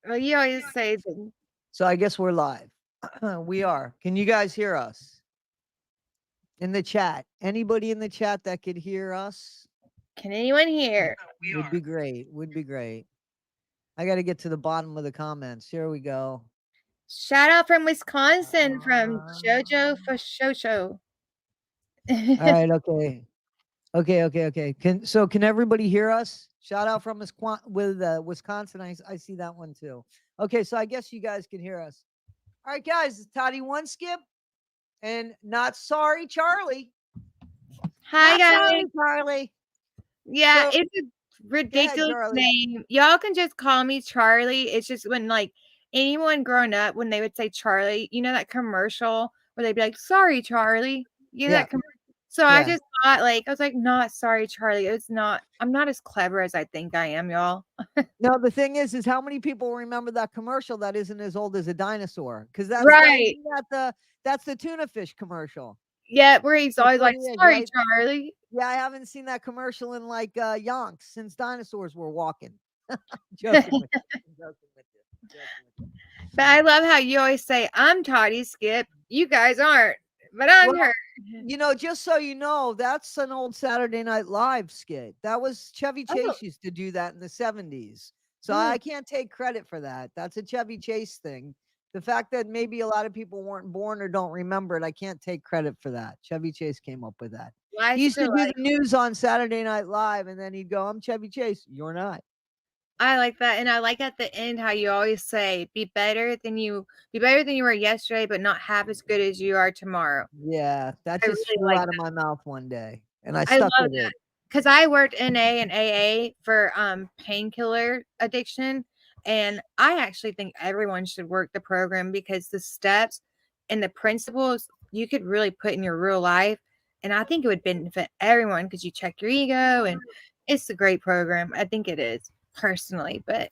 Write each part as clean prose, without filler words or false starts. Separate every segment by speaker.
Speaker 1: Well, you always say that.
Speaker 2: So I guess we're live. We are. Can you guys hear us in the chat? Anybody in the chat that could hear us
Speaker 1: Can anyone hear?
Speaker 2: would be great. Would be great. I got to get to the bottom of the comments. Here we go.
Speaker 1: Shout out from Wisconsin from Jojo for Shosho.
Speaker 2: All right. Okay. Okay. Can everybody hear us? Shout out from Wisconsin. I see that one too. Okay, so I guess you guys can hear us. All right, guys, it's Toddy One Skip and Not Sorry Charlee.
Speaker 1: Hi,
Speaker 2: Not
Speaker 1: guys.
Speaker 2: sorry, Charlie.
Speaker 1: Yeah,
Speaker 2: So
Speaker 1: it's a
Speaker 2: go ahead,
Speaker 1: ridiculous
Speaker 2: Charlie.
Speaker 1: name. Y'all can just call me Charlie. It's just when, like, anyone growing up, when they would say Charlie, you know that commercial where they'd be like, "Sorry, Charlie." You know
Speaker 2: Yeah,
Speaker 1: that so I
Speaker 2: yeah.
Speaker 1: just thought, like, I was like, "Not sorry, Charlie." It's not. I'm not as clever as I think I am, y'all.
Speaker 2: No, the thing is how many people remember that commercial that isn't as old as a dinosaur? Because that's
Speaker 1: Right.
Speaker 2: that's the tuna fish commercial.
Speaker 1: Yeah, where he's
Speaker 2: That's
Speaker 1: always
Speaker 2: what
Speaker 1: like,
Speaker 2: it is,
Speaker 1: "Sorry,
Speaker 2: right?
Speaker 1: Charlie."
Speaker 2: Yeah, I haven't seen that commercial in like yonks since dinosaurs were walking. Joking with you. Joking with you. Joking with you.
Speaker 1: But I love how you always say, "I'm Toddy Skip." You guys aren't, but I'm
Speaker 2: Well,
Speaker 1: her.
Speaker 2: just so you know, that's an old Saturday Night Live skit. That was Chevy
Speaker 1: Oh,
Speaker 2: Chase used to do that in the 70s. So
Speaker 1: mm,
Speaker 2: I can't take credit for that. That's a Chevy Chase thing. The fact that maybe a lot of people weren't born or don't remember it, I can't take credit for that. Chevy Chase came up with that.
Speaker 1: well, I
Speaker 2: He used to
Speaker 1: still
Speaker 2: do the
Speaker 1: like.
Speaker 2: news on Saturday Night Live, and then he'd go, I'm Chevy Chase. You're not.
Speaker 1: I like that, and I like at the end how you always say, be better than you were yesterday, but not half as good as you are tomorrow."
Speaker 2: Yeah, that
Speaker 1: I
Speaker 2: just
Speaker 1: really
Speaker 2: flew
Speaker 1: like
Speaker 2: out of
Speaker 1: that.
Speaker 2: my mouth one day, and I
Speaker 1: I
Speaker 2: stuck
Speaker 1: love
Speaker 2: with
Speaker 1: that
Speaker 2: it.
Speaker 1: because I worked NA and AA for painkiller addiction, and I actually think everyone should work the program because the steps and the principles you could really put in your real life, and I think it would benefit everyone because you check your ego, and it's a great program. I think it is personally, but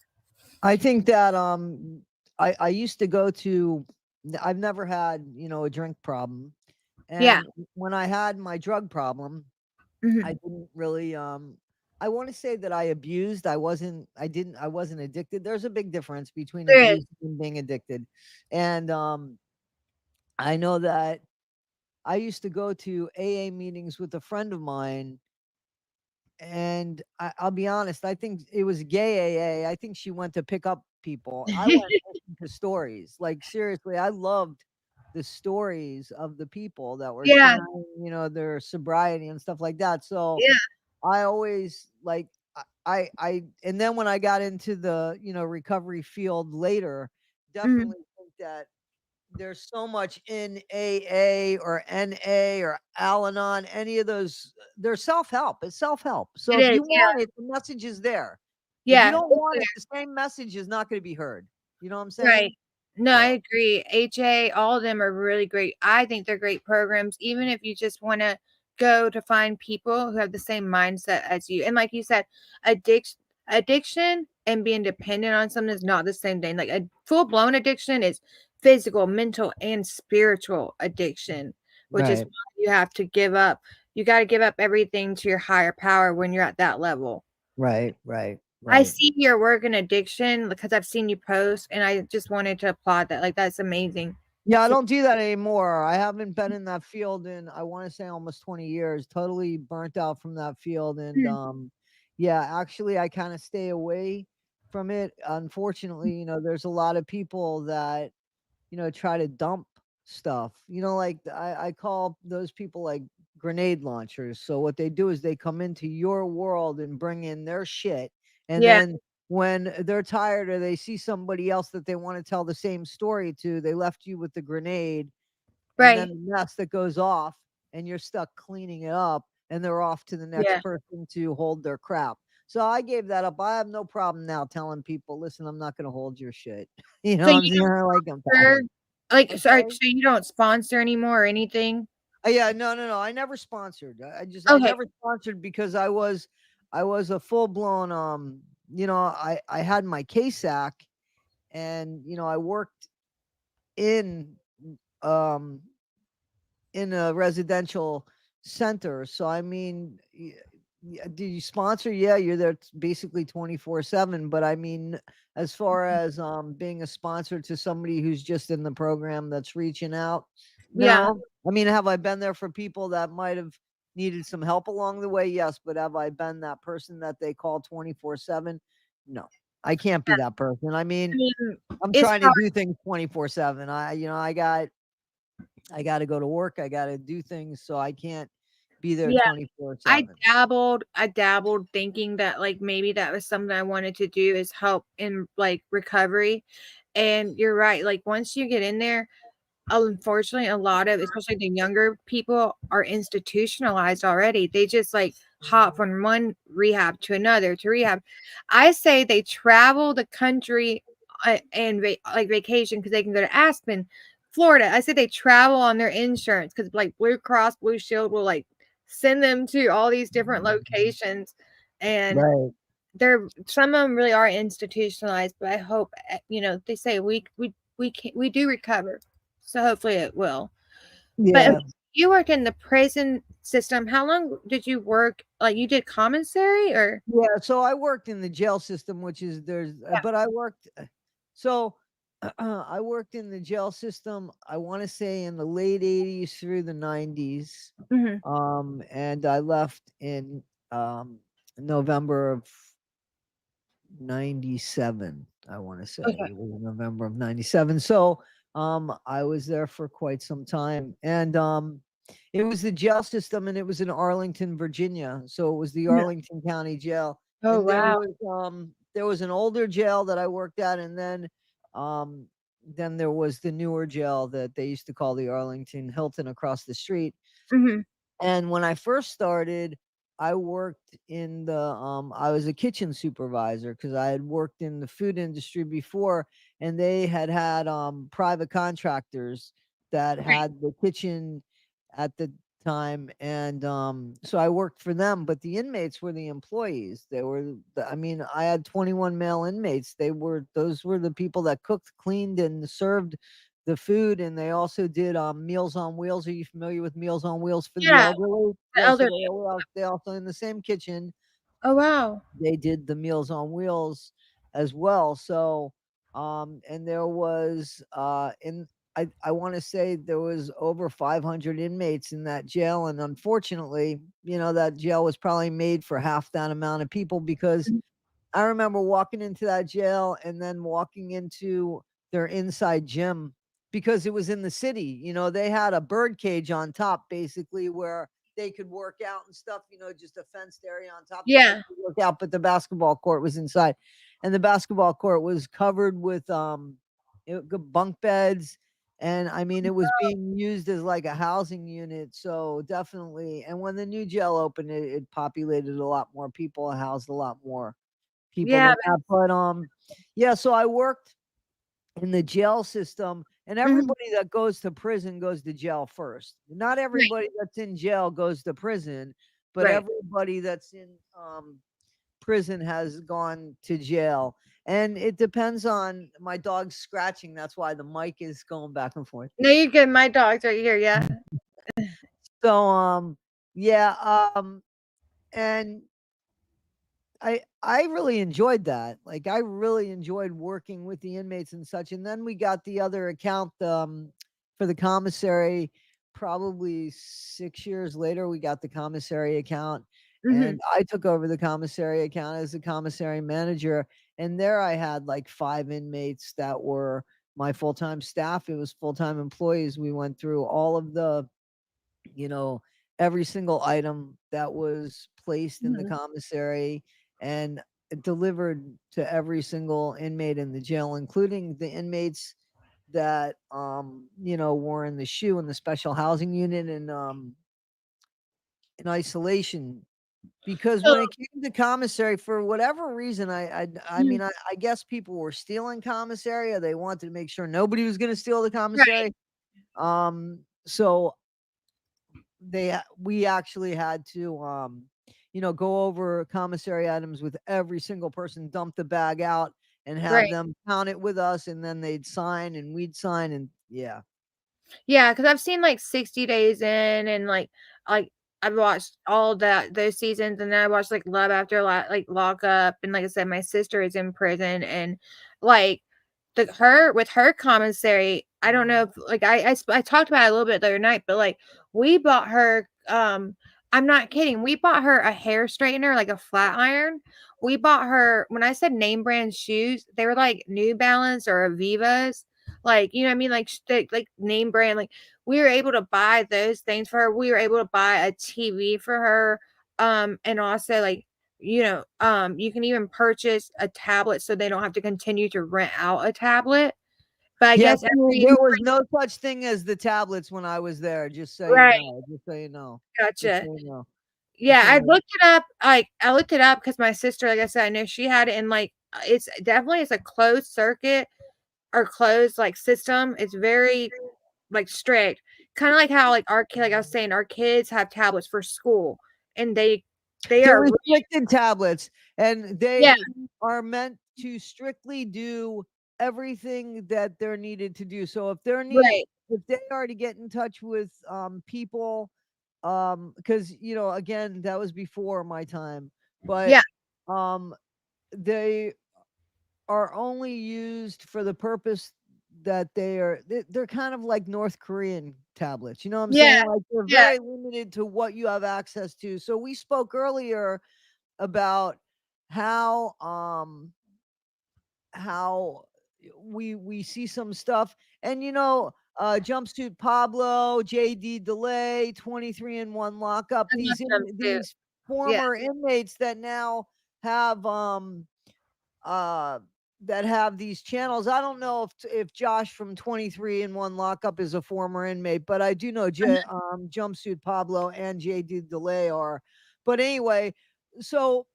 Speaker 2: I think that I used to go to I've never had, a drink problem.
Speaker 1: yeah.
Speaker 2: And when I had my drug problem, I
Speaker 1: Mhm.
Speaker 2: didn't really I want to say that I abused. I wasn't addicted. There's a big difference between
Speaker 1: There is.
Speaker 2: abuse and being addicted. And I know that I used to go to AA meetings with a friend of mine, and I'll be honest, I think it was gay AA. I think she went to pick up people. I went to stories. Like seriously, I loved the stories of the people that were
Speaker 1: Yeah,
Speaker 2: sharing, their sobriety and stuff like that. So
Speaker 1: yeah,
Speaker 2: I always like and then when I got into the, recovery field later,
Speaker 1: mhm,
Speaker 2: definitely think that there's so much in AA or NA or Al-Anon, any of those. They're self-help. It's self-help. So
Speaker 1: it
Speaker 2: if
Speaker 1: is,
Speaker 2: you
Speaker 1: yeah,
Speaker 2: want it, the message is there. If you
Speaker 1: yeah,
Speaker 2: don't
Speaker 1: it's
Speaker 2: want
Speaker 1: there,
Speaker 2: it, the same message is not going to be heard. You know what I'm
Speaker 1: right.
Speaker 2: saying?
Speaker 1: No, I
Speaker 2: So
Speaker 1: agree. HA, all of them are really great. I think they're great programs, even if you just wanna go to find people who have the same mindset as you, and like you said, addiction and being dependent on something is not the same thing, like, a full-blown addiction is physical, mental, and spiritual addiction, which is
Speaker 2: right,
Speaker 1: why you have to give up you gotta give up everything to your higher power when you're at that level.
Speaker 2: right, right,
Speaker 1: I
Speaker 2: right.
Speaker 1: see your work in addiction because I've seen you post, and I just wanted to applaud that. Like, that's amazing.
Speaker 2: Yeah, I
Speaker 1: So
Speaker 2: don't do that anymore. I haven't been in that field in, I want to say, almost 20 years. Totally burnt out from that field. And
Speaker 1: mm,
Speaker 2: yeah, actually I kind of stay away from it. Unfortunately, there's a lot of people that, try to dump stuff. Like I call those people like grenade launchers. So what they do is they come into your world and bring in their shit. And
Speaker 1: yeah,
Speaker 2: then when they're tired or they see somebody else that they want to tell the same story to, they left you with the grenade and then
Speaker 1: right.
Speaker 2: the mess that goes off, and you're stuck cleaning it up, and they're off to the next
Speaker 1: Yeah.
Speaker 2: person to hold their crap. So I gave that up. I have no problem now telling people, listen, I'm not going to hold your shit. You know
Speaker 1: So
Speaker 2: what
Speaker 1: you
Speaker 2: I'm saying?
Speaker 1: don't
Speaker 2: Like I'm past
Speaker 1: sponsor
Speaker 2: it.
Speaker 1: like,
Speaker 2: I'm
Speaker 1: sorry,
Speaker 2: sorry.
Speaker 1: so you don't sponsor anymore or anything?
Speaker 2: Yeah, no, no, no. I never sponsored. I
Speaker 1: Okay.
Speaker 2: never sponsored because I was a full blown I had my KSAC, and I worked in um in a residential center. So I mean, Yeah, do you sponsor? Yeah, you're there basically 24/7. But I mean, as far as being a sponsor to somebody who's just in the program that's reaching out,
Speaker 1: Yeah.
Speaker 2: no. I mean, have I been there for people that might have needed some help along the way? Yes, but have I been that person that they call 24/7? No. I can't be that person. I
Speaker 1: I
Speaker 2: mean,
Speaker 1: mean,
Speaker 2: I'm
Speaker 1: it's
Speaker 2: trying to
Speaker 1: hard.
Speaker 2: do things 24/7. I got to go to work. I got to do things, so I can't be there
Speaker 1: Yeah.
Speaker 2: 24/7.
Speaker 1: I dabbled thinking that like maybe that was something I wanted to do is help in like recovery. And you're right, like once you get in there, unfortunately, a lot of, especially the younger people, are institutionalized already. They just like hop from one rehab to another to rehab. I say they travel the country and like vacation because they can go to Aspen, Florida. I say they travel on their insurance because like Blue Cross Blue Shield will like send them to all these different locations, and
Speaker 2: Right.
Speaker 1: they're some of them really are institutionalized. But I hope they say we do recover, so hopefully it will. But
Speaker 2: Yeah.
Speaker 1: you worked in the prison system. How long did you work? Like you did commissary or?
Speaker 2: Yeah, so I worked in the jail system, which is but I worked, so I worked in the jail system, I want to say in the late 80s through the 90s.
Speaker 1: Hmm.
Speaker 2: And I left in November of 97. I want to say
Speaker 1: Okay.
Speaker 2: it was November of 97. So I was there for quite some time. And it was the jail system, and it was in Arlington, Virginia. So it was the
Speaker 1: Mhm.
Speaker 2: Arlington County Jail.
Speaker 1: Oh
Speaker 2: And
Speaker 1: wow.
Speaker 2: there was an older jail that I worked at, and um then there was the newer jail that they used to call the Arlington Hilton across the street.
Speaker 1: Hmm.
Speaker 2: And when I first started, I worked in I was a kitchen supervisor because I had worked in the food industry before, and they had private contractors that had the kitchen at the time. And so I worked for them, but the inmates were the employees. I mean, I had 21 male inmates. Those were the people that cooked, cleaned, and served the food. And they also did Meals on Wheels. Are you familiar with Meals on Wheels for the
Speaker 1: Yeah,
Speaker 2: elderly?
Speaker 1: the
Speaker 2: Yeah, so
Speaker 1: elderly.
Speaker 2: they also in the same kitchen,
Speaker 1: Oh wow.
Speaker 2: they did the Meals on Wheels as well. So and there was in I want to say there was over 500 inmates in that jail. And unfortunately, that jail was probably made for half that amount of people, because
Speaker 1: Mhm.
Speaker 2: I remember walking into that jail and then walking into their inside gym, because it was in the city. They had a bird cage on top, basically, where they could work out and stuff, just a fenced area on top so they
Speaker 1: Yeah.
Speaker 2: could work out. But the basketball court was inside. And the basketball court was covered with bunk beds. And I mean, it was being used as like a housing unit. So definitely. And when the new jail opened, it populated a lot more people, housed a lot more people
Speaker 1: Yeah.
Speaker 2: than that. But yeah, so I worked in the jail system, and
Speaker 1: Mhm.
Speaker 2: everybody that goes to prison goes to jail first. Not
Speaker 1: Right.
Speaker 2: everybody that's in jail goes to prison, but
Speaker 1: Right.
Speaker 2: everybody that's in prison has gone to jail. And it depends on my dog's scratching. That's why the mic is going back and forth.
Speaker 1: No, you're good. My dog's right here. Yeah.
Speaker 2: So yeah, and I really enjoyed that. Like, I really enjoyed working with the inmates and such. And then we got the other account for the commissary. Probably 6 years later, we got the commissary account,
Speaker 1: Hmm.
Speaker 2: and I took over the commissary account as the commissary manager. And there I had like 5 inmates that were my full-time staff. It was full-time employees. We went through all of you know, every single item that was placed in the
Speaker 1: Hmm.
Speaker 2: commissary, and delivered to every single inmate in the jail, including the inmates that were in the SHU, in the special housing unit, and in isolation. Because
Speaker 1: So,
Speaker 2: when it came to commissary, for whatever reason, I
Speaker 1: mhm.
Speaker 2: mean, I guess people were stealing commissary, or they wanted to make sure nobody was going to steal the
Speaker 1: Right.
Speaker 2: commissary. So we actually had to go over commissary items with every single person, dump the bag out, and have
Speaker 1: Right.
Speaker 2: them count it with us, and then they'd sign and we'd sign. And yeah.
Speaker 1: Yeah, because I've seen like 60 days in and like I've watched all those seasons, and then I watched like Love After like Lock Up, and like I said, my sister is in prison, and like her with her commissary. I don't know if like I talked about it a little bit the other night, but like we bought her. I'm not kidding. We bought her a hair straightener, like a flat iron. We bought her, when I said name brand shoes, they were like New Balance or Avivas, like you know what I mean, like name brand, like we were able to buy those things for her. We were able to buy a TV for her. And also like, you can even purchase a tablet so they don't have to continue to rent out a tablet. But I
Speaker 2: Yeah,
Speaker 1: guess every
Speaker 2: there was no such thing as the tablets when I was there, just so you
Speaker 1: right,
Speaker 2: know, just so you know. Just
Speaker 1: gotcha.
Speaker 2: so you know. Just
Speaker 1: Yeah,
Speaker 2: so
Speaker 1: I
Speaker 2: you know.
Speaker 1: looked it up. Like I looked it up because my sister, like I said, I know she had it, and like it's a closed circuit or closed like system. It's very like strict, kind of like how like our kid, like I was saying, our kids have tablets for school, and they
Speaker 2: They're
Speaker 1: are
Speaker 2: restricted tablets, and
Speaker 1: yeah,
Speaker 2: they are meant to strictly do everything that they're needed to do. So
Speaker 1: right,
Speaker 2: if they are to get in touch with people, because again, that was before my time, but
Speaker 1: yeah,
Speaker 2: um they are only used for the purpose that they're kind of like North Korean tablets. You know what I'm
Speaker 1: yeah,
Speaker 2: saying? Like they're
Speaker 1: yeah,
Speaker 2: very limited to what you have access to. So we spoke earlier about how how we see some stuff, and jumpsuit Pablo, JD Delay, 23 and 1 lockup,
Speaker 1: I love them too.
Speaker 2: these
Speaker 1: Yeah,
Speaker 2: former inmates that now have uh that have these channels. I don't know if Josh from 23 and 1 lockup is a former inmate, but I do know jumpsuit Pablo and JD Delay are. But anyway, so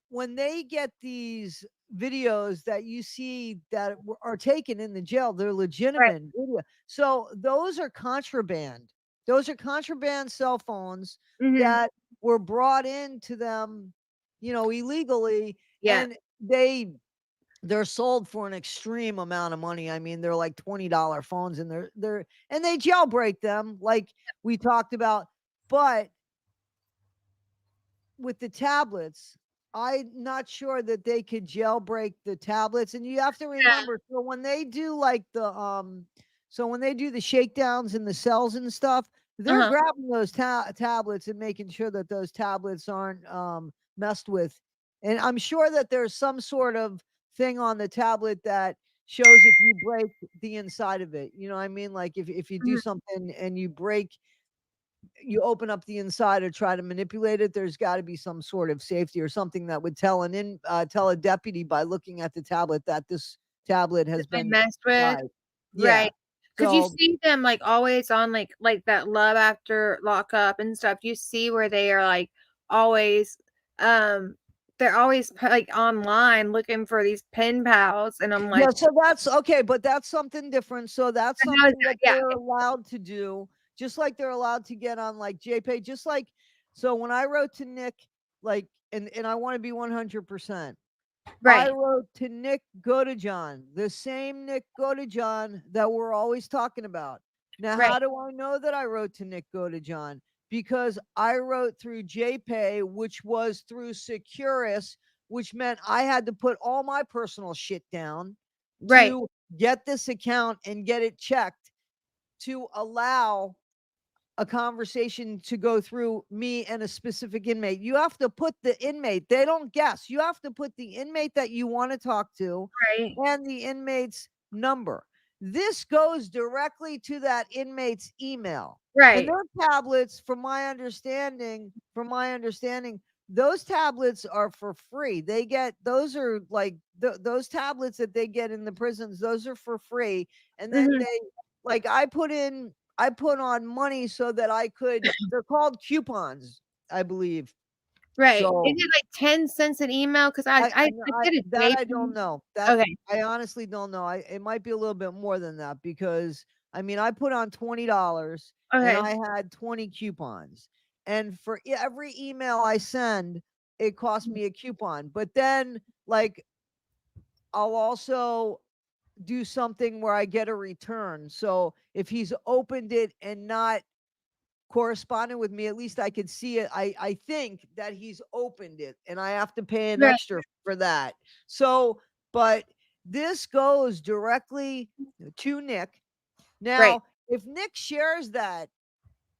Speaker 2: when they get these videos that you see that are taken in the jail, they're
Speaker 1: right,
Speaker 2: legitimate video. So those are contraband. Those are contraband cell phones
Speaker 1: mm-hmm,
Speaker 2: that were brought into them, illegally,
Speaker 1: yeah,
Speaker 2: and they're sold for an extreme amount of money. I mean, they're like $20 phones, and and they jailbreak them like we talked about. But with the tablets, I'm not sure that they could jailbreak the tablets. And you have to
Speaker 1: yeah,
Speaker 2: remember, so when they do the shakedowns in the cells and stuff, they're
Speaker 1: uh-huh,
Speaker 2: grabbing those tablets and making sure that those tablets aren't messed with. And I'm sure that there's some sort of thing on the tablet that shows if you break the inside of it. You know what I mean? Like if you do
Speaker 1: mhm,
Speaker 2: something and you open up the inside or try to manipulate it, there's got to be some sort of safety or something that would tell a deputy by looking at the tablet that this tablet has
Speaker 1: they
Speaker 2: been
Speaker 1: messed with,
Speaker 2: tried. Yeah.
Speaker 1: right? Because you
Speaker 2: So
Speaker 1: see them like always on like that Love After Lockup and stuff. You see where they are like always, um, they're always like online looking for these pen pals, and I'm
Speaker 2: yeah,
Speaker 1: like,
Speaker 2: so that's okay, but that's something different. So that's
Speaker 1: how is
Speaker 2: something
Speaker 1: that?
Speaker 2: that
Speaker 1: Yeah,
Speaker 2: they're allowed to do, just like they're allowed to get on like JPay, just like so when I wrote to Nick, like and I want to be 100%. I
Speaker 1: right,
Speaker 2: wrote to Nick Godejohn, the same Nick Godejohn that we're always talking about. Now,
Speaker 1: right,
Speaker 2: how do I know that I wrote to Nick Godejohn? Because I wrote through JPay, which was through Securus, which meant I had to put all my personal shit down
Speaker 1: right,
Speaker 2: to get this account and get it checked to allow a conversation to go through me and a specific inmate. You have to put the inmate, they don't guess. You have to put the inmate that you want to talk to
Speaker 1: right,
Speaker 2: and the inmate's number. This goes directly to that inmate's email. And
Speaker 1: right,
Speaker 2: their tablets, from my understanding, those tablets are for free. They get those are like those tablets that they get in the prisons, those are for free. And then
Speaker 1: hmm,
Speaker 2: they like I put on money so that I could they're called coupons, I believe.
Speaker 1: right. Is
Speaker 2: So
Speaker 1: it like 10 cents an email? Because I
Speaker 2: I
Speaker 1: did a
Speaker 2: that I don't
Speaker 1: JP.
Speaker 2: know. That
Speaker 1: Okay,
Speaker 2: I honestly don't know. It might be a little bit more than that because I mean I put on $20 and
Speaker 1: okay,
Speaker 2: I had 20 coupons. And for every email I send, it costs me a coupon. But then like I'll also do something where I get a return. So if he's opened it and not corresponding with me, at least I could see it. I think that he's opened it, and I have to pay an
Speaker 1: Right.
Speaker 2: extra for that. So, but this goes directly to Nick.
Speaker 1: Right.
Speaker 2: Now, if Nick shares that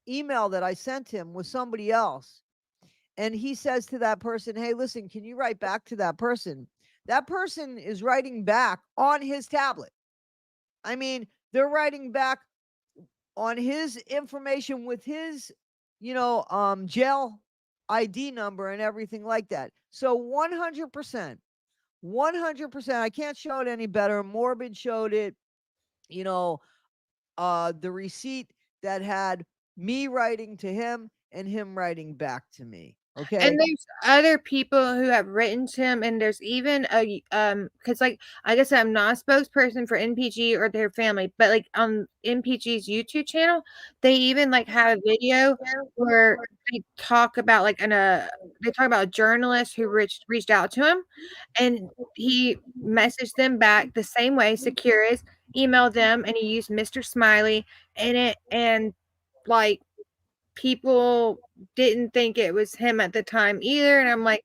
Speaker 2: email that I sent him with somebody else, and he says to that person, hey, listen, can you write back to that person? That person is writing back on his tablet. I mean, they're writing back on his information with his, jail ID number and everything like that. So 100%, 100%. I can't show it any better. Morbid showed it, you know, the receipt that had me writing to him and him writing back to me. Okay.
Speaker 1: And there's other people who have written to him, and there's even because like I said, I'm not a spokesperson for NPG or their family, but like on NPG's YouTube channel, they even like have a video where they talk about like they talk about a journalist who reached out to him, and he messaged them back the same way. Securus emailed them, and he used Mr. Smiley in it, and like people didn't think it was him at the time either, and I'm like,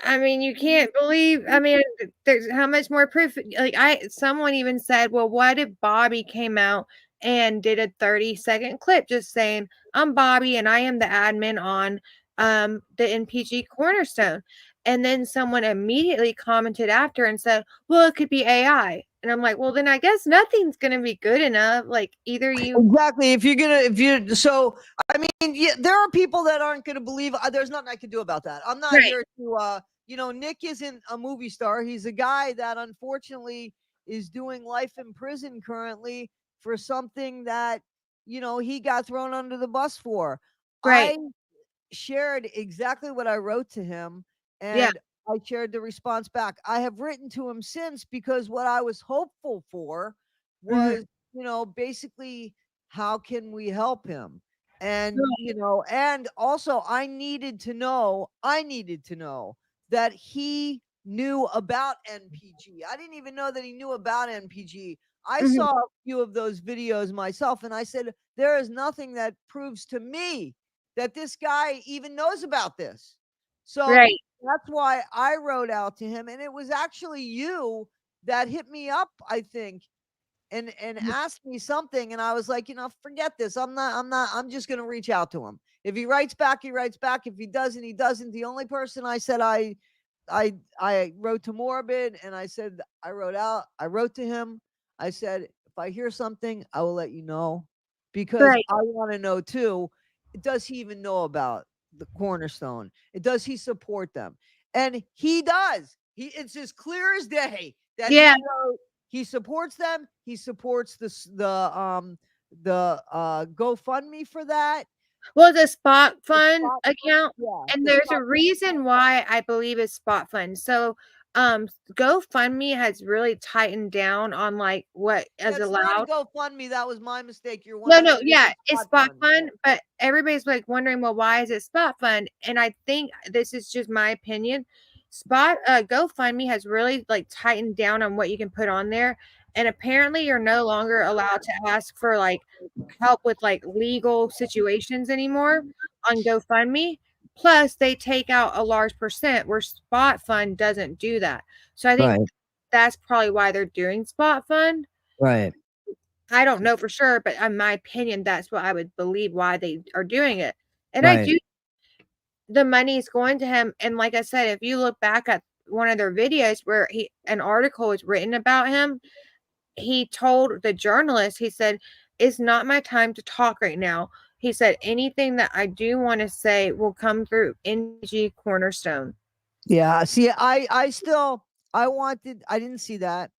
Speaker 1: I mean, you can't believe, I mean, there's how much more proof, like, someone even said, "Well, what if Bobby came out and did a 30-second clip just saying, 'I'm Bobby, and I am the admin on, the NPG Cornerstone?'" And then someone immediately commented after and said, "Well, it could be AI." And I'm like, "Well, then I guess nothing's gonna be good enough, like, either you."
Speaker 2: Exactly. So I mean, yeah, there are people that aren't gonna believe. There's nothing I can do about that. I'm not
Speaker 1: Right,
Speaker 2: here to, Nick isn't a movie star. He's a guy that unfortunately is doing life in prison currently for something that he got thrown under the bus for.
Speaker 1: right,
Speaker 2: I shared exactly what I wrote to him,
Speaker 1: yeah,
Speaker 2: and I shared the response back. I have written to him since because what I was hopeful for
Speaker 1: mhm,
Speaker 2: was, basically how can we help him? And,
Speaker 1: right,
Speaker 2: and also I needed to know that he knew about NPG. I didn't even know that he knew about NPG. I
Speaker 1: mhm,
Speaker 2: saw a few of those videos myself, and I said, there is nothing that proves to me that this guy even knows about this. So
Speaker 1: right,
Speaker 2: that's why I wrote out to him. And it was actually you that hit me up, I think, and asked me something. And I was like, forget this. I'm just gonna reach out to him. If he writes back, he writes back. If he doesn't, he doesn't. The only person I said I wrote to Morbid, and I said I wrote to him. I said, if I hear something, I will let you know, because
Speaker 1: right.
Speaker 2: I want to know too, does he even know about the Cornerstone? Does he support them? And he does. It's as clear as day that
Speaker 1: Yeah.
Speaker 2: he supports them. He supports the GoFundMe for that.
Speaker 1: Well, the Spot
Speaker 2: The
Speaker 1: Fund
Speaker 2: spot fund,
Speaker 1: account,
Speaker 2: yeah,
Speaker 1: and
Speaker 2: the
Speaker 1: there's a
Speaker 2: spot
Speaker 1: reason why I believe it's Spot Fund. So, GoFundMe has really tightened down on like what is
Speaker 2: It's not a
Speaker 1: allowed.
Speaker 2: GoFundMe. That was my mistake. You're
Speaker 1: No,
Speaker 2: 100.
Speaker 1: no, yeah,
Speaker 2: It's
Speaker 1: it's
Speaker 2: Spot
Speaker 1: Spot
Speaker 2: Fund.
Speaker 1: Fund, but everybody's like wondering, well, why is it Spot Fund? And I think this is just my opinion. GoFundMe has really like tightened down on what you can put on there, and apparently you're no longer allowed to ask for like help with like legal situations anymore on GoFundMe. Plus, they take out a large percent where Spot Fund doesn't do that. So I think
Speaker 2: Right.
Speaker 1: that's probably why they're doing Spot Fund.
Speaker 2: Right.
Speaker 1: I don't know for sure, but in my opinion, that's what I would believe why they are doing it. And I
Speaker 2: Right.
Speaker 1: do, the money is going to him. And like I said, if you look back at one of their videos where an article was written about him, he told the journalist, he said, "It's not my time to talk right now." He said, "Anything that I do want to say will come through NG Cornerstone."
Speaker 2: Yeah. See, I didn't see that.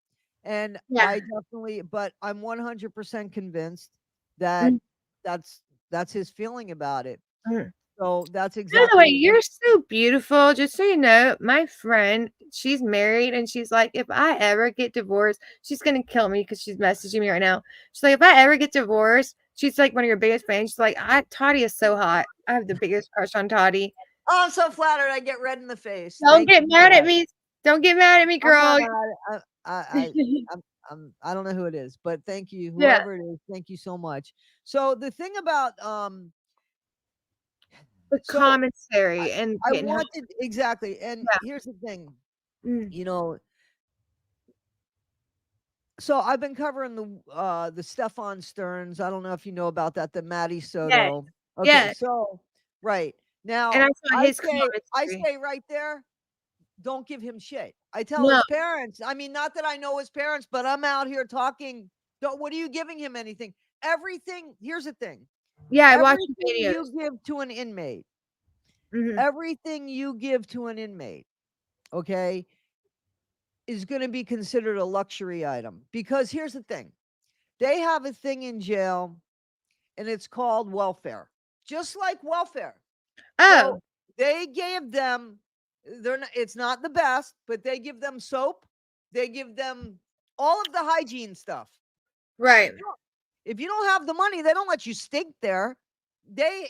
Speaker 2: And
Speaker 1: Yeah.
Speaker 2: I definitely, but I'm 100% convinced that
Speaker 1: Mhm.
Speaker 2: that's his feeling about it.
Speaker 1: Mhm.
Speaker 2: So that's
Speaker 1: By the way,
Speaker 2: exactly
Speaker 1: you're so beautiful. Just so you know, my friend, she's married and she's like, if I ever get divorced, she's gonna kill me because she's messaging me right now. She's like, if I ever get divorced, she's like one of your biggest fans. She's like, Toddy is so hot. I have the biggest crush on Toddy.
Speaker 2: Oh, I'm so flattered. I get red in the face.
Speaker 1: Don't
Speaker 2: Thank
Speaker 1: get
Speaker 2: you for
Speaker 1: mad at
Speaker 2: that.
Speaker 1: me. Don't get mad at me,
Speaker 2: I'm not
Speaker 1: girl.
Speaker 2: mad. I I don't know who it is, but thank you,
Speaker 1: Yeah.
Speaker 2: whoever it is. Thank you so much. So the thing about
Speaker 1: The
Speaker 2: so I,
Speaker 1: commissary and
Speaker 2: I
Speaker 1: getting help.
Speaker 2: wanted exactly, and
Speaker 1: Yeah.
Speaker 2: here's the thing,
Speaker 1: Mm.
Speaker 2: you know. So I've been covering the Stefon Sterns. I don't know if you know about that, the Maddie
Speaker 1: Yes.
Speaker 2: Soto. Okay,
Speaker 1: Yes.
Speaker 2: so right
Speaker 1: And
Speaker 2: now
Speaker 1: I saw his
Speaker 2: I
Speaker 1: commissary.
Speaker 2: say right there, don't give him shit. I tell
Speaker 1: No.
Speaker 2: his parents. I mean, not that I know his parents, but I'm out here talking. Don't, what are you giving him? Anything? Everything. Here's the thing.
Speaker 1: Yeah, I watched the
Speaker 2: Everything you
Speaker 1: videos.
Speaker 2: give to an inmate,
Speaker 1: Mhm.
Speaker 2: everything you give to an inmate, okay, is going to be considered a luxury item. Because here's the thing, they have a thing in jail and it's called welfare, just like welfare. So
Speaker 1: Oh,
Speaker 2: they gave them, they're not, it's not the best, but they give them soap, they give them all of the hygiene stuff.
Speaker 1: right.
Speaker 2: If you don't have the money, they don't let you stink there.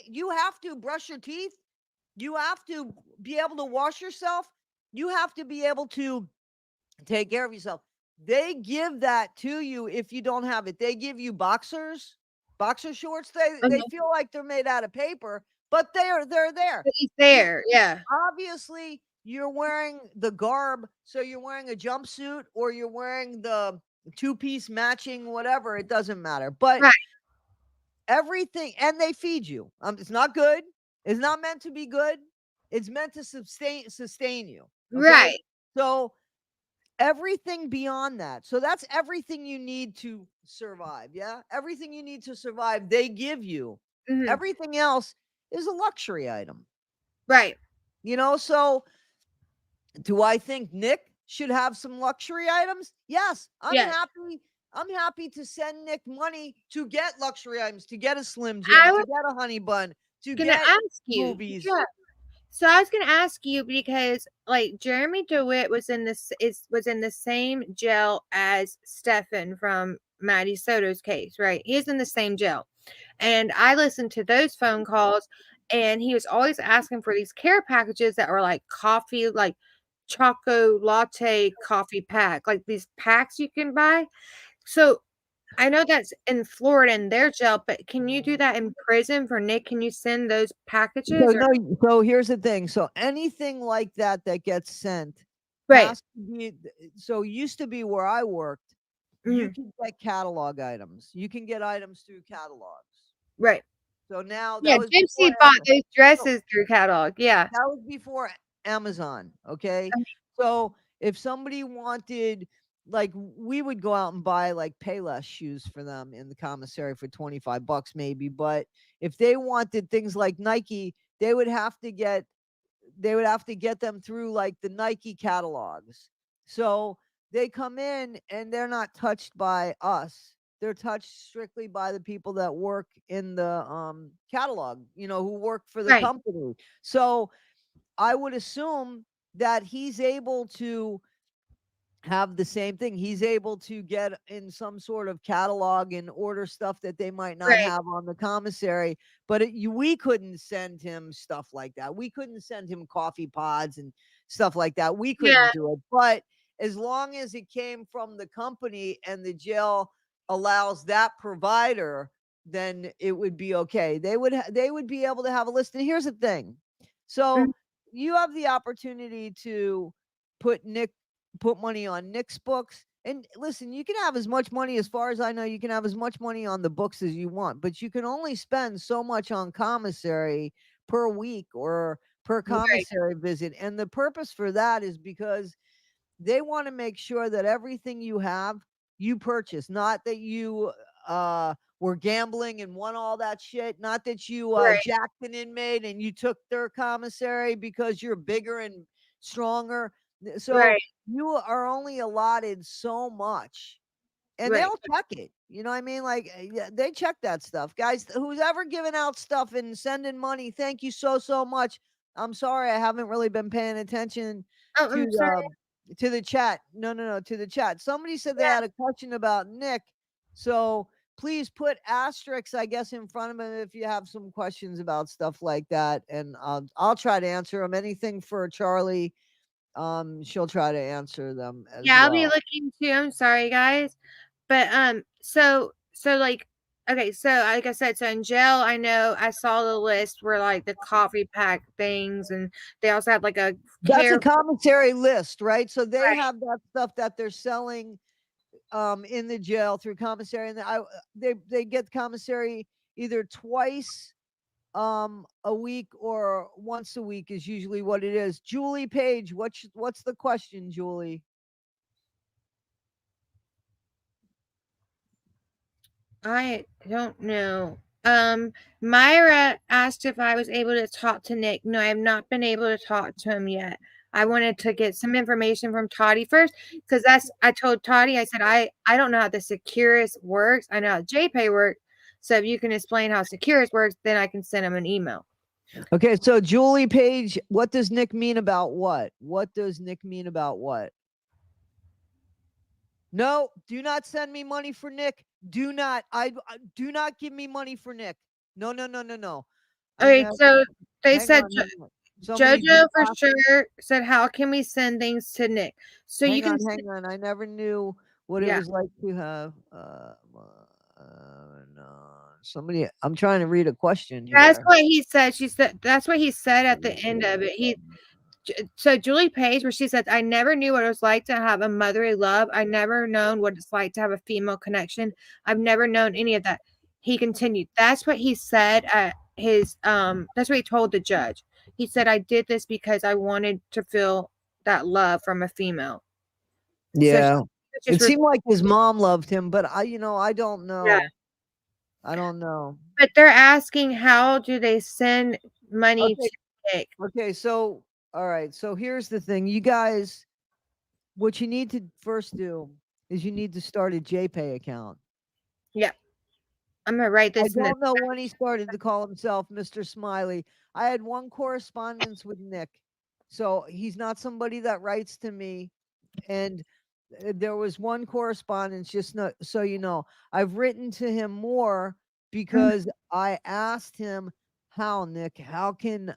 Speaker 2: You have to brush your teeth, you have to be able to wash yourself, you have to be able to take care of yourself. They give that to you if you don't have it. They give you boxer shorts. They
Speaker 1: Mhm.
Speaker 2: feel like they're made out of paper, but they're there.
Speaker 1: But he's
Speaker 2: You
Speaker 1: there. Yeah.
Speaker 2: obviously you're wearing the garb, so you're wearing a jumpsuit or you're wearing the two-piece matching whatever, it doesn't matter. But
Speaker 1: Right.
Speaker 2: everything, and they feed you. It's not good. It's not meant to be good. It's meant to sustain you. Okay?
Speaker 1: Right.
Speaker 2: So everything beyond that. So that's everything you need to survive. Yeah. Everything you need to survive, they give you.
Speaker 1: Mhm.
Speaker 2: Everything else is a luxury item.
Speaker 1: Right.
Speaker 2: So do I think Nick should have some luxury items? Yes. I'm
Speaker 1: Yes.
Speaker 2: happy. I'm happy to send Nick money to get luxury items, to get a Slim Jim,
Speaker 1: I
Speaker 2: to
Speaker 1: was
Speaker 2: get a honey bun, to
Speaker 1: gonna
Speaker 2: get
Speaker 1: ask you.
Speaker 2: movies.
Speaker 1: Yeah. So I was gonna ask you because like Jeremy DeWitt was in the same jail as Stefan from Maddie Soto's case, right? He's in the same jail. And I listened to those phone calls and he was always asking for these care packages that were like coffee, like choco latte coffee pack, like these packs you can buy. So I know that's in Florida in their jail, but can you do that in prison for Nick? Can you send those
Speaker 2: So
Speaker 1: packages or
Speaker 2: no, so here's the thing. So anything like that gets sent
Speaker 1: right?
Speaker 2: has to be. So it used to be where I worked, you
Speaker 1: Mhm.
Speaker 2: can get catalog items. You can get items through catalogs.
Speaker 1: Right.
Speaker 2: So now
Speaker 1: Yeah,
Speaker 2: that was before
Speaker 1: Gypsy bought those
Speaker 2: so
Speaker 1: dresses through catalog. Yeah.
Speaker 2: that was before Amazon. Okay. So if somebody wanted, like, we would go out and buy like Payless shoes for them in the commissary for $25 maybe. But if they wanted things like Nike, they would have to get them through like the Nike catalogs. So they come in and they're not touched by us. They're touched strictly by the people that work in the catalog, who work for the
Speaker 1: Right.
Speaker 2: company. So I would assume that he's able to have the same thing. He's able to get in some sort of catalog and order stuff that they might not
Speaker 1: Right.
Speaker 2: have on the commissary. But we couldn't send him stuff like that. We couldn't send him coffee pods and stuff like that. We couldn't
Speaker 1: Yeah.
Speaker 2: do it. But as long as it came from the company and the jail allows that provider, then it would be okay. They would be able to have a list. And here's the thing.
Speaker 1: Mhm.
Speaker 2: So you have the opportunity to put Nick put money on Nick's books. And listen, you can have as much money, as far as I know, you can have as much money on the books as you want, but you can only spend so much on commissary per week or per
Speaker 1: Right.
Speaker 2: commissary visit. And the purpose for that is because they want to make sure that everything you have, you purchase, not that you were gambling and won all that shit, not that you
Speaker 1: Right.
Speaker 2: jacked an inmate and you took their commissary because you're bigger and stronger. So
Speaker 1: Right.
Speaker 2: you are only allotted so much, and
Speaker 1: Right.
Speaker 2: they'll check it. You know what I mean? Like, yeah, they check that stuff. Guys, who's ever given out stuff and sending money, thank you so much. I'm sorry, I haven't really been paying attention
Speaker 1: Oh,
Speaker 2: to
Speaker 1: I'm sorry.
Speaker 2: the chat. No, to the chat. Somebody said they
Speaker 1: Yeah.
Speaker 2: had a question about Nick. So please put asterisks, I guess, in front of him if you have some questions about stuff like that. And I'll try to answer them. Anything for Charlie, she'll try to answer them as
Speaker 1: Yeah, I'll be
Speaker 2: well.
Speaker 1: looking too. I'm sorry, guys. But like, okay, so like I said, so in jail, I know I saw the list where like the coffee pack things, and they also have like a
Speaker 2: That's a
Speaker 1: care.
Speaker 2: commissary list, right? So they
Speaker 1: Right.
Speaker 2: have that stuff that they're selling in the jail through commissary, and they get commissary either twice a week or once a week is usually what it is. Julie Page, what's the question, Julie?
Speaker 1: I don't know. Myra asked if I was able to talk to Nick. No, I have not been able to talk to him yet. I wanted to get some information from Toddy first, because I told Toddy, I said, I don't know how the Securus works. I know how JPay works. So if you can explain how Securus works, then I can send him an email.
Speaker 2: Okay, so Julie Page, what does Nick mean about what? What does Nick mean about what? No, do not send me money for Nick. Do not. I do not give me money for Nick. No, no, no, no, no. I
Speaker 1: Okay,
Speaker 2: never.
Speaker 1: so they
Speaker 2: Hang
Speaker 1: said
Speaker 2: on, hang on. Somebody just
Speaker 1: JoJo for sure said, how can we send things to Nick? So you can,
Speaker 2: hang on. I never knew what it
Speaker 1: yeah.
Speaker 2: was like to have. No. Somebody. I'm trying to read a question
Speaker 1: That's
Speaker 2: here.
Speaker 1: what he said. She said that's what he said at the end of it. So Julie Page, where she said, "I never knew what it was like to have a motherly love. I never known what it's like to have a female connection. I've never known any of that." He continued. That's what he said at his. That's what he told the judge. He said, "I did this because I wanted to feel that love from a female." So
Speaker 2: Yeah.
Speaker 1: just
Speaker 2: It seemed like his mom loved him, but I don't
Speaker 1: yeah.
Speaker 2: know. I don't know.
Speaker 1: But they're asking, how do they send money
Speaker 2: Okay.
Speaker 1: to Nick?
Speaker 2: Okay. So, all right. So here's the thing, you guys. What you need to first do is you need to start a JPay account.
Speaker 1: Yeah, I'm gonna write
Speaker 2: I
Speaker 1: this in the.
Speaker 2: don't know when he started to call himself Mr. Smiley. I had one correspondence with Nick. So he's not somebody that writes to me. And there was one correspondence, just so you know. I've written to him more
Speaker 1: Mhm,
Speaker 2: because I asked him, how, Nick, can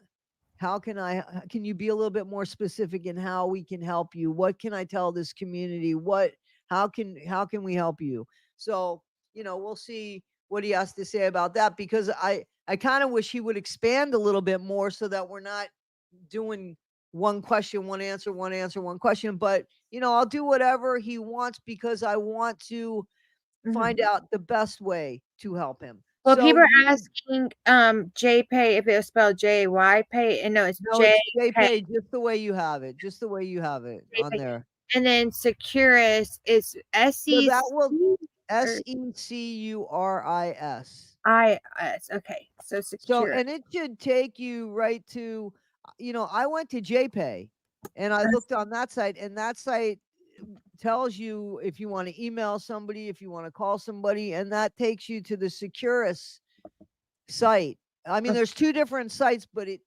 Speaker 2: you be a little bit more specific in how we can help you? What can I tell this community? How can we help you? So, we'll see what he has to say about that, because I kind of wish he would expand a little bit more so that we're not doing one question, one answer, one answer, one question. But, I'll do whatever he wants because I want to
Speaker 1: mhm.
Speaker 2: find out the best way to help him.
Speaker 1: Well,
Speaker 2: So
Speaker 1: people
Speaker 2: you
Speaker 1: are asking JPay if it was spelled JY pay, and no, it's
Speaker 2: know
Speaker 1: J
Speaker 2: it's
Speaker 1: pay.
Speaker 2: JPay just the way you have it, just the way you have it on
Speaker 1: JPay.
Speaker 2: there.
Speaker 1: And then Securus is
Speaker 2: So that will
Speaker 1: SEC or
Speaker 2: Securis.
Speaker 1: IS. Okay, so
Speaker 2: So,
Speaker 1: Securus.
Speaker 2: and it should take you right to, I went to JPay and I looked on that site, and that site tells you if you want to email somebody, if you want to call somebody, and that takes you to the Securus site. I mean, there's two different sites, but it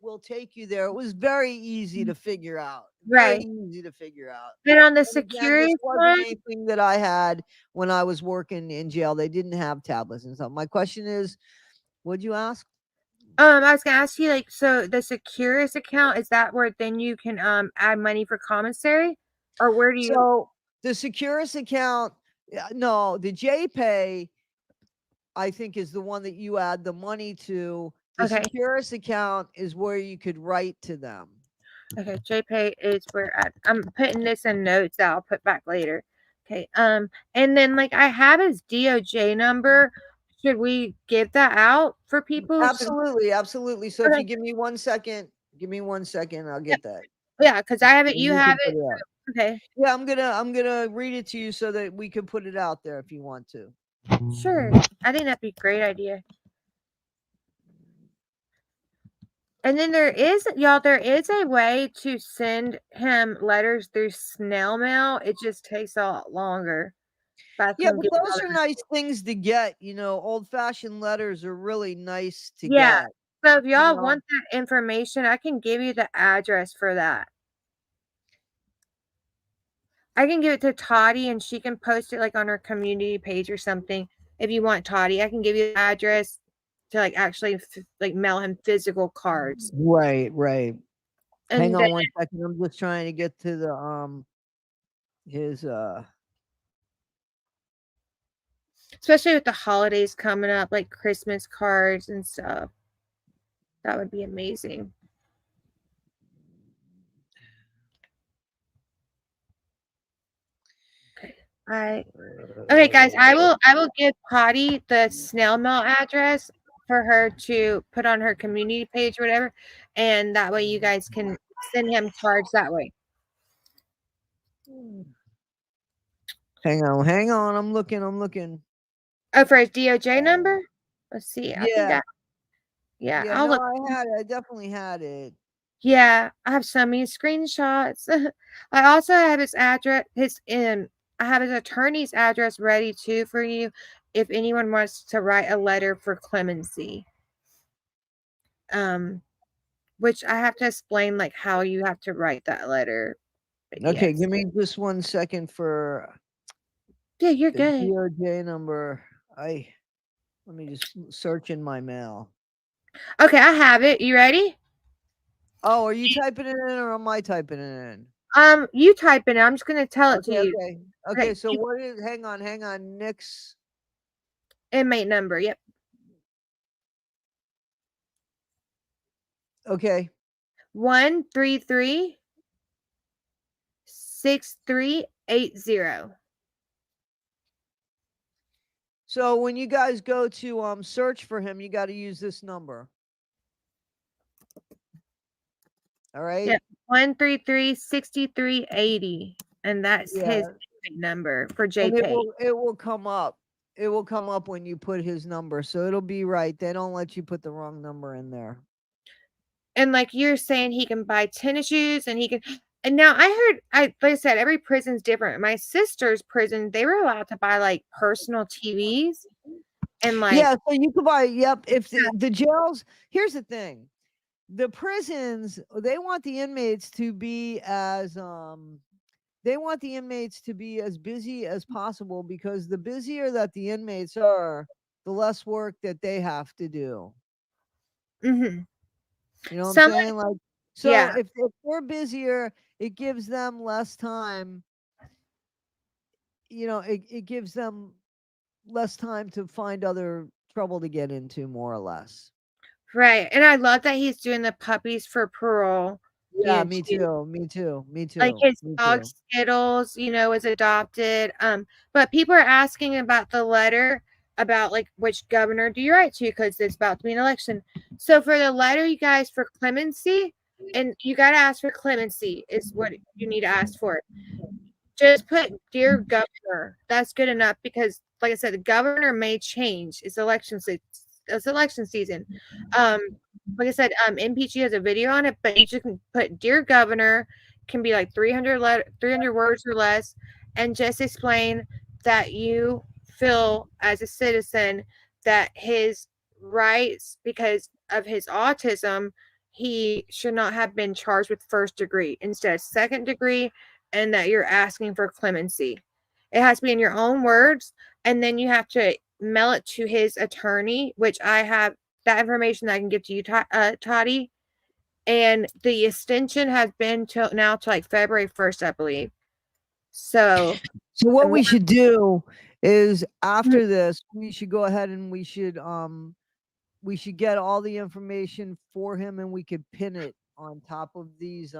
Speaker 2: will take you there. It was very easy to figure out. Very
Speaker 1: Right.
Speaker 2: easy to figure out.
Speaker 1: And on the
Speaker 2: And again, this
Speaker 1: Securus
Speaker 2: wasn't
Speaker 1: one,
Speaker 2: anything that I had when I was working in jail. They didn't have tablets and stuff. My question is, what'd you ask?
Speaker 1: I was gonna ask you, like, so the Securus account, is that where then you can add money for commissary, or where do you?
Speaker 2: So the Securus account, no, the JPay, I think, is the one that you add the money to. The
Speaker 1: Okay.
Speaker 2: Securus account is where you could write to them.
Speaker 1: Okay, JPay is where I'm putting this in notes that I'll put back later. Okay, and then like I have his DOJ number. Should we give that out for people?
Speaker 2: Absolutely, absolutely. So if
Speaker 1: Okay,
Speaker 2: you give me 1 second, I'll
Speaker 1: yeah,
Speaker 2: get that.
Speaker 1: yeah, because I have it.
Speaker 2: And
Speaker 1: You
Speaker 2: we
Speaker 1: have
Speaker 2: can put
Speaker 1: it.
Speaker 2: it out.
Speaker 1: Okay,
Speaker 2: Yeah, I'm gonna read it to you so that we can put it out there if you want to.
Speaker 1: sure. I think that'd be a great idea. And then there is a way to send him letters through snail mail. It just takes a lot longer. But I
Speaker 2: Yeah,
Speaker 1: can
Speaker 2: but
Speaker 1: get
Speaker 2: those
Speaker 1: all
Speaker 2: are
Speaker 1: that.
Speaker 2: nice things to get. Old-fashioned letters are really nice to
Speaker 1: Yeah.
Speaker 2: get.
Speaker 1: So if
Speaker 2: You
Speaker 1: y'all
Speaker 2: know,
Speaker 1: want that information, I can give you the address for that. I can give it to Toddy and she can post it like on her community page or something. If you want Toddy, I can give you the address to like actually like mail him physical cards.
Speaker 2: right, right. Hang
Speaker 1: And then,
Speaker 2: on 1 second. I'm just trying to get to the his
Speaker 1: especially with the holidays coming up, like Christmas cards and stuff. That would be amazing. Okay. Okay, guys, I will give Potty the snail mail address for her to put on her community page or whatever, and that way you guys can send him cards that way.
Speaker 2: Hang on. I'm looking.
Speaker 1: Oh, for his DOJ number? Let's see. I think
Speaker 2: Yeah.
Speaker 1: I'll
Speaker 2: No,
Speaker 1: look.
Speaker 2: I had it. I definitely had it.
Speaker 1: Yeah, I have so many screenshots. I also have his address, I have his attorney's address ready too for you if anyone wants to write a letter for clemency. Which I have to explain like how you have to write that letter. But
Speaker 2: Okay,
Speaker 1: yes.
Speaker 2: give me just 1 second for
Speaker 1: Yeah, you're
Speaker 2: the
Speaker 1: good.
Speaker 2: DOJ number. Let me just search in my mail.
Speaker 1: Okay, I have it. You ready?
Speaker 2: Oh, are you typing it in or am I typing it in?
Speaker 1: You type in it. I'm just gonna tell it to you.
Speaker 2: Okay,
Speaker 1: Okay,
Speaker 2: so what is hang on, Nick's
Speaker 1: inmate number. Yep.
Speaker 2: okay.
Speaker 1: 133-6380.
Speaker 2: So when you guys go to search for him, you gotta use this number. All right.
Speaker 1: Yep. 133-6380. And that's his
Speaker 2: Yeah.
Speaker 1: number for
Speaker 2: And
Speaker 1: JPay.
Speaker 2: it will come up. It will come up when you put his number. So it'll be right. They don't let you put the wrong number in there.
Speaker 1: And like you're saying, he can buy tennis shoes and he can. And now I heard, like I said, every prison's different. My sister's prison, they were allowed to buy like personal TVs and like,
Speaker 2: Yeah, so you could buy, yep. If the jails, here's the thing. The prisons, they want the inmates to be as busy as possible because the busier that the inmates are, the less work that they have to do.
Speaker 1: mm-hmm.
Speaker 2: You know what I'm
Speaker 1: Someone,
Speaker 2: saying? Like, so
Speaker 1: yeah,
Speaker 2: if they're busier, it gives them less time. It gives them less time to find other trouble to get into, more or less.
Speaker 1: right. And I love that he's doing the puppies for parole
Speaker 2: Yeah,
Speaker 1: being
Speaker 2: me
Speaker 1: too.
Speaker 2: too. Me too. Me
Speaker 1: Like
Speaker 2: too.
Speaker 1: his
Speaker 2: Me
Speaker 1: dog
Speaker 2: too.
Speaker 1: Skittles, was adopted. But people are asking about the letter about like which governor do you write to because it's about to be an election. So for the letter, you guys for clemency, and you got to ask for clemency is what you need to ask for. Just put dear governor. That's good enough because, like I said, the governor may change. It's election season. It's election season. Um, like I said, MPG has a video on it, but you just can put dear governor, can be like 300 words or less, and just explain that you feel as a citizen that his rights because of his autism, he should not have been charged with first degree instead second degree, and that you're asking for clemency. It has to be in your own words, and then you have to mail it to his attorney, which I have that information that I can give to you, Toddy. And the extension has been till now to like February 1st, I believe. So,
Speaker 2: So what
Speaker 1: and
Speaker 2: we should do is after this, we should go ahead and we should get all the information for him and we could pin it on top of these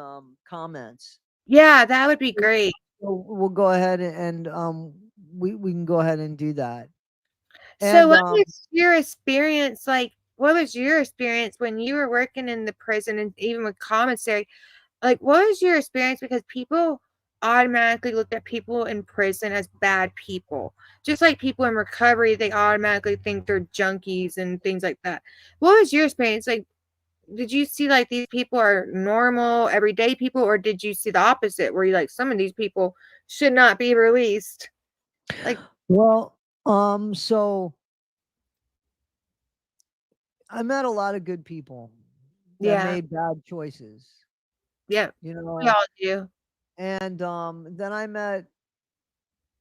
Speaker 2: comments.
Speaker 1: yeah, that would be great.
Speaker 2: So we'll go ahead and we can go ahead and do that.
Speaker 1: So,
Speaker 2: And
Speaker 1: what was your experience like? What was your experience when you were working in the prison and even with commissary? Like, what was your experience? Because people automatically look at people in prison as bad people. Just like people in recovery, they automatically think they're junkies and things like that. What was your experience? Like, did you see like these people are normal, everyday people, or did you see the opposite where you like some of these people should not be released? Like,
Speaker 2: well, so I met a lot of good people that
Speaker 1: yeah,
Speaker 2: made bad choices,
Speaker 1: yeah,
Speaker 2: you
Speaker 1: we
Speaker 2: know,
Speaker 1: all do.
Speaker 2: and then I met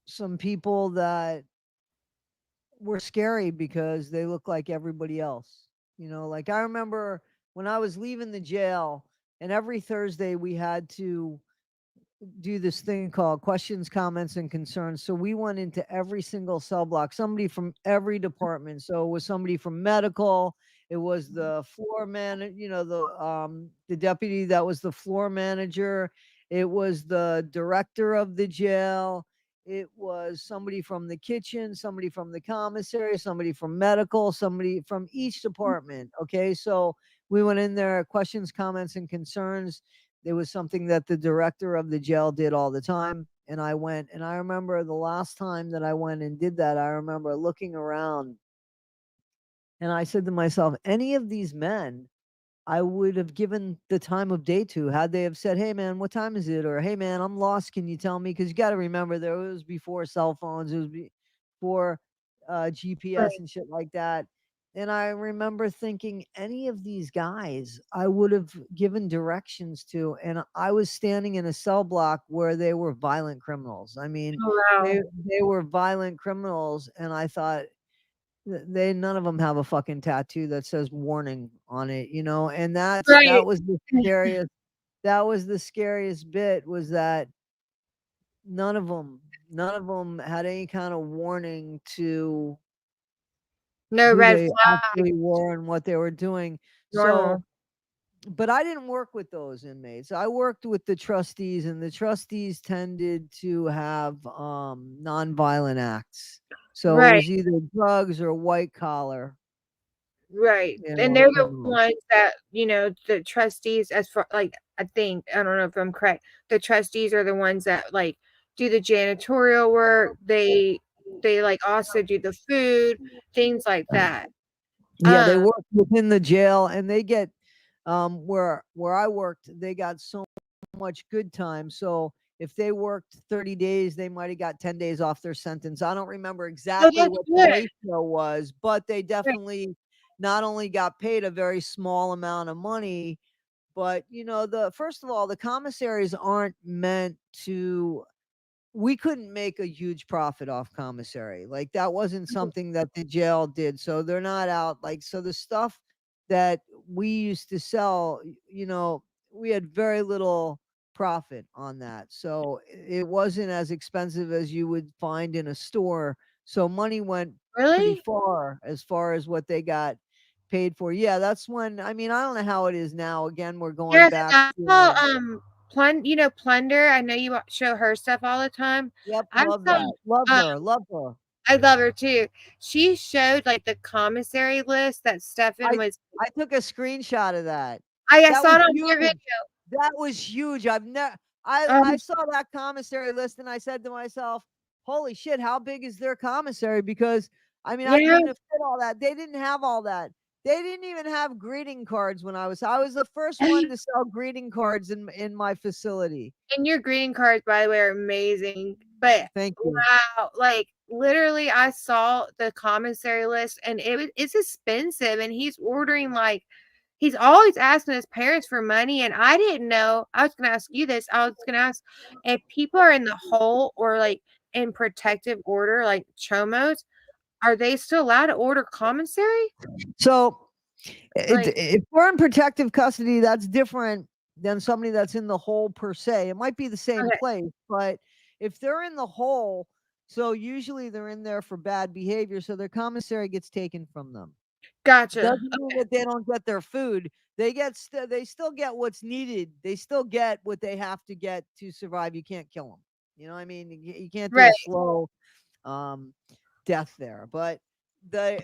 Speaker 2: some people that were scary because they look like everybody else. Like I remember when I was leaving the jail, and every Thursday we had to do this thing called questions, comments, and concerns. So we went into every single cell block, somebody from every department. So it was somebody from medical. It was the floor man, the deputy that was the floor manager. It was the director of the jail. It was somebody from the kitchen, somebody from the commissary, somebody from medical, somebody from each department. Okay. So we went in there, questions, comments, and concerns. It was something that the director of the jail did all the time. And I went, and I remember the last time that I went and did that, I remember looking around and I said to myself, any of these men I would have given the time of day to, had they have said, "Hey man, what time is it?" Or "Hey man, I'm lost. Can you tell me?" Because you got to remember, there was before cell phones. It was before GPS
Speaker 1: Right.
Speaker 2: and shit like that. And I remember thinking, any of these guys, I would have given directions to. And I was standing in a cell block where they were violent criminals. I mean,
Speaker 1: Oh, wow.
Speaker 2: they were violent criminals, and I thought, they none of them have a fucking tattoo that says warning on it, and that
Speaker 1: Right.
Speaker 2: was the scariest. That was the scariest bit, was that none of them had any kind of warning to
Speaker 1: No
Speaker 2: who
Speaker 1: red
Speaker 2: they
Speaker 1: flag.
Speaker 2: actually were and what they were doing. So,
Speaker 1: Normal.
Speaker 2: but I didn't work with those inmates. I worked with the trustees, and the trustees tended to have nonviolent acts. So it
Speaker 1: Right.
Speaker 2: was either drugs or white collar,
Speaker 1: Right. And they're the
Speaker 2: criminals.
Speaker 1: ones that, the trustees, as far like, I think, I don't know if I'm correct. The trustees are the ones that like do the janitorial work. They like also do the food, things like that.
Speaker 2: Yeah, they
Speaker 1: Um,
Speaker 2: work within the jail, and they get where I worked, they got so much good time. So if they worked 30 days, they might have got 10 days off their sentence. I don't remember
Speaker 1: oh,
Speaker 2: exactly
Speaker 1: that's
Speaker 2: what the
Speaker 1: good.
Speaker 2: ratio was, but they
Speaker 1: Right.
Speaker 2: definitely not only got paid a very small amount of money, but the first of all, the commissaries aren't meant to, we couldn't make a huge profit off commissary. Like, that wasn't something that the jail did. So they're not out, like, so the stuff that we used to sell, we had very little profit on that. So it wasn't as expensive as you would find in a store. So money went pretty
Speaker 1: Really?
Speaker 2: far as what they got paid for. Yeah, that's when, I mean, I don't know how it is now. Again, we're going
Speaker 1: Yeah, 'cause
Speaker 2: back
Speaker 1: I saw,
Speaker 2: to
Speaker 1: Plunder. I know you show her stuff all the time.
Speaker 2: yep,
Speaker 1: I
Speaker 2: love
Speaker 1: saw,
Speaker 2: that. Love
Speaker 1: um,
Speaker 2: her, love her.
Speaker 1: I love her too. She showed like the commissary list that Stefan
Speaker 2: I
Speaker 1: was.
Speaker 2: I took a screenshot of that.
Speaker 1: I
Speaker 2: That
Speaker 1: saw
Speaker 2: was
Speaker 1: it on your video.
Speaker 2: huge. That was huge. I've never I
Speaker 1: Um,
Speaker 2: saw that commissary list, and I said to myself, "Holy shit, how big is their commissary?" Because I mean, I
Speaker 1: yeah,
Speaker 2: couldn't have fit all that. They didn't have all that. They didn't even have greeting cards when I was the first one to sell greeting cards in my facility.
Speaker 1: and your greeting cards, by the way, are amazing. But
Speaker 2: Thank you.
Speaker 1: wow, like literally, I saw the commissary list, and it's expensive, and he's ordering like. He's always asking his parents for money, and I didn't know. I was going to ask you this. I was going to ask if people are in the hole or like in protective order, like chomos, are they still allowed to order commissary?
Speaker 2: So,
Speaker 1: Like,
Speaker 2: if we're in protective custody, that's different than somebody that's in the hole per se. It might be the same
Speaker 1: okay,
Speaker 2: place, but if they're in the hole, so usually they're in there for bad behavior, so their commissary gets taken from them.
Speaker 1: gotcha.
Speaker 2: Doesn't mean that they don't get their food. They still get what's needed. They still get what they have to get to survive. You can't kill them. You know what I mean? You can't do a
Speaker 1: Right.
Speaker 2: slow um, death there, but the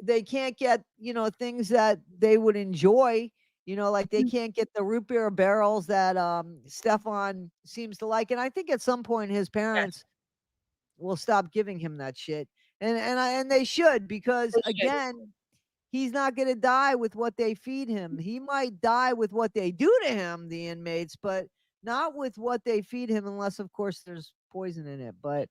Speaker 2: they can't get things that they would enjoy. Like, they can't get the root beer barrels that Stefan seems to like, and I think at some point his
Speaker 1: Yes,
Speaker 2: parents will stop giving him that shit, and they should, because
Speaker 1: they should.
Speaker 2: again, he's not going to die with what they feed him. He might die with what they do to him, the inmates, but not with what they feed him, unless of course there's poison in it. But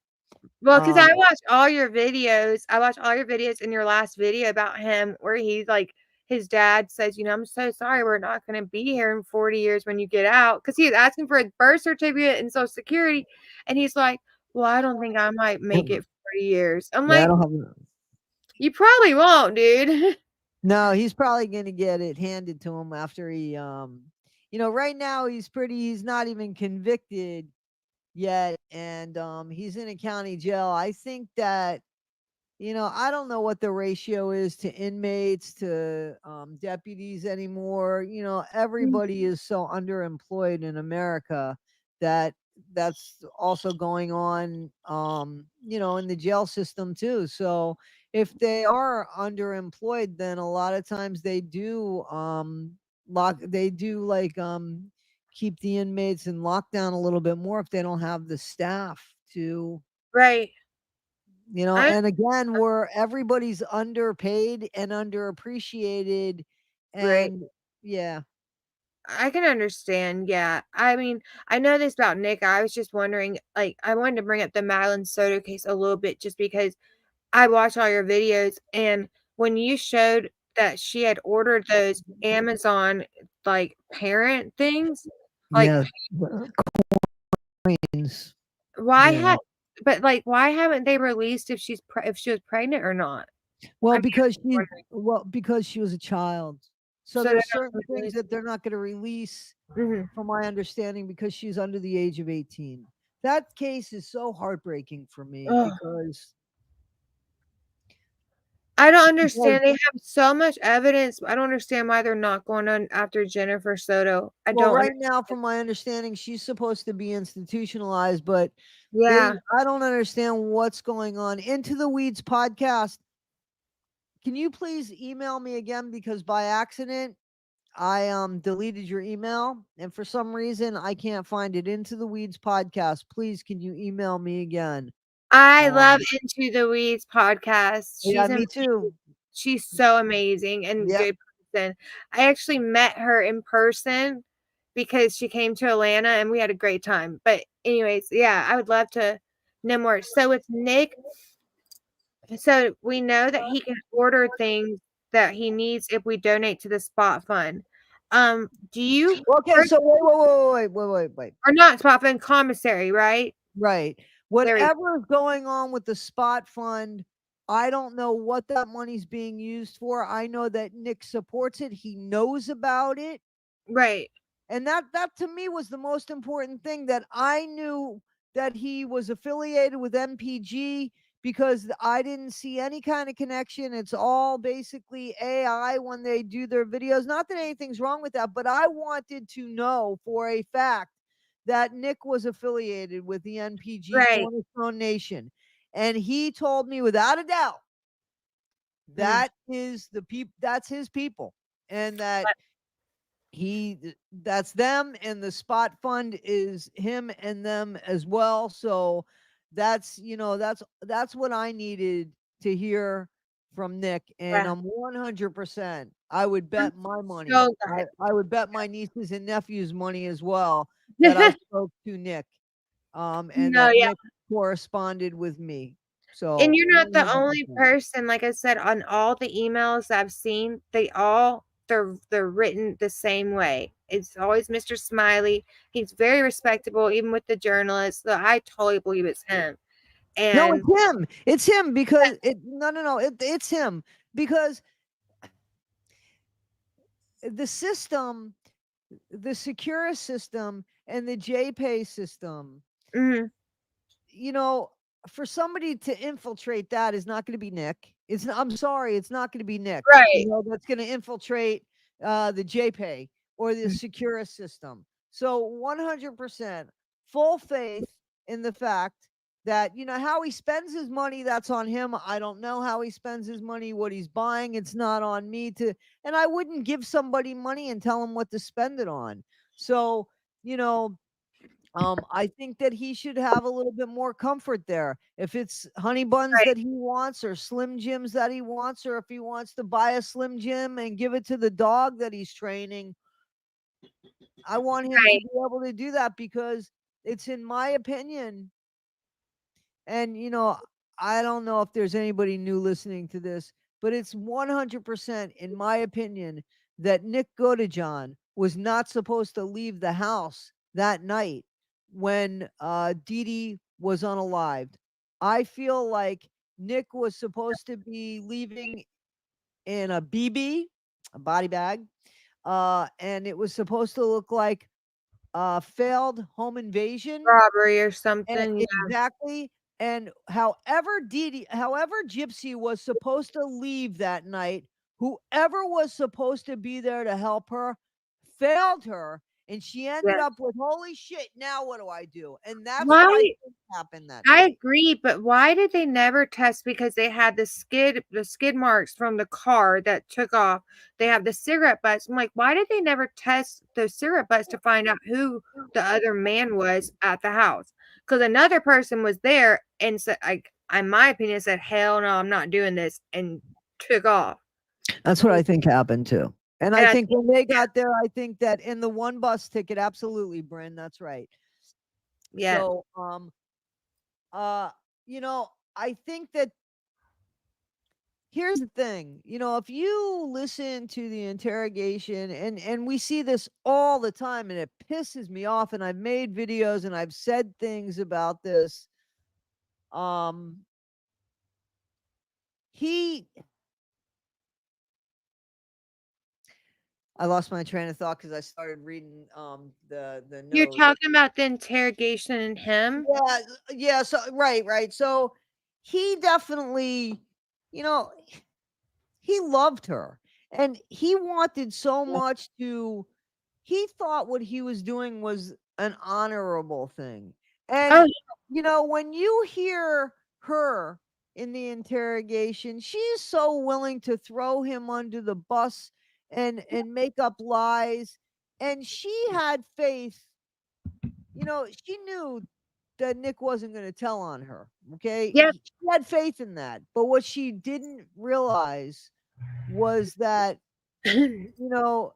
Speaker 1: Well, because
Speaker 2: um
Speaker 1: I watched all your videos. I watched all your videos in your last video about him where he's like, his dad says, I'm so sorry, we're not going to be here in 40 years when you get out. Because he was asking for his birth certificate and Social Security. And he's like, well, I don't think I might make it 40 years. I'm
Speaker 2: yeah, I
Speaker 1: like,
Speaker 2: don't have.
Speaker 1: you probably won't, dude.
Speaker 2: No, he's probably gonna get it handed to him after he right now he's not even convicted. yet, and he's in a county jail. I think that, I don't know what the ratio is to inmates to deputies anymore. Everybody is so underemployed in America that that's also going on, in the jail system too. So if they are underemployed, then a lot of times they do like keep the inmates in lockdown a little bit more if they don't have the staff to,
Speaker 1: Right. I
Speaker 2: and again, where everybody's underpaid and underappreciated.
Speaker 1: right.
Speaker 2: And yeah.
Speaker 1: I can understand. Yeah. I mean, I know this about Nick. I was just wondering, like, I wanted to bring up the Madeline Soto case a little bit just because I watch all your videos. And when you showed that she had ordered those Amazon, like, parent things, like,
Speaker 2: Yeah. Coins.
Speaker 1: why
Speaker 2: Yeah.
Speaker 1: had, but like, why haven't they released if if she was pregnant or not?
Speaker 2: Well,
Speaker 1: I'm
Speaker 2: because
Speaker 1: just
Speaker 2: she
Speaker 1: wondering.
Speaker 2: well, because she was a child. So
Speaker 1: So they're
Speaker 2: there's
Speaker 1: not
Speaker 2: certain things
Speaker 1: released.
Speaker 2: that they're not going to release,
Speaker 1: Hmm.
Speaker 2: from my understanding, because she's under the age of 18. That case is so heartbreaking for me
Speaker 1: Oh,
Speaker 2: because
Speaker 1: I don't
Speaker 2: because
Speaker 1: understand. They have so much evidence. I don't understand why they're not going on after Jennifer Soto. I
Speaker 2: well,
Speaker 1: don't
Speaker 2: right
Speaker 1: understand.
Speaker 2: now, from my understanding, she's supposed to be institutionalized, but
Speaker 1: Yeah.
Speaker 2: I don't understand what's going on. Into the Weeds podcast. Can you please email me again, because by accident I deleted your email, and for some reason I can't find it. Into the Weeds podcast. Please, can you email me again?
Speaker 1: I love
Speaker 2: Um,
Speaker 1: Into the Weeds podcast.
Speaker 2: yeah, me too.
Speaker 1: She's so amazing and
Speaker 2: Yep.
Speaker 1: good person. I actually met her in person because she came to Atlanta and we had a great time. But anyways, yeah, I would love to know more. So with Nick, so we know that he can order things that he needs if we donate to the spot fund. Do you
Speaker 2: Okay, so wait.
Speaker 1: or not spot fund, commissary, right?
Speaker 2: Right.
Speaker 1: There we
Speaker 2: Whatever is going on with the spot fund, I don't know what that money's being used for. I know that Nick supports it. He knows about it.
Speaker 1: right,
Speaker 2: And that to me was the most important thing, that I knew that he was affiliated with MPG, because I didn't see any kind of connection. It's all basically AI when they do their videos. Not that anything's wrong with that, but I wanted to know for a fact that Nick was affiliated with the NPG
Speaker 1: right.
Speaker 2: Cornerstone Nation. And he told me without a doubt
Speaker 1: Mm,
Speaker 2: that's his people, and that he that's them, and the spot fund is him and them as well. So that's what I needed to hear from Nick, and
Speaker 1: yeah.
Speaker 2: I'm 100%. I would
Speaker 1: I'm
Speaker 2: bet my money.
Speaker 1: so
Speaker 2: I would bet my nieces and nephews money as well that I
Speaker 1: glad.
Speaker 2: spoke to Nick, and
Speaker 1: No,
Speaker 2: that
Speaker 1: yeah.
Speaker 2: Nick corresponded with me.
Speaker 1: And
Speaker 2: So
Speaker 1: you're not the only
Speaker 2: 100%.
Speaker 1: person, like I said, on all the emails I've seen, they're written the same way. It's always Mr. Smiley. He's very respectable, even with the journalists. So I totally believe it's him.
Speaker 2: No,
Speaker 1: And
Speaker 2: it's him. It's him, because no. It's him, because the system, the Securus system and the JPay system,
Speaker 1: mhm,
Speaker 2: you know, for somebody to infiltrate that is not going to be Nick. I'm sorry, it's not going to be Nick.
Speaker 1: right,
Speaker 2: That's going to infiltrate the JPay or the
Speaker 1: mm,
Speaker 2: Securus system. So 100% full faith in the fact that, how he spends his money, that's on him. I don't know how he spends his money, what he's buying. It's not on me to, and I wouldn't give somebody money and tell him what to spend it on. So, you know, I think that he should have a little bit more comfort there. If it's honey buns
Speaker 1: right,
Speaker 2: that he wants, or Slim Jims that he wants, or if he wants to buy a Slim Jim and give it to the dog that he's training, I want him to
Speaker 1: right,
Speaker 2: be able to do that, because it's, in my opinion, and I don't know if there's anybody new listening to this, but it's 100% in my opinion that Nick Godejohn was not supposed to leave the house that night when Dee Dee was unalived. I feel like Nick was supposed to be leaving in a body bag, and it was supposed to look like failed home invasion.
Speaker 1: Robbery or
Speaker 2: And
Speaker 1: something. Yeah.
Speaker 2: exactly. And however Gypsy was supposed to leave that night, whoever was supposed to be there to help her failed her, and she ended
Speaker 1: Yes.
Speaker 2: up with, holy shit, now what do I do? And that's what I
Speaker 1: Why?
Speaker 2: think happened that
Speaker 1: I
Speaker 2: night.
Speaker 1: agree, but why did they never test? Because they had the skid marks from the car that took off. They have the cigarette butts. I'm like, why did they never test those cigarette butts to find out who the other man was at the house? Because another person was there and said, like, in my opinion, said, "Hell no, I'm not doing this," and took off.
Speaker 2: That's what I think happened too. And
Speaker 1: And
Speaker 2: I
Speaker 1: I
Speaker 2: think
Speaker 1: think,
Speaker 2: when they
Speaker 1: yeah,
Speaker 2: got there, I think that in the one bus ticket, absolutely, Bryn, that's right.
Speaker 1: yeah,
Speaker 2: So, uh, I think that here's the thing, if you listen to the interrogation, and we see this all the time, and it pisses me off, and I've made videos and I've said things about this. Um, he I lost my train of thought because I started reading the
Speaker 1: you're
Speaker 2: note.
Speaker 1: talking about the interrogation and him.
Speaker 2: Yeah, yeah. So right. So he definitely, you know, he loved her, and he wanted so much to. He thought what he was doing was an honorable thing,
Speaker 1: Oh,
Speaker 2: and when you hear her in the interrogation, she's so willing to throw him under the bus and make up lies, and she had faith. She knew that Nick wasn't going to tell on her. Okay.
Speaker 1: yeah.
Speaker 2: She had faith in that. But what she didn't realize was that, you know,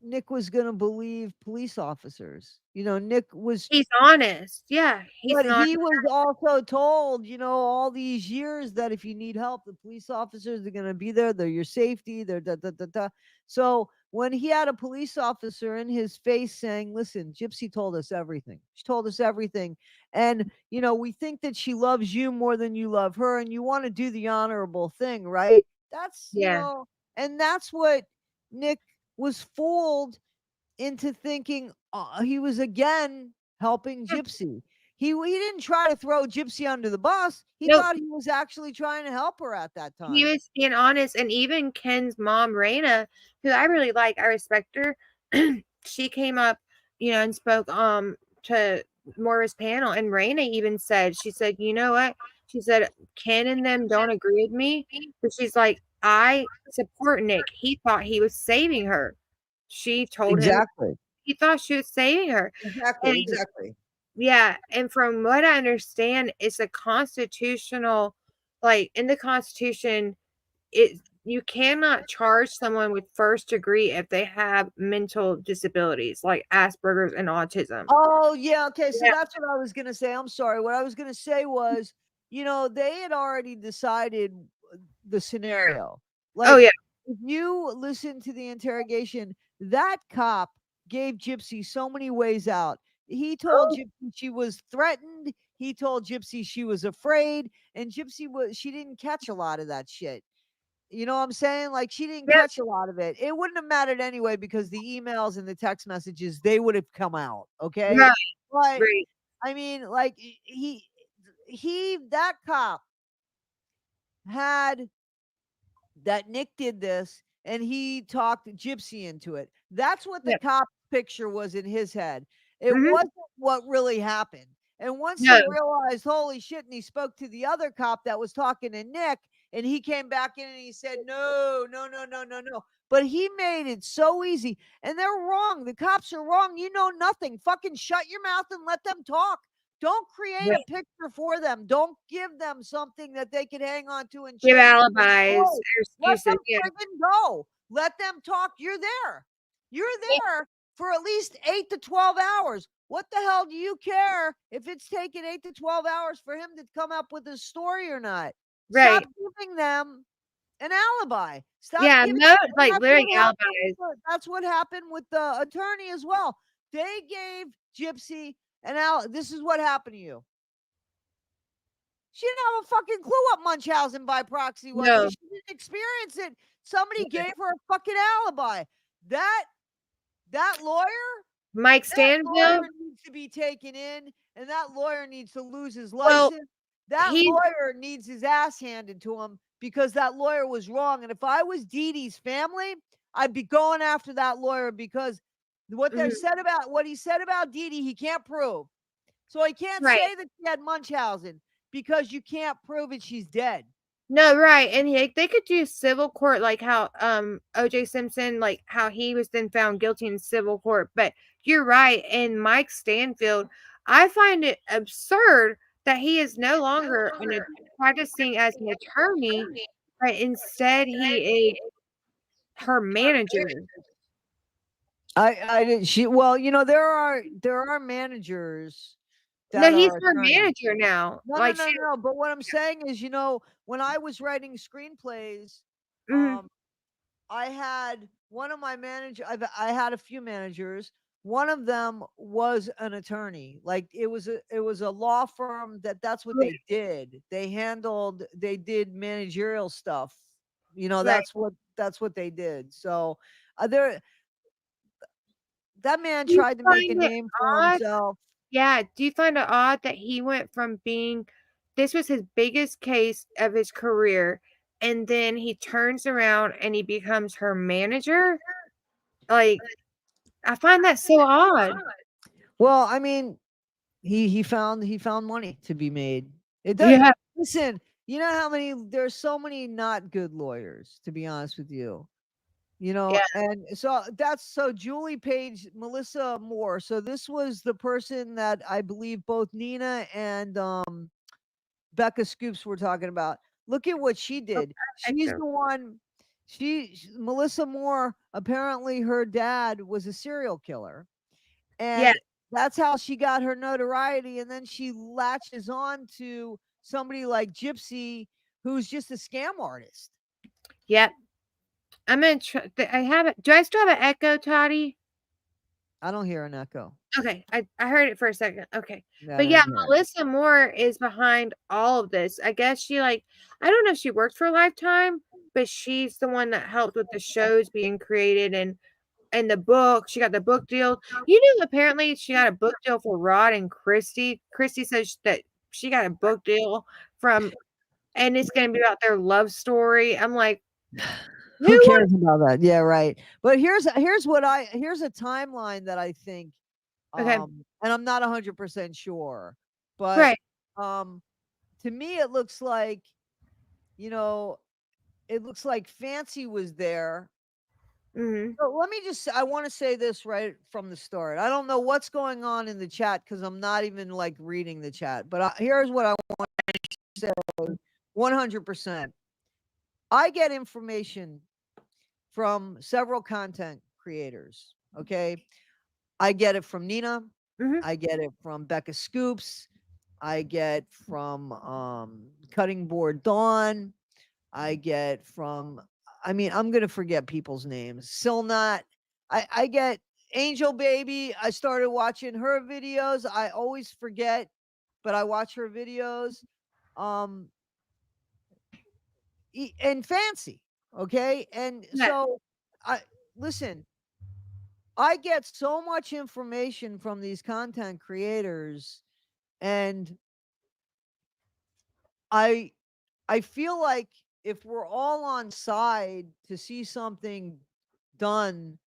Speaker 2: Nick was going to believe police officers. Nick was,
Speaker 1: He's honest. Yeah, he's
Speaker 2: but
Speaker 1: an honest.
Speaker 2: he was also told, all these years that if you need help, the police officers are going to be there. They're your safety. They're da da da da. So when he had a police officer in his face saying, "Listen, Gypsy told us everything. She told us everything, and we think that she loves you more than you love her, and you want to do the honorable thing, right?" That's
Speaker 1: Yeah.
Speaker 2: and that's what Nick was fooled into thinking he was again helping Gypsy. He didn't try to throw Gypsy under the bus. He
Speaker 1: Nope.
Speaker 2: thought he was actually trying to help her at that
Speaker 1: He
Speaker 2: time.
Speaker 1: was being honest, and even Ken's mom, Raina, who I really like, I respect her. She came up, and spoke to Moira's panel, and Raina even said, she said, "You know what?" She said, "Ken and them don't agree with me," but she's like, "I support Nick. He thought he was saving her." She told him
Speaker 2: Exactly.
Speaker 1: he thought she was saving her, and
Speaker 2: Exactly. Exactly.
Speaker 1: yeah, and from what I understand, it's a constitutional, like in the Constitution, it you cannot charge someone with first degree if they have mental disabilities like Asperger's and autism.
Speaker 2: Oh, yeah, okay, so
Speaker 1: Yeah.
Speaker 2: that's what I was gonna say, I'm sorry, what I was gonna say was, they had already decided the scenario.
Speaker 1: Oh
Speaker 2: Like,
Speaker 1: yeah.
Speaker 2: if you listen to the interrogation, that cop gave Gypsy so many ways out. He told
Speaker 1: Oh
Speaker 2: Gypsy she was threatened, he told Gypsy she was afraid, and she didn't catch a lot of that shit. You know what I'm saying? Like, she didn't
Speaker 1: yeah.
Speaker 2: catch a lot of it. It wouldn't have mattered anyway because the emails and the text messages, they would have come out, okay?
Speaker 1: Right.
Speaker 2: But
Speaker 1: Right.
Speaker 2: I mean, like, that cop had that Nick did this and he talked Gypsy into it. That's what the
Speaker 1: Yeah.
Speaker 2: cop picture was in his head. It
Speaker 1: Hmm.
Speaker 2: wasn't what really happened. And once
Speaker 1: No.
Speaker 2: he realized, holy shit, and he spoke to the other cop that was talking to Nick, and he came back in and he said, no, no, no, no, no, no. But he made it so easy. And they're wrong. The cops are wrong. You know nothing. Fucking shut your mouth and let them talk. Don't create a
Speaker 1: Right.
Speaker 2: picture for them. Don't give them something that they can hang on to and
Speaker 1: Give
Speaker 2: change their
Speaker 1: alibis
Speaker 2: story.
Speaker 1: or
Speaker 2: Let them
Speaker 1: excuses. Yeah.
Speaker 2: friggin' go. Let them talk. You're there. You're
Speaker 1: Yeah.
Speaker 2: there for at least 8 to 12 hours. What the hell do you care if it's taken 8 to 12 hours for him to come up with a story or not? Stop
Speaker 1: Right.
Speaker 2: giving them an alibi. Stop
Speaker 1: Yeah.
Speaker 2: giving,
Speaker 1: No.
Speaker 2: and
Speaker 1: Like literally alibis.
Speaker 2: that's what happened with the attorney as well. They gave Gypsy this is what happened to you. She didn't have a fucking clue what Munchausen by proxy was
Speaker 1: No.
Speaker 2: because she didn't experience it. Somebody
Speaker 1: Yeah.
Speaker 2: gave her a fucking alibi. That lawyer
Speaker 1: Mike
Speaker 2: That
Speaker 1: Stanfield.
Speaker 2: lawyer needs to be taken in, and that lawyer needs to lose his
Speaker 1: Well,
Speaker 2: license. That
Speaker 1: he
Speaker 2: lawyer needs his ass handed to him because that lawyer was wrong. And if I was Dee Dee's family, I'd be going after that lawyer because what he said about Dee Dee, he can't prove. So he can't
Speaker 1: right.
Speaker 2: say that she had Munchausen because you can't prove it. She's dead.
Speaker 1: No, right, and they could do civil court like how O.J. Simpson, like how he was then found guilty in civil court. But you're right, and Mike Stanfield, I find it absurd that he is no longer practicing as an attorney, but instead he is her manager.
Speaker 2: I didn't. Well, there are managers
Speaker 1: No,
Speaker 2: that
Speaker 1: he's
Speaker 2: are
Speaker 1: her
Speaker 2: attorneys.
Speaker 1: manager now.
Speaker 2: No, no,
Speaker 1: Like
Speaker 2: no,
Speaker 1: she,
Speaker 2: no. But what I'm saying is, when I was writing screenplays,
Speaker 1: mhm,
Speaker 2: um, I had one of my managers. I had a few managers. One of them was an attorney. Like it was a law firm that's what they did. They did managerial stuff.
Speaker 1: right.
Speaker 2: That's what they did. So there that man
Speaker 1: Do you
Speaker 2: tried to make a
Speaker 1: find it
Speaker 2: name for
Speaker 1: odd?
Speaker 2: himself.
Speaker 1: Yeah, do you find it odd that he went from being this was his biggest case of his career, and then he turns around and he becomes her manager? Like, I find that so odd.
Speaker 2: Well, I mean, he found money to be made. It does.
Speaker 1: Yeah,
Speaker 2: Listen, you know how many there's so many not good lawyers, to be honest with you.
Speaker 1: yeah,
Speaker 2: And so Julie Page, Melissa Moore. So this was the person that I believe both Nina and Becca Scoops were talking about. Look at what she did. She's
Speaker 1: Hector.
Speaker 2: the one. Melissa Moore. Apparently, her dad was a serial killer,
Speaker 1: Yeah,
Speaker 2: and that's how she got her notoriety. And then she latches on to somebody like Gypsy, who's just a scam artist.
Speaker 1: yep. I'm gonna try. I have it. Do I still have an echo, Toddy?
Speaker 2: I don't hear an echo.
Speaker 1: Okay, I heard it for a second. Okay.
Speaker 2: Yeah, I
Speaker 1: But yeah,
Speaker 2: didn't hear it.
Speaker 1: Melissa Moore is behind all of this. I guess she I don't know if she worked for Lifetime, but she's the one that helped with the shows being created and the book. She got the book deal. You know, apparently she got a book deal for Rod and Christy. Christy says that she got a book deal from and it's gonna be about their love story. I'm like, who
Speaker 2: Who
Speaker 1: would
Speaker 2: cares about that? Yeah, right. But here's a timeline that I think,
Speaker 1: okay,
Speaker 2: and I'm not 100% sure, but
Speaker 1: right.
Speaker 2: um, to me it looks like you know Fancy was there.
Speaker 1: Hmm.
Speaker 2: So let me I want to say this right from the start. I don't know what's going on in the chat because I'm not even like reading the chat. But here's what I want to say: 100%. I get information from several content creators. Okay, I get it from Nina.
Speaker 1: Hmm.
Speaker 2: I get it from Becca Scoops. I get from Cutting Board Dawn. I get from, I mean, I'm gonna forget people's names. Silnat. I get Angel Baby. I started watching her videos. I always forget, but I watch her videos. Um, and Fancy. Okay, and
Speaker 1: Yeah.
Speaker 2: so I listen. I get so much information from these content creators, and I I feel like if we're all on side to see something done,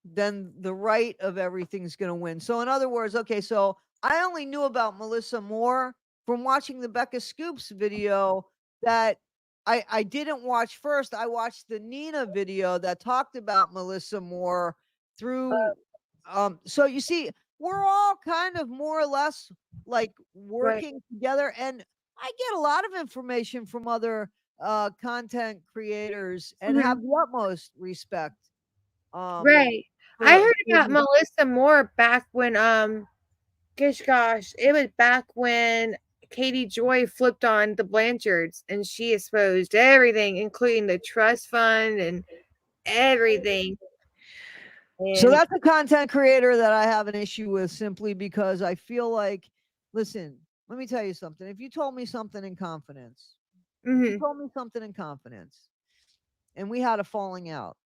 Speaker 2: then the right of everything's going to win. So in other words, okay, so I only knew about Melissa Moore from watching the Becca Scoops video that I didn't watch first. I watched the Nina video that talked about Melissa Moore through so you see, we're all kind of more or less like
Speaker 1: Right.
Speaker 2: working together, and I get a lot of information from other content creators and
Speaker 1: Mhm.
Speaker 2: have the utmost respect um
Speaker 1: Right. I
Speaker 2: for
Speaker 1: heard
Speaker 2: for
Speaker 1: about
Speaker 2: these.
Speaker 1: Melissa Moore back when gosh, it was back when Katie Joy flipped on the Blanchards and she exposed everything, including the trust fund and everything.
Speaker 2: So
Speaker 1: And
Speaker 2: that's a content creator that I have an issue with simply because I feel like, listen, let me tell you something. If you told me something in confidence, if you
Speaker 1: mhm,
Speaker 2: told me something in confidence and we had a falling out,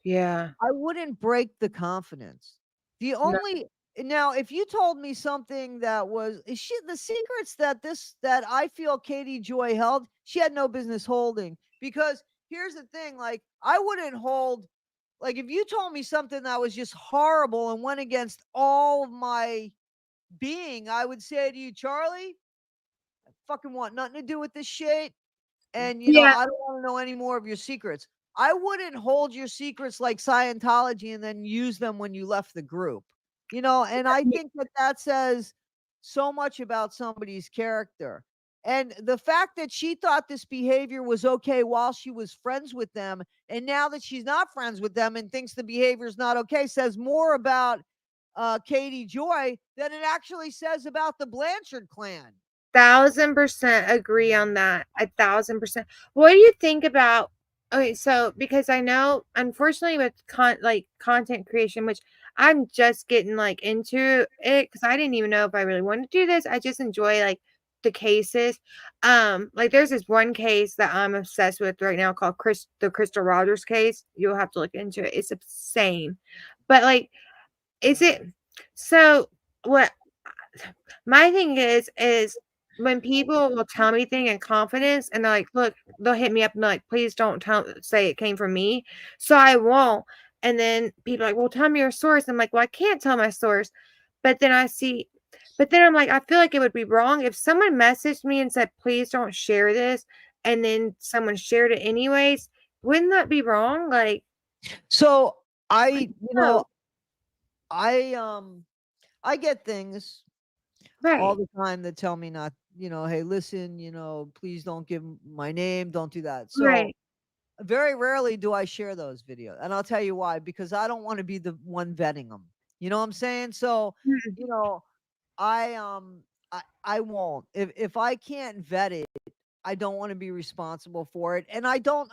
Speaker 1: yeah.
Speaker 2: I wouldn't break the confidence. The
Speaker 1: No.
Speaker 2: only now, if you told me something that was the secrets that I feel Katie Joy held, she had no business holding. Because here's the thing, like I wouldn't hold, like if you told me something that was just horrible and went against all of my being, I would say to you, Charlie, I fucking want nothing to do with this shit. And
Speaker 1: Yeah,
Speaker 2: I don't want to know any more of your secrets. I wouldn't hold your secrets like Scientology and then use them when you left the group. And I think that says so much about somebody's character. And the fact that she thought this behavior was okay while she was friends with them, and now that she's not friends with them and thinks the behavior is not okay, says more about Katie Joy than it actually says about the Blanchard clan.
Speaker 1: 1,000% agree on that. 1,000%. What do you think about? Okay, so because I know, unfortunately, with content creation, which I'm just getting like into it because I didn't even know if I really wanted to do this. I just enjoy like the cases. Like there's this one case that I'm obsessed with right now called the Crystal Rogers case. You'll have to look into it. It's insane. But like, is it so? What my thing is when people will tell me things in confidence and they're like, look, they'll hit me up and they're like, please don't say it came from me. So I won't. And then people are like, well, tell me your source. I'm like, well, I can't tell my source. But then I'm like, I feel like it would be wrong if someone messaged me and said, please don't share this. And then someone shared it anyways. Wouldn't that be wrong? Like,
Speaker 2: So
Speaker 1: no,
Speaker 2: I get things all
Speaker 1: right,
Speaker 2: the time that tell me not, hey, listen, please don't give my name, don't do that. So
Speaker 1: right.
Speaker 2: very rarely do I share those videos. And I'll tell you why, because I don't want to be the one vetting them. You know what I'm saying? So,
Speaker 1: Mm,
Speaker 2: you know, I won't. If I can't vet it, I don't want to be responsible for it. And I don't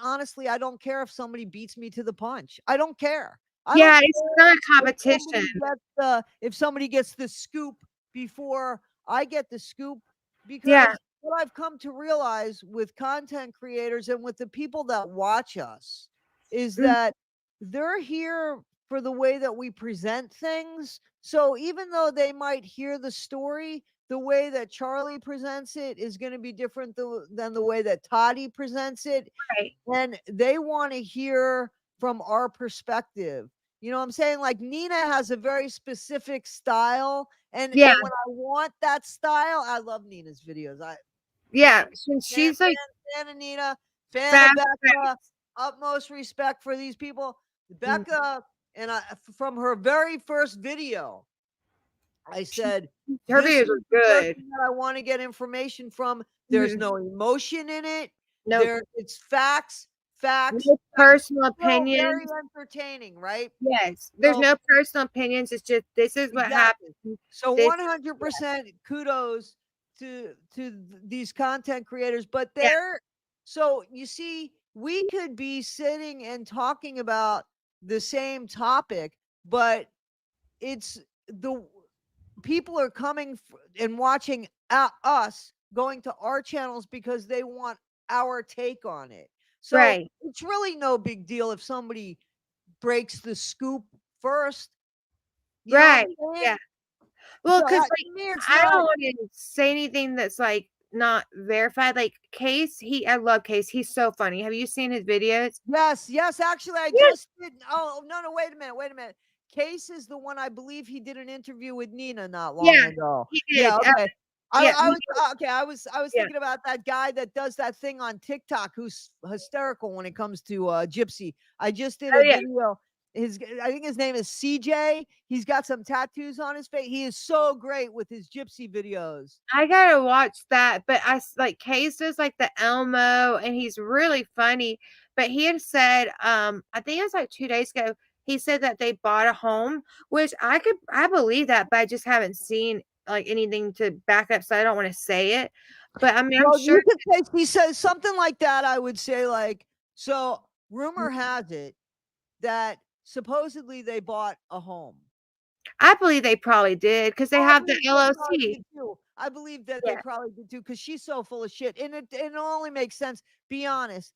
Speaker 2: care if somebody beats me to the punch. I don't care. I don't
Speaker 1: Yeah, it's
Speaker 2: care
Speaker 1: not a competition.
Speaker 2: if somebody gets the scoop before I get the scoop,
Speaker 1: Yeah,
Speaker 2: because what I've come to realize with content creators and with the people that watch us is
Speaker 1: mm,
Speaker 2: that they're here for the way that we present things. So even though they might hear the story, the way that Charlie presents it is going to be different than the way that Toddy presents it.
Speaker 1: right.
Speaker 2: And they want to hear from our perspective. You know what I'm saying? Like Nina has a very specific style.
Speaker 1: Yeah,
Speaker 2: And when I want that style, I love Nina's videos. I fan
Speaker 1: yeah. When
Speaker 2: fan
Speaker 1: she's like
Speaker 2: fan of Nina, fan of
Speaker 1: fast,
Speaker 2: Becca, utmost respect for these people.
Speaker 1: mm,
Speaker 2: Becca, and from her very first video, I
Speaker 1: she,
Speaker 2: said,
Speaker 1: her
Speaker 2: "This
Speaker 1: videos
Speaker 2: is
Speaker 1: are
Speaker 2: the
Speaker 1: good.
Speaker 2: person that I want to get information from. There's
Speaker 1: Mhm.
Speaker 2: no emotion in it.
Speaker 1: No,
Speaker 2: It's facts, facts,
Speaker 1: no
Speaker 2: facts.
Speaker 1: personal
Speaker 2: Still very
Speaker 1: opinions.
Speaker 2: entertaining, right?
Speaker 1: Yes, there's
Speaker 2: So
Speaker 1: no personal opinions. It's just this is what
Speaker 2: exactly.
Speaker 1: happened.
Speaker 2: So
Speaker 1: This,
Speaker 2: 100% kudos to these content creators, but
Speaker 1: yeah,
Speaker 2: so you see, we could be sitting and talking about the same topic, but it's the people are coming and watching us going to our channels because they want our take on it. So
Speaker 1: right,
Speaker 2: it's really no big deal if somebody breaks the scoop first. You know what
Speaker 1: right,
Speaker 2: I'm
Speaker 1: yeah.
Speaker 2: saying?
Speaker 1: Well,
Speaker 2: So
Speaker 1: because like
Speaker 2: to me, it's
Speaker 1: I don't
Speaker 2: not.
Speaker 1: want to say anything that's like not verified. Like Case, I love Case. He's so funny. Have you seen his videos?
Speaker 2: Yes, yes. Actually, I
Speaker 1: Yes.
Speaker 2: just did. Oh no, no. Wait a minute. Wait a minute. Case is the one I believe he did an interview with Nina not long
Speaker 1: Yeah,
Speaker 2: ago.
Speaker 1: he
Speaker 2: Yeah.
Speaker 1: did.
Speaker 2: Okay.
Speaker 1: Yeah,
Speaker 2: I was okay. I was
Speaker 1: yeah.
Speaker 2: thinking about that guy that does that thing on TikTok who's hysterical when it comes to Gypsy. I just did
Speaker 1: Oh
Speaker 2: a
Speaker 1: yeah.
Speaker 2: video. I think his name is CJ. He's got some tattoos on his face. He is so great with his Gypsy videos.
Speaker 1: I gotta watch that, but like Case does like the Elmo, and he's really funny. But he had said, I think it was like 2 days ago. He said that they bought a home, which I believe that, but I just haven't seen like anything to back up, so I don't want to say it. But I mean, I'm
Speaker 2: Well,
Speaker 1: sure.
Speaker 2: you could say he says something like that. I would say like so. Rumor has it that supposedly they bought a home.
Speaker 1: I believe they probably did because they
Speaker 2: I
Speaker 1: have the
Speaker 2: believe they probably
Speaker 1: LLC.
Speaker 2: did too. I believe that they
Speaker 1: Yeah,
Speaker 2: probably did too because she's so full of shit, and it only makes sense. Be honest.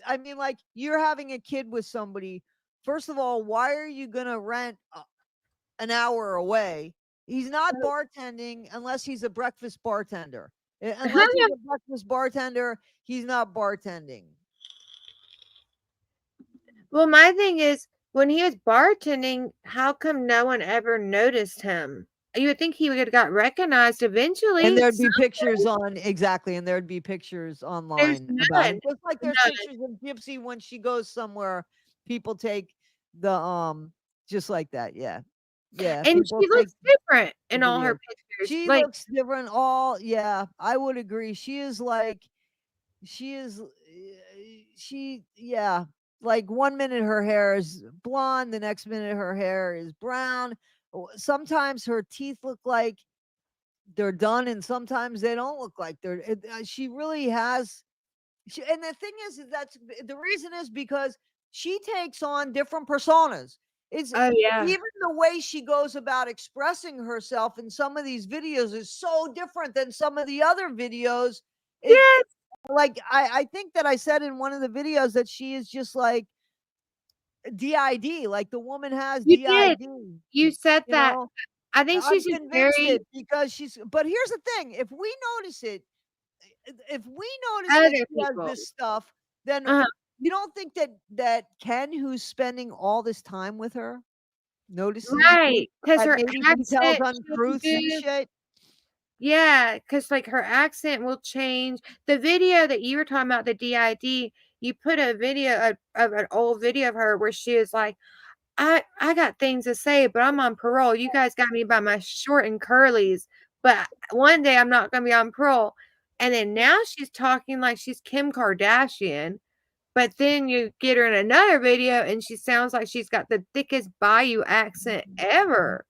Speaker 2: I mean, like you're having a kid with somebody. First of all, why are you gonna rent an hour away. He's not bartending unless he's a breakfast bartender. Unless he's a breakfast bartender, he's not bartending.
Speaker 1: Well, my thing is, when he was bartending, how come no one ever noticed him? You would think he would have got recognized
Speaker 2: And
Speaker 1: eventually.
Speaker 2: there'd be pictures on exactly, and there'd be pictures
Speaker 1: There's
Speaker 2: online about
Speaker 1: none.
Speaker 2: him. Just like there's
Speaker 1: None.
Speaker 2: pictures of Gypsy when she goes somewhere, people take the just like that. Yeah. Yeah.
Speaker 1: And
Speaker 2: People
Speaker 1: she
Speaker 2: take
Speaker 1: looks different
Speaker 2: the
Speaker 1: in all her
Speaker 2: videos.
Speaker 1: pictures.
Speaker 2: She
Speaker 1: Like,
Speaker 2: looks different. Yeah, I would agree. She is like, she is, yeah. Like 1 minute her hair is blonde, the next minute her hair is brown. Sometimes her teeth look like they're done, and sometimes they don't look like they're. She really has. And the thing is that's the reason is because she takes on different personas. It's
Speaker 1: oh yeah.
Speaker 2: even the way she goes about expressing herself in some of these videos is so different than some of the other videos.
Speaker 1: Yes,
Speaker 2: Like I think that I said in one of the videos that she is just like DID, like the woman has
Speaker 1: you did.
Speaker 2: DID.
Speaker 1: You said
Speaker 2: You
Speaker 1: that.
Speaker 2: know,
Speaker 1: I think
Speaker 2: I'm
Speaker 1: she's just
Speaker 2: convinced
Speaker 1: very
Speaker 2: it because she's. But here's the thing: if we notice that
Speaker 1: other
Speaker 2: she has
Speaker 1: people.
Speaker 2: this stuff, then
Speaker 1: Uh-huh.
Speaker 2: you don't think that Ken, who's spending all this time with her, notices
Speaker 1: Right. Because
Speaker 2: that
Speaker 1: her
Speaker 2: maybe he tells
Speaker 1: accent
Speaker 2: untruths and
Speaker 1: changes.
Speaker 2: shit?
Speaker 1: Yeah, because like her accent will change. The video that you were talking about, the DID, you put a video of an old video of her where she is like, I got things to say, but I'm on parole. You guys got me by my short and curlies, but one day I'm not going to be on parole. And then now she's talking like she's Kim Kardashian, but then you get her in another video and she sounds like she's got the thickest Bayou accent ever.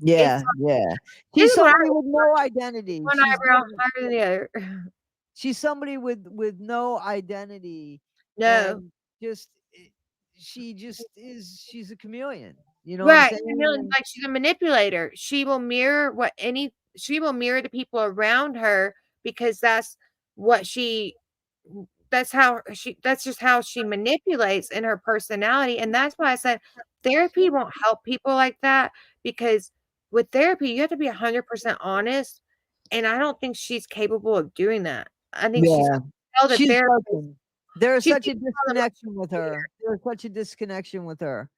Speaker 1: It's
Speaker 2: Yeah,
Speaker 1: like,
Speaker 2: yeah.
Speaker 1: this
Speaker 2: She's
Speaker 1: is what I
Speaker 2: somebody with no identity.
Speaker 1: one eyebrow higher than the other.
Speaker 2: She's somebody with no identity,
Speaker 1: No.
Speaker 2: and just she just is. She's a chameleon. You know what I'm
Speaker 1: Right.
Speaker 2: saying? And
Speaker 1: Like she's a manipulator. She will mirror the people around her because what she that's just how she manipulates in her personality. And that's why I said therapy won't help people like that because with therapy you have to be 100% honest. And I don't think she's capable of doing that. I think she's
Speaker 2: yeah,
Speaker 1: tell the
Speaker 2: she's
Speaker 1: therapist
Speaker 2: broken. There's
Speaker 1: she's
Speaker 2: such a
Speaker 1: gonna tell them
Speaker 2: disconnection with her. There's such a disconnection with her.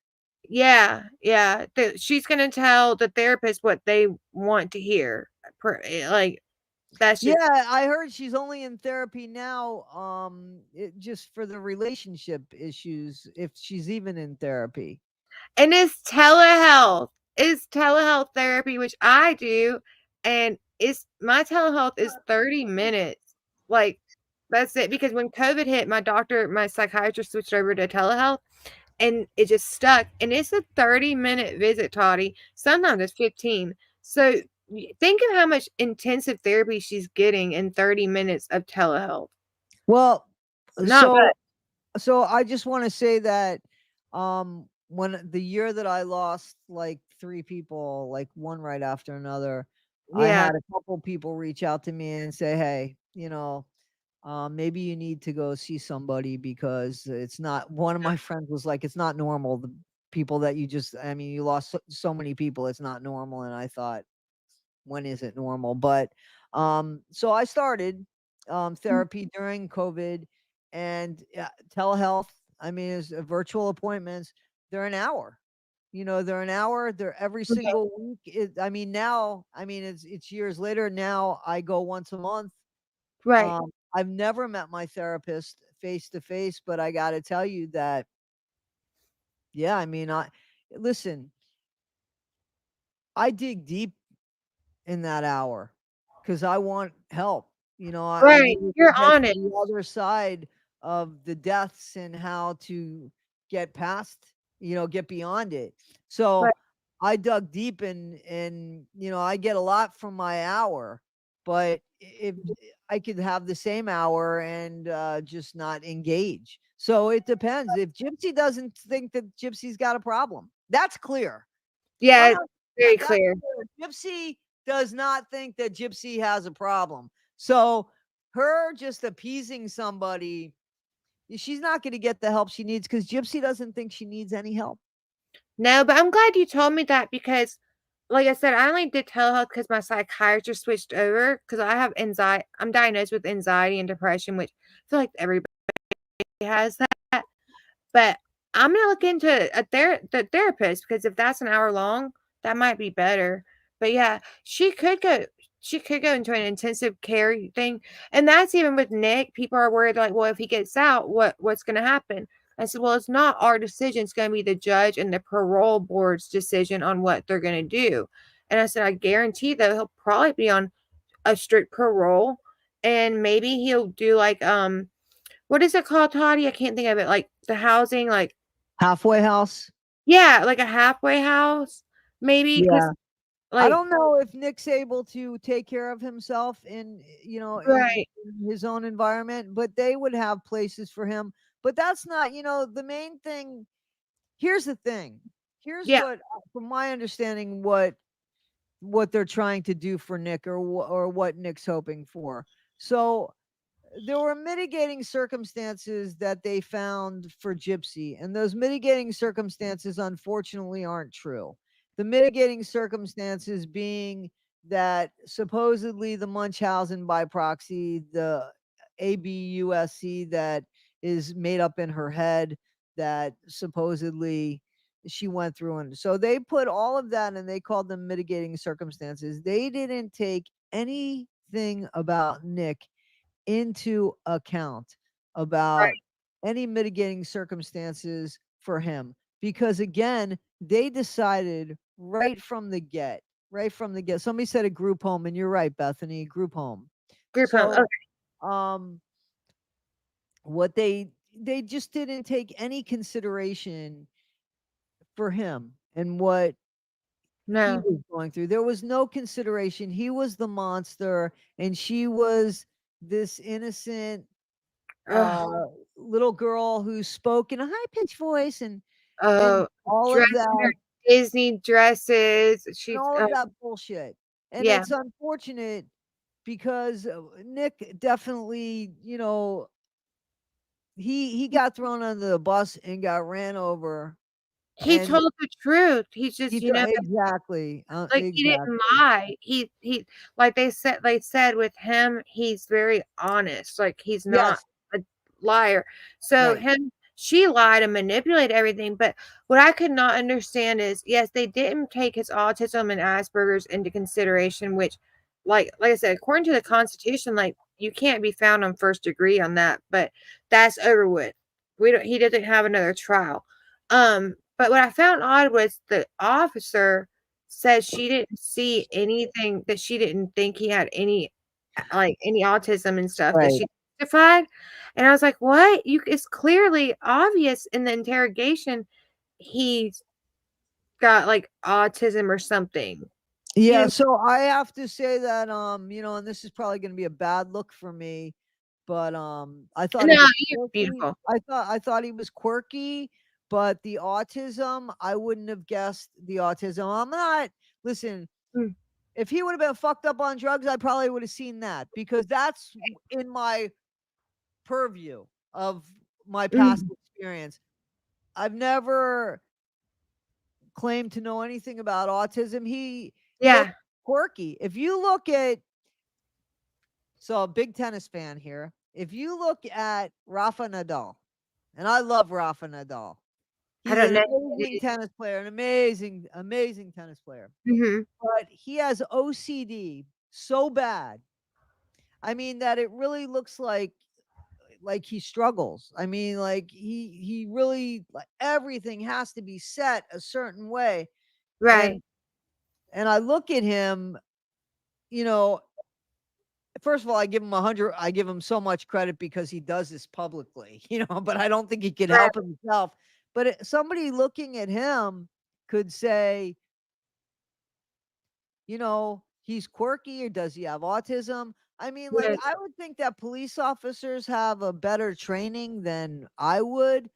Speaker 1: yeah, yeah. She's gonna tell the therapist what they want to hear. Like that's
Speaker 2: Yeah,
Speaker 1: just
Speaker 2: I heard she's only in therapy now, just for the relationship issues, if she's even in therapy.
Speaker 1: and it's telehealth. It's telehealth therapy, which I do, and it's my telehealth is 30 minutes. Like that's it. Because when COVID hit, my psychiatrist switched over to telehealth and it just stuck. And it's a 30-minute visit, Toddy. Sometimes it's 15. So think of how much intensive therapy she's getting in 30 minutes of telehealth.
Speaker 2: Well,
Speaker 1: Not
Speaker 2: so
Speaker 1: much.
Speaker 2: I just want to say that when the year that I lost like three people, like one right after another, I
Speaker 1: Yeah.
Speaker 2: had a couple people reach out to me and say, hey, maybe you need to go see somebody because it's not. One of my friends was like, it's not normal, the people that you just, I mean, you lost so many people, it's not normal. And I thought, when is it normal? But so I started therapy during COVID, and telehealth. I mean, is virtual appointments. They're an hour. They're an hour. They're every
Speaker 1: Okay.
Speaker 2: single week. I mean, now, I mean, it's years later. Now I go once a month.
Speaker 1: Right.
Speaker 2: I've never met my therapist face to face, but I got to tell you that, yeah, I mean, I listen. I dig deep in that hour because I want help. I
Speaker 1: Right.
Speaker 2: needed to
Speaker 1: You're
Speaker 2: get to
Speaker 1: honest.
Speaker 2: the other side of the deaths and how to get past, get beyond it.
Speaker 1: Right.
Speaker 2: So I dug deep and I get a lot from my hour, but if I could have the same hour and just not engage. So it depends. If Gypsy doesn't think that Gypsy's got a problem, that's clear.
Speaker 1: Yeah, it's
Speaker 2: 100%.
Speaker 1: very
Speaker 2: That's
Speaker 1: clear.
Speaker 2: clear. Gypsy does not think that Gypsy has a problem. So her just appeasing somebody, she's not going to get the help she needs because Gypsy doesn't think she needs any help.
Speaker 1: No, but I'm glad you told me that because like I said, I only did telehealth because my psychiatrist switched over because I have anxiety. I'm diagnosed with anxiety and depression, which I feel like everybody has that. But I'm gonna look into the therapist because if that's an hour long, that might be better. But yeah, she could go into an intensive care thing. And that's even with Nick. People are worried like, well, if he gets out, what's gonna happen? I said, well, it's not our decision. It's gonna be the judge and the parole board's decision on what they're gonna do. And I said, I guarantee though he'll probably be on a strict parole and maybe he'll do like what is it called, Toddy? I can't think of it. Like the housing, like
Speaker 2: Halfway house.
Speaker 1: yeah, like a halfway house, maybe because
Speaker 2: Yeah. I
Speaker 1: like
Speaker 2: don't know if Nick's able to take care of himself in,
Speaker 1: right,
Speaker 2: in his own environment, but they would have places for him. But that's not, the main thing. Here's the thing. Here's
Speaker 1: yeah,
Speaker 2: what, from my understanding, what they're trying to do for Nick, or what Nick's hoping for. So there were mitigating circumstances that they found for Gypsy, and those mitigating circumstances unfortunately aren't true. The mitigating circumstances being that supposedly the Munchausen by proxy, the ABUSC that is made up in her head, that supposedly she went through. And so they put all of that and they called them mitigating circumstances. They didn't take anything about Nick into account, about
Speaker 1: right,
Speaker 2: any mitigating circumstances for him, because again, they decided right from the get. Somebody said a group home, and you're right, Bethany, group home.
Speaker 1: group home. Okay,
Speaker 2: So um what they just didn't take any consideration for him and what he
Speaker 1: no,
Speaker 2: was going through. There was no consideration. He was the monster and she was this innocent
Speaker 1: ugh,
Speaker 2: uh little girl who spoke in a high pitched voice, and
Speaker 1: oh,
Speaker 2: all of
Speaker 1: dressed in her
Speaker 2: that,
Speaker 1: Disney dresses.
Speaker 2: and
Speaker 1: She's
Speaker 2: all of that bullshit. And
Speaker 1: yeah,
Speaker 2: it's unfortunate because Nick definitely, he got thrown under the bus and got ran over,
Speaker 1: he
Speaker 2: and
Speaker 1: told the truth. He's just
Speaker 2: exactly,
Speaker 1: like, he didn't
Speaker 2: exactly.
Speaker 1: lie. He like they said with him, he's very honest. Like, he's not
Speaker 2: Yes,
Speaker 1: a liar. So
Speaker 2: right.
Speaker 1: him she lied and manipulated everything, but what I could not understand is, yes, they didn't take his autism and Asperger's into consideration, which like I said, according to the Constitution, like, you can't be found on first degree on that, but that's over with. We don't he doesn't have another trial. But what I found odd was the officer said she didn't see anything that she didn't think he had any, like, any autism and stuff that
Speaker 2: Right.
Speaker 1: she testified, and I was like, "What? You it's clearly obvious in the interrogation he's got, like, autism or something."
Speaker 2: Yeah,
Speaker 1: You
Speaker 2: so I have to say that and this is probably going to be a bad look for me, but I thought he
Speaker 1: No,
Speaker 2: was
Speaker 1: you're
Speaker 2: quirky.
Speaker 1: beautiful.
Speaker 2: I thought he was quirky, but the autism, I wouldn't have guessed the autism. I'm not Listen,
Speaker 1: Mm,
Speaker 2: if he would have been fucked up on drugs, I probably would have seen that, because that's in my purview of my past
Speaker 1: mhm.
Speaker 2: experience. I've never claimed to know anything about autism. He looked
Speaker 1: Yeah,
Speaker 2: quirky. If you look at So, a big tennis fan here. If you look at Rafa Nadal, and I love Rafa Nadal,
Speaker 1: I
Speaker 2: he's
Speaker 1: don't
Speaker 2: an
Speaker 1: know who it
Speaker 2: amazing
Speaker 1: is.
Speaker 2: tennis player, an amazing, amazing tennis player.
Speaker 1: Mhm.
Speaker 2: But he has OCD so bad. I mean, that it really looks like he struggles. I mean, like he really, like, everything has to be set a certain way.
Speaker 1: Right,
Speaker 2: And I look at him, you know, first of all, I give him so much credit because he does this publicly, but I don't think he can
Speaker 1: right,
Speaker 2: help himself. But somebody looking at him could say, he's quirky, or does he have autism? I mean, like,
Speaker 1: right.
Speaker 2: I would think that police officers have a better training than I would,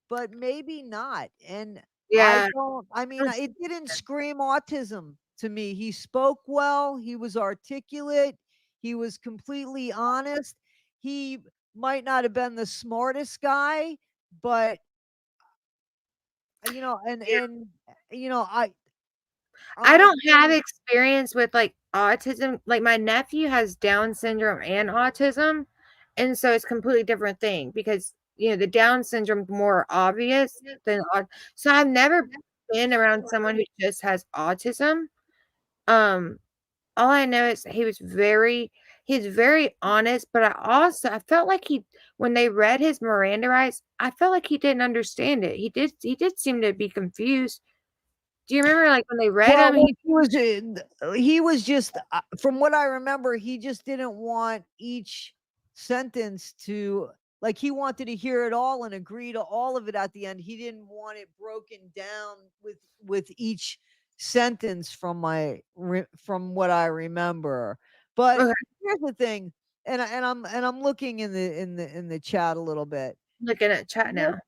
Speaker 2: but maybe not. And
Speaker 1: Yeah.
Speaker 2: I mean, it didn't scream autism to me. He spoke well, he was articulate, he was completely honest. He might not have been the smartest guy, but, and,
Speaker 1: Yeah.
Speaker 2: you know, I,
Speaker 1: I
Speaker 2: I
Speaker 1: don't have experience with, like, autism. Like, my nephew has Down syndrome and autism, and so it's completely different thing because, the Down syndrome more obvious than au so I've never been around someone who just has autism. Um, all I know is he's very honest, but I felt like when they read his Miranda rights, I felt like he didn't understand it. He did seem to be confused. Do you remember, like, when they read
Speaker 2: Well,
Speaker 1: him, he
Speaker 2: he was just from what I remember, he just didn't want each sentence to like he wanted to hear it all and agree to all of it at the end. He didn't want it broken down with each sentence from what I remember. But
Speaker 1: okay,
Speaker 2: here's the thing, and I'm looking in the chat a little bit.
Speaker 1: looking at chat
Speaker 2: Nick,
Speaker 1: now.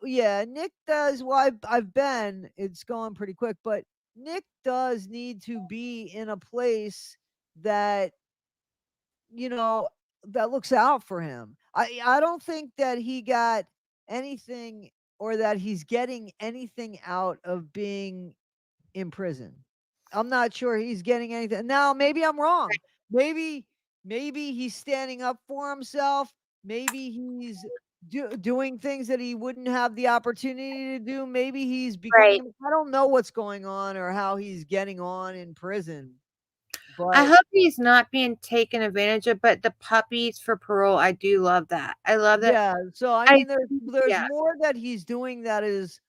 Speaker 2: yeah, Nick does. Well, I've been. It's going pretty quick, but Nick does need to be in a place that you know that looks out for him. I don't think that he got anything or that he's getting anything out of being in prison. I'm not sure he's getting anything. Now, maybe I'm wrong. Maybe maybe he's standing up for himself. Maybe he's doing things that he wouldn't have the opportunity to do. Maybe he's
Speaker 1: Right.
Speaker 2: becoming I don't know what's going on or how he's getting on in prison.
Speaker 1: I
Speaker 2: But
Speaker 1: hope he's not being taken advantage of, but the puppies for parole, I do love that. I love that.
Speaker 2: yeah, so I
Speaker 1: I
Speaker 2: mean there's
Speaker 1: yeah.
Speaker 2: more that he's doing that is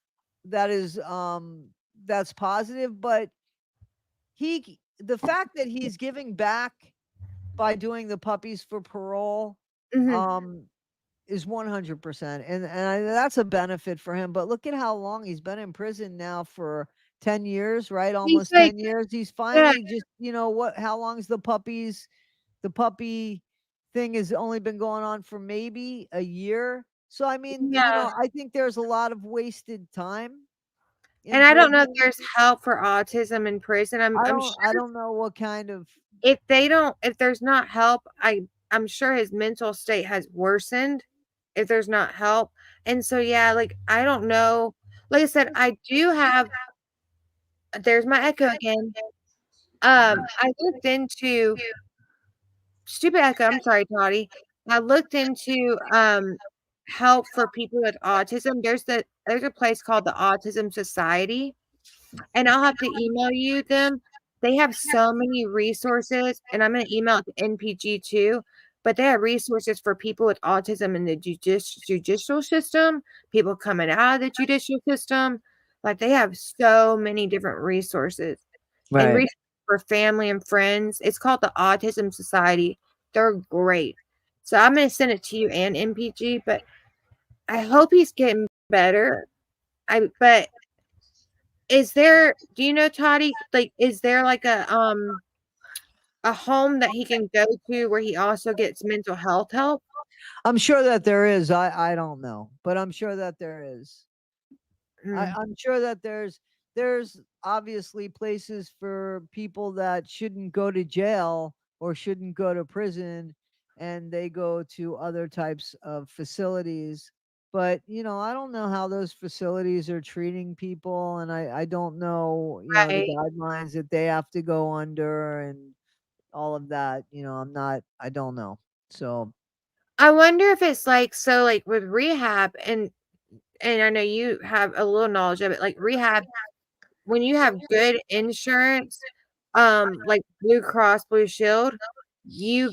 Speaker 2: that's positive, but the fact that he's giving back by doing the puppies for parole
Speaker 1: Mhm.
Speaker 2: um is 100%, that's a benefit for him. But look at how long he's been in prison now for 10 years, right?
Speaker 1: He's
Speaker 2: Almost
Speaker 1: like
Speaker 2: 10 years. He's
Speaker 1: yeah,
Speaker 2: finally just what how long's the puppy thing has only been going on for maybe a year. So I mean,
Speaker 1: yeah,
Speaker 2: I think there's a lot of wasted time
Speaker 1: and
Speaker 2: in
Speaker 1: I don't know if
Speaker 2: prison.
Speaker 1: there's help for autism in prison. I'm sure
Speaker 2: I don't know what kind of
Speaker 1: if there's not help, I'm sure his mental state has worsened if there's not help. And so yeah, like I don't know. Like I said, I do have there's my echo again. I looked into stupid echo, I'm sorry, Toddy. I looked into help for people with autism. There's a place called the Autism Society, and I'll have to email you them. They have so many resources, and I'm gonna email it to NPG too. But they have resources for people with autism in the judicial system, people coming out of the judicial system. Like they have so many different resources and
Speaker 2: right.
Speaker 1: resources for family and friends. It's called the Autism Society. They're great. So I'm gonna send it to you and MPG, but I hope he's getting better. But do you know, Toddy, like, is there like a home that he can go to where he also gets mental health help?
Speaker 2: I'm sure that there is. I don't know, but I'm sure that there is.
Speaker 1: Mm,
Speaker 2: I'm sure that there's obviously places for people that shouldn't go to jail or shouldn't go to prison, and they go to other types of facilities. But I don't know how those facilities are treating people, and I don't know the
Speaker 1: right.
Speaker 2: guidelines that they have to go under and all of that. I don't know. So
Speaker 1: I wonder if it's like so like with rehab and I know you have a little knowledge of it, like rehab, when you have good insurance, like Blue Cross Blue Shield, you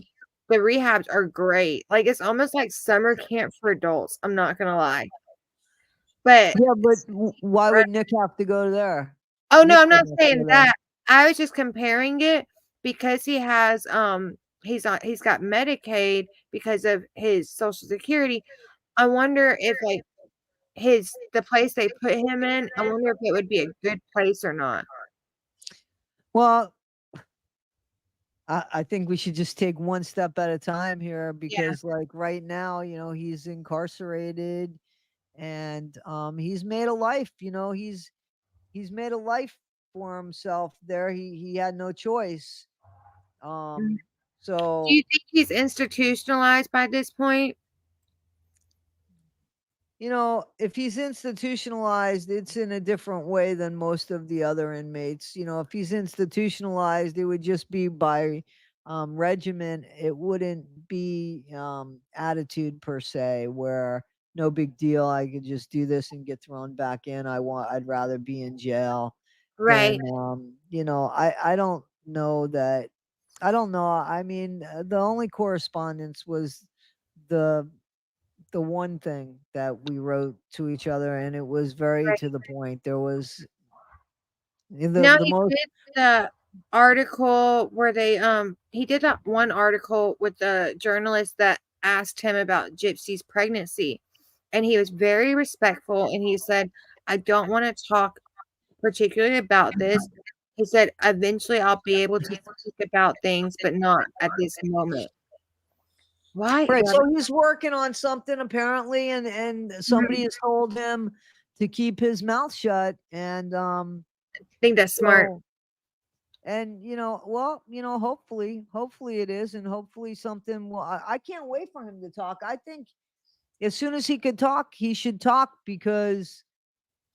Speaker 1: the rehabs are great. Like it's almost like summer camp for adults. I'm not gonna lie. But
Speaker 2: yeah, but why would Nick have to go there?
Speaker 1: oh, no,
Speaker 2: Nick
Speaker 1: I'm not
Speaker 2: wouldn't have to
Speaker 1: saying
Speaker 2: go there.
Speaker 1: that. I was just comparing it because he's got Medicaid because of his Social Security. I wonder if, like, the place they put him in, I wonder if it would be a good place or not.
Speaker 2: Well, I think we should just take one step at a time here
Speaker 1: Yeah.
Speaker 2: because, like, right now, he's incarcerated and he's made a life. He's made a life for himself there. He had no choice.
Speaker 1: Mhm.
Speaker 2: Um,
Speaker 1: Do
Speaker 2: so
Speaker 1: you think he's institutionalized by this point?
Speaker 2: if he's institutionalized, it's in a different way than most of the other inmates. If he's institutionalized, it would just be by regimen. It wouldn't be attitude per se, where no big deal. I could just do this and get thrown back in. I'd rather be in jail than,
Speaker 1: Right.
Speaker 2: I don't know that. I don't know. I mean, the only correspondence was the the one thing that we wrote to each other, and it was very
Speaker 1: Right.
Speaker 2: to the point. There was
Speaker 1: Now
Speaker 2: the
Speaker 1: he
Speaker 2: most.
Speaker 1: did the article where he did that one article with the journalist that asked him about Gypsy's pregnancy, and he was very respectful, and he said, "I don't want to talk particularly about this." He said, "Eventually I'll be able to speak about things, but not at this moment." Why?
Speaker 2: Right,
Speaker 1: Yeah.
Speaker 2: so he's working on something apparently, and somebody
Speaker 1: Mhm.
Speaker 2: has told him to keep his mouth shut, and
Speaker 1: I think that's smart.
Speaker 2: so and well, hopefully it is, and hopefully something will. I can't wait for him to talk. I think as soon as he could talk, he should talk, because,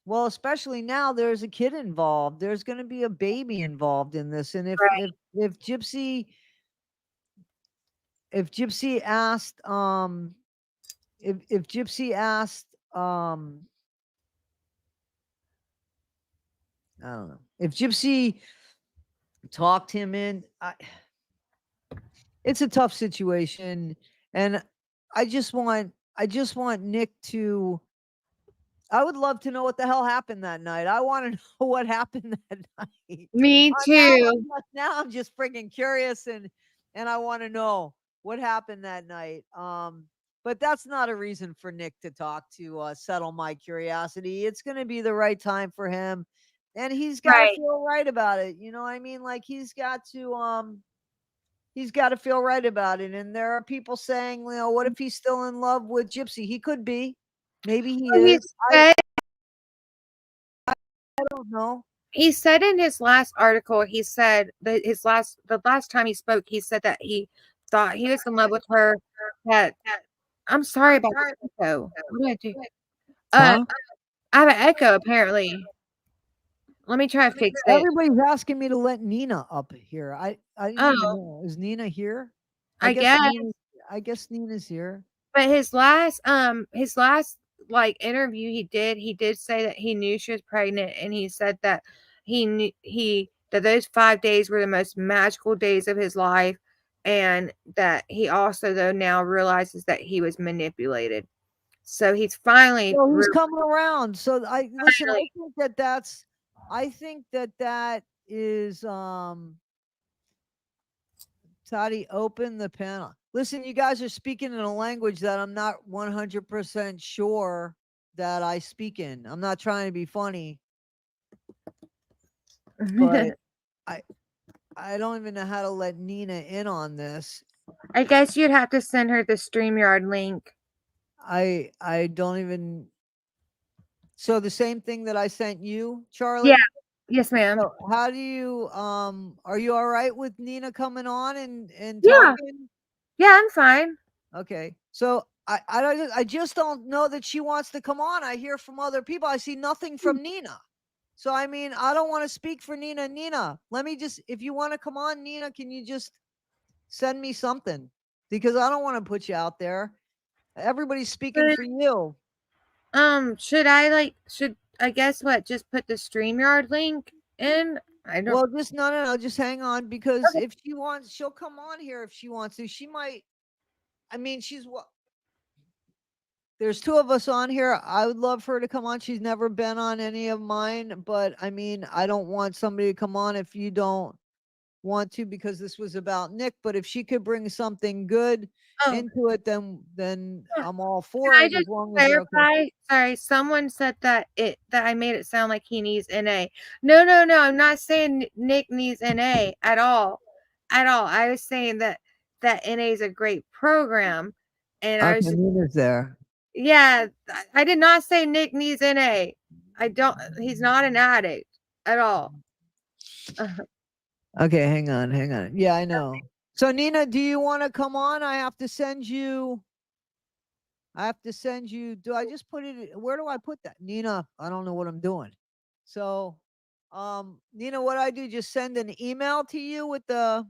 Speaker 2: well, especially now there's a kid involved. There's going to be a baby involved in this, and if
Speaker 1: Right.
Speaker 2: if if Gypsy asked, if Gypsy asked, I don't know, if Gypsy talked him in, it's a tough situation, and I just want Nick to. I would love to know what the hell happened that night. I want to know what happened that night.
Speaker 1: Me too.
Speaker 2: Now I'm just freaking curious, and I want to know what happened that night. But that's not a reason for Nick to talk to settle my curiosity. It's going to be the right time for him, and he's got to
Speaker 1: Right.
Speaker 2: feel right about it. You know what I mean? Like he's got to feel right about it. And there are people saying, what if he's still in love with Gypsy? He could be. Maybe he
Speaker 1: Well,
Speaker 2: is. I don't know.
Speaker 1: he said in his last article, he said that the last time he spoke, he said that he thought he was in love with her. That I'm sorry about this echo. What do I do? Uh,
Speaker 2: Huh?
Speaker 1: I have an echo apparently. Let me try to fix it.
Speaker 2: Everybody's asking me to let Nina up here. I didn't even
Speaker 1: Oh,
Speaker 2: know. Is Nina here? I
Speaker 1: I
Speaker 2: guess
Speaker 1: guess.
Speaker 2: Nina. I guess Nina's here.
Speaker 1: But his last like interview he did say that he knew she was pregnant, and he said that he knew he that those 5 days were the most magical days of his life, and that he also though now realizes that he was manipulated. So he's finally
Speaker 2: Well, he's coming around. So I listen.
Speaker 1: finally
Speaker 2: I think that is Toddy, open the panel. Listen, you guys are speaking in a language that I'm not 100% sure that I speak in. I'm not trying to be funny, but I I don't even know how to let Nina in on this.
Speaker 1: I guess you'd have to send her the StreamYard link.
Speaker 2: I don't even. So the same thing that I sent you,
Speaker 1: Yeah.
Speaker 2: Charlie.
Speaker 1: Yes, ma'am.
Speaker 2: So how do you are you all right with Nina coming on and
Speaker 1: Yeah.
Speaker 2: talking?
Speaker 1: Yeah, I'm fine.
Speaker 2: Okay. So I just don't know that she wants to come on. I hear from other people. I see nothing from Nina. So I mean, I don't want to speak for Nina. Nina, let me just, if you want to come on, Nina, can you just send me something? Because I don't want to put you out there. Everybody's speaking for you.
Speaker 1: Should I guess what? Just put the StreamYard link in? I don't.
Speaker 2: Well, just no, just hang on, because if she wants, she'll come on here if she wants to. She might. I mean, she's what? There's two of us on here. I would love for her to come on. She's never been on any of mine, but I mean, I don't want somebody to come on if you don't want to, because this was about Nick. But if she could bring something good
Speaker 1: Oh,
Speaker 2: into it, then
Speaker 1: yeah.
Speaker 2: I'm all
Speaker 1: Can
Speaker 2: for
Speaker 1: I
Speaker 2: it, as
Speaker 1: just
Speaker 2: long as you're okay.
Speaker 1: clarify? Sorry, someone said that I made it sound like he needs NA. No, no, no. I'm not saying Nick needs NA at all, at all. I was saying that NA is a great program, and I
Speaker 2: Okay,
Speaker 1: was just
Speaker 2: Nina's there.
Speaker 1: yeah. I did not say Nick needs NA. I don't. He's not an addict at all.
Speaker 2: Okay, hang on, hang on. Yeah, I know. So Nina, do you want to come on? I have to send you. I have to send you. Do I just put it? Where do I put that, Nina? I don't know what I'm doing. So, Nina, what I do? Just send an email to you with the.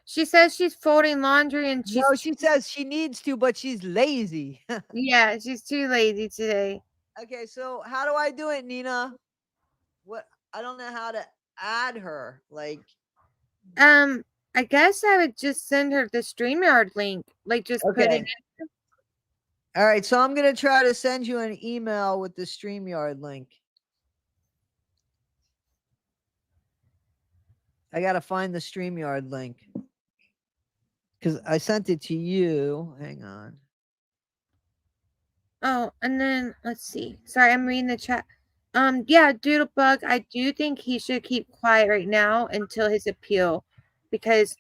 Speaker 1: She says she's folding laundry and
Speaker 2: No, she says she needs to, but she's lazy.
Speaker 1: yeah, she's too lazy today.
Speaker 2: Okay, so how do I do it, Nina? What? I don't know how to add her. Like,
Speaker 1: I guess I would just send her the StreamYard link. Like just put it
Speaker 2: okay. All right, so I'm gonna try to send you an email with the StreamYard link. I gotta find the StreamYard link because I sent it to you. Hang on.
Speaker 1: Oh, and then let's see. Sorry, I'm reading the chat. Yeah, Doodlebug, I do think he should keep quiet right now until his appeal, because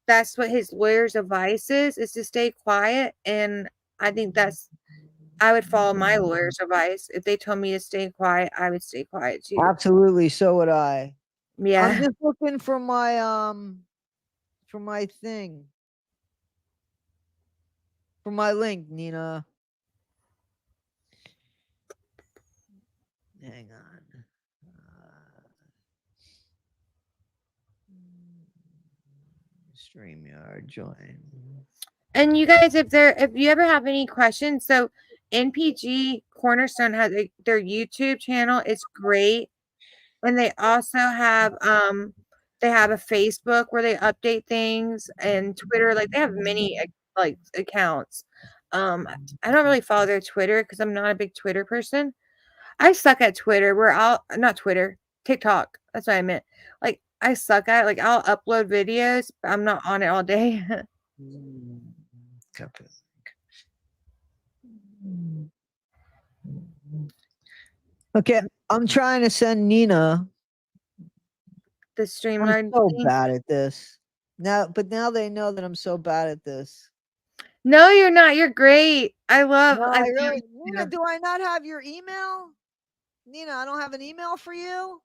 Speaker 1: that's what his lawyer's advice is to stay quiet. And I think I would follow my lawyer's advice. If they told me to stay quiet, I would stay quiet too.
Speaker 2: Absolutely, so would I. I'm
Speaker 1: Yeah.
Speaker 2: just looking for my thing. For my link, Nina. Hang on. StreamYard join.
Speaker 1: And you guys, if you ever have any questions, so NPG Cornerstone has their YouTube channel. It's great. And they also have they have a Facebook where they update things, and Twitter. Like they have many like accounts. I don't really follow their Twitter because I'm not a big Twitter person. I suck at Twitter. Where I'll not Twitter, TikTok. That's what I meant. Like I suck at it. Like I'll upload videos, but I'm not on it all day.
Speaker 2: Copy. Okay, I'm trying to send Nina.
Speaker 1: The
Speaker 2: I'm
Speaker 1: StreamYard
Speaker 2: so
Speaker 1: thing.
Speaker 2: bad at this. But now they know that I'm so bad at this.
Speaker 1: No, you're not. You're great.
Speaker 2: No,
Speaker 1: I
Speaker 2: I
Speaker 1: love
Speaker 2: really, Nina,
Speaker 1: you.
Speaker 2: do I not have your email? Nina, I don't have an email for you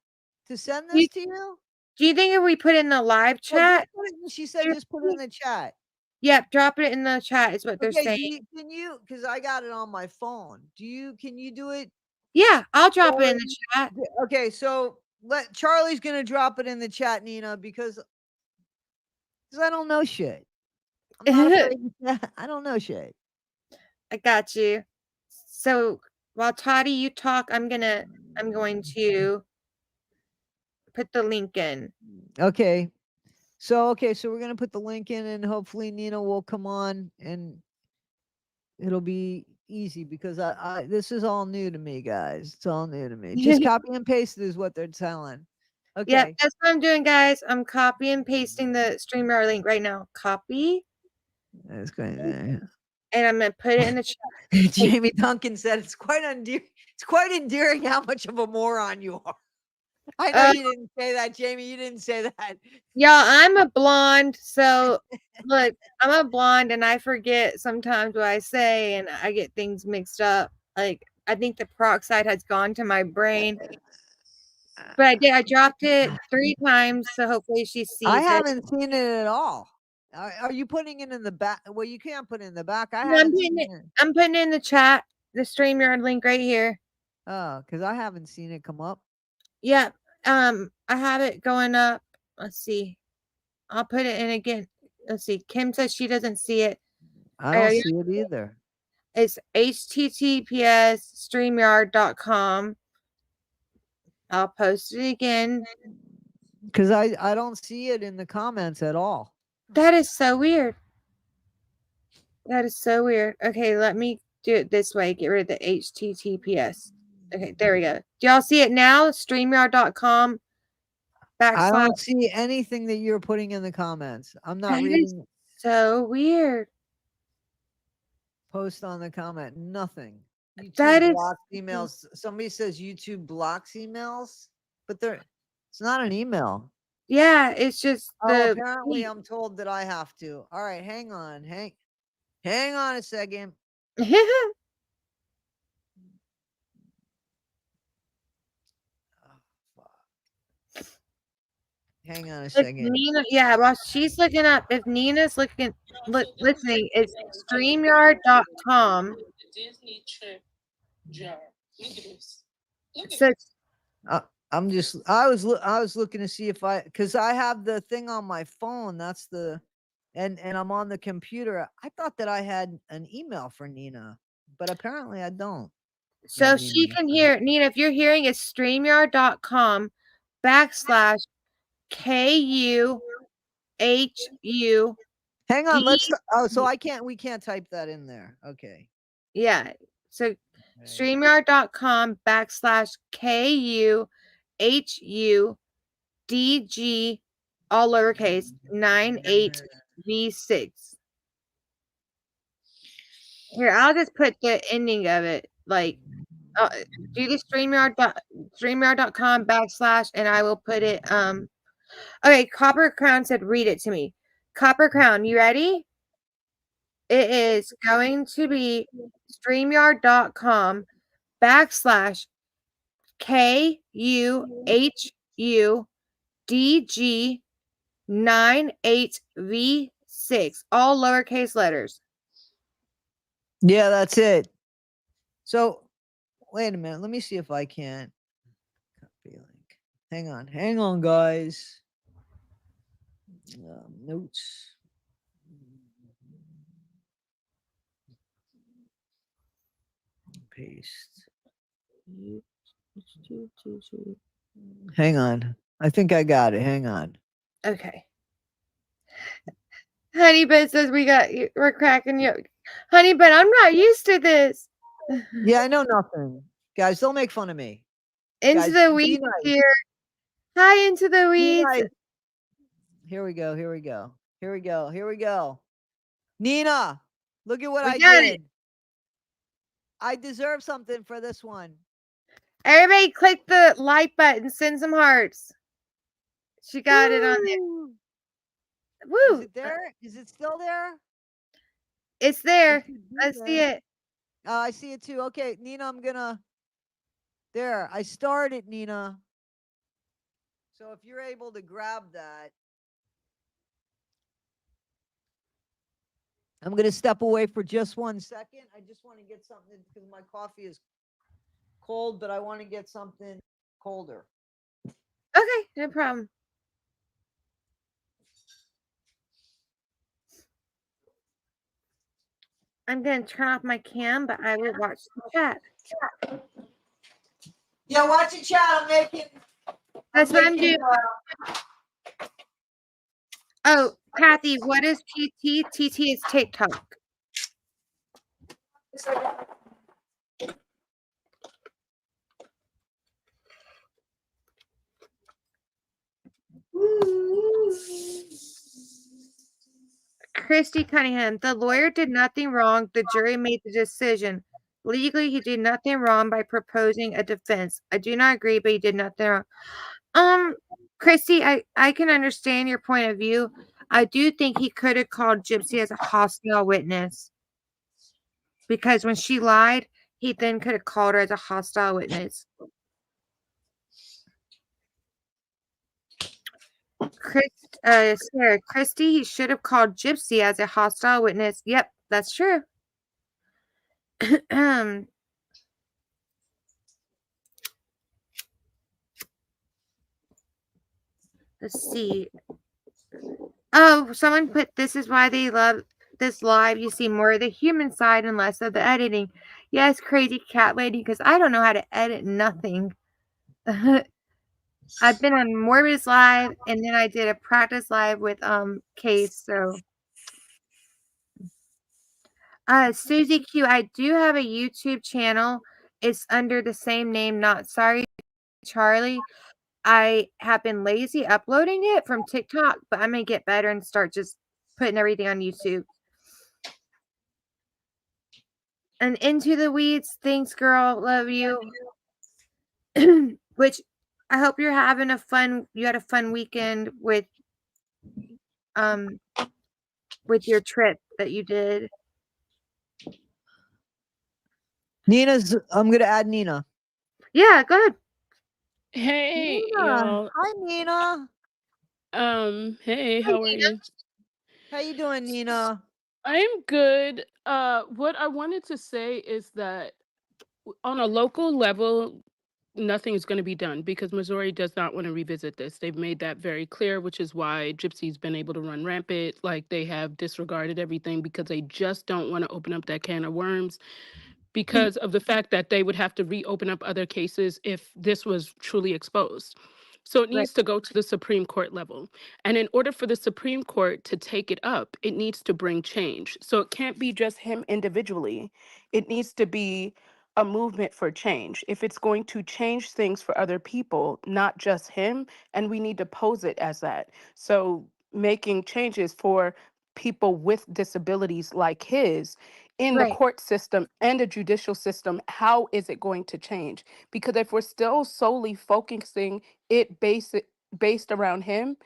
Speaker 2: to send
Speaker 1: You-
Speaker 2: this to you.
Speaker 1: Do you think if we put in the live
Speaker 2: Yeah, just
Speaker 1: chat?
Speaker 2: put it. She said, just put it in the chat.
Speaker 1: Yep, drop it in the chat is what they're
Speaker 2: Okay,
Speaker 1: saying.
Speaker 2: can you? Because I got it on my phone. Can you do it?
Speaker 1: Yeah, I'll drop it in the chat.
Speaker 2: Okay, so Charlie's gonna drop it in the chat, Nina, because I don't know shit. I'm not afraid. I don't know shit.
Speaker 1: I got you. So while Toddy, you talk, I'm going to put the link in.
Speaker 2: Okay. So we're gonna put the link in, and hopefully Nina will come on, and it'll be easy because I this is all new to me, guys. It's all new to me. Just copy and paste is what they're telling.
Speaker 1: Yep,
Speaker 2: Okay.
Speaker 1: that's what I'm doing, guys. I'm copy and pasting the StreamYard link right now. Copy,
Speaker 2: That's going there.
Speaker 1: and I'm gonna put it in the chat.
Speaker 2: Jamie Duncan said it's quite endearing how much of a moron you are. I know
Speaker 1: Uh,
Speaker 2: you didn't say that, Jamie. You didn't say that.
Speaker 1: Y'all, I'm a blonde, so look, I'm a blonde and I forget sometimes what I say and I get things mixed up. Like I think the peroxide has gone to my brain. But I dropped it 3 times, so hopefully she
Speaker 2: I
Speaker 1: sees it.
Speaker 2: haven't seen it at all. Are you putting it in the back? Well, you can't put it in the back. I
Speaker 1: No,
Speaker 2: haven't seen it.
Speaker 1: I'm putting it in the chat, the StreamYard link right here.
Speaker 2: Oh, because I haven't seen it come up.
Speaker 1: Yep. I have it going up. Let's see. I'll put it in again. Let's see. Kim says she doesn't see it.
Speaker 2: I don't see it either.
Speaker 1: It's https streamyard.com. I'll post it again.
Speaker 2: Because I don't see it in the comments at all.
Speaker 1: That is so weird. That is so weird. Okay, let me do it this way. Get rid of the HTTPS. Okay, there we go. Do y'all see it now? StreamYard.com
Speaker 2: I
Speaker 1: backslash.
Speaker 2: don't see anything that you're putting in the comments. I'm not
Speaker 1: That is
Speaker 2: reading
Speaker 1: so weird.
Speaker 2: post on the comment. Nothing.
Speaker 1: That
Speaker 2: YouTube
Speaker 1: is
Speaker 2: blocks emails. Somebody says YouTube blocks emails, but it's not an email.
Speaker 1: yeah, it's just
Speaker 2: Oh,
Speaker 1: the
Speaker 2: apparently I'm told that I have to. All right, hang on. Hang on a second. Oh, fuck. Hang on a
Speaker 1: If
Speaker 2: second.
Speaker 1: Nina, yeah, while she's looking up, if Nina's listening, it's StreamYard.com. So
Speaker 2: I'm just I was looking to see if because I have the thing on my phone. That's the and I'm on the computer. I thought that I had an email for Nina, but apparently I don't.
Speaker 1: so she can hear Nina. If you're hearing, it's StreamYard.com / KUHU.
Speaker 2: Hang on,
Speaker 1: D
Speaker 2: so we can't type that in there. Okay.
Speaker 1: Yeah. So
Speaker 2: Okay.
Speaker 1: StreamYard.com / KUHUDG, all lowercase, 98V6. Here, I'll just put the ending of it. Like, do the StreamYard.com / and I will put it. Okay, Copper Crown said, read it to me. Copper Crown, you ready? It is going to be StreamYard.com / KUHUDG 98V6, all lowercase letters.
Speaker 2: Yeah, that's it. So wait a minute. Let me see if I can copy link. Hang on, guys. Notes. Paste. Hang on. I think I got it. Hang on.
Speaker 1: Okay. Honey Bun says we're cracking you. Honey Bun, I'm not used to this.
Speaker 2: Yeah, I know nothing. Guys, don't make fun of me.
Speaker 1: Into
Speaker 2: Guys,
Speaker 1: the
Speaker 2: be
Speaker 1: weeds
Speaker 2: nice.
Speaker 1: here. Hi, Into the
Speaker 2: Be
Speaker 1: Weeds.
Speaker 2: nice. Here we go. Nina, look at what
Speaker 1: We
Speaker 2: I
Speaker 1: got
Speaker 2: did.
Speaker 1: it.
Speaker 2: I deserve something for this one.
Speaker 1: Everybody click the like button, send some hearts. She got it on there. Woo!
Speaker 2: Is it there? Is it still there?
Speaker 1: It's there. I see it.
Speaker 2: I see it too. Okay, Nina, I'm gonna. There, I started, Nina. So if you're able to grab that, I'm gonna step away for just 1 second. I just want to get something because my coffee is cold, but I want to get something colder.
Speaker 1: Okay, no problem. I'm gonna turn off my cam, but I will watch the chat.
Speaker 2: Yeah, watch the chat. I'm making.
Speaker 1: That's what I'm doing. Oh, Kathy, what is TT? TT is TikTok. Christy Cunningham, the lawyer did nothing wrong. The jury made the decision. Legally, he did nothing wrong by proposing a defense. I do not agree, but he did nothing wrong. Christy, I can understand your point of view. I do think he could have called Gypsy as a hostile witness. Because when she lied, he then could have called her as a hostile witness. Sarah, Christy, he should have called Gypsy as a hostile witness. Yep, that's true. Let's see. Oh, someone put this is why they love this live. You see more of the human side and less of the editing. Yes, crazy cat lady, because I don't know how to edit nothing. I've been on Morbius Live and then I did a practice live with Case, so Susie Q, I do have a YouTube channel. It's under the same name, Not Sorry Charlie. I have been lazy uploading it from TikTok, but I'm gonna get better and start just putting everything on YouTube. And Into the Weeds, thanks, girl. Love you. Which I hope you're having you had a fun weekend with your trip that you did.
Speaker 2: I'm gonna add Nina.
Speaker 1: Yeah, go ahead.
Speaker 3: Hey,
Speaker 2: Nina.
Speaker 3: y'all.
Speaker 2: Hi, Nina.
Speaker 3: Hey,
Speaker 1: Hi,
Speaker 3: how are
Speaker 1: Nina.
Speaker 3: you?
Speaker 2: How you doing,
Speaker 3: S-
Speaker 2: Nina?
Speaker 3: I am good. What I wanted to say is that on a local level, nothing is going to be done because Missouri does not want to revisit this. They've made that very clear, which is why Gypsy's been able to run rampant. Like they have disregarded everything because they just don't want to open up that can of worms
Speaker 1: Mhm.
Speaker 3: because of the fact that they would have to reopen up other cases if this was truly exposed. So it
Speaker 1: Right,
Speaker 3: needs to go to the Supreme Court level. And in order for the Supreme Court to take it up, it needs to bring change. So it can't be just him individually, it needs to be a movement for change. If it's going to change things for other people, not just him, and we need to pose it as that. So making changes for people with disabilities like his in the
Speaker 1: right,
Speaker 3: court system and the judicial system, how is it going to change? Because if we're still solely focusing based around him,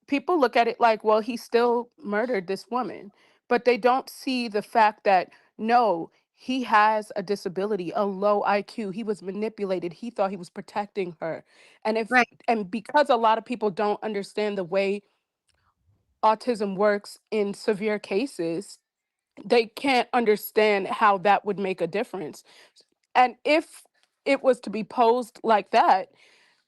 Speaker 3: people look at it like, well, he still murdered this woman, but they don't see the fact that no, he has a disability, a low IQ. He was manipulated. He thought he was protecting her.
Speaker 1: right.
Speaker 3: And because a lot of people don't understand the way autism works in severe cases, they can't understand how that would make a difference. And if it was to be posed like that,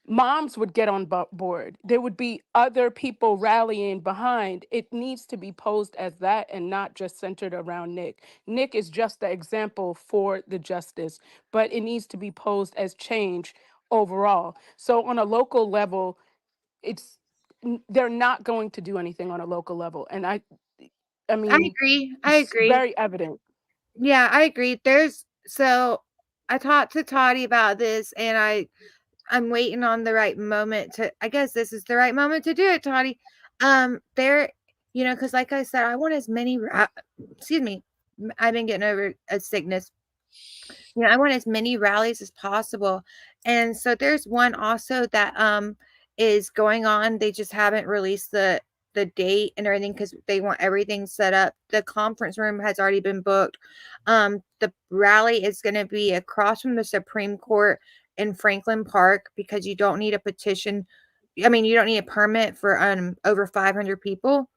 Speaker 3: moms would get on board. There would be other people rallying behind. It needs to be posed as that and not just centered around Nick. Nick is just the example for the justice, but it needs to be posed as change overall. So on a local level, it's they're not going to do anything on a local level. And I
Speaker 1: I
Speaker 3: mean,
Speaker 1: agree. I
Speaker 3: it's
Speaker 1: agree.
Speaker 3: very evident.
Speaker 1: Yeah, I agree. I talked to Toddy about this, and I'm waiting on the right moment to. I guess this is the right moment to do it, Toddy. There, because like I said, I want as many. Excuse me, I've been getting over a sickness. I want as many rallies as possible. And so there's one also that is going on. They just haven't released the date and everything because they want everything set up. The conference room has already been booked. The rally is going to be across from the Supreme Court in Franklin Park because you don't need a petition. I mean, you don't need a permit for over 500 people.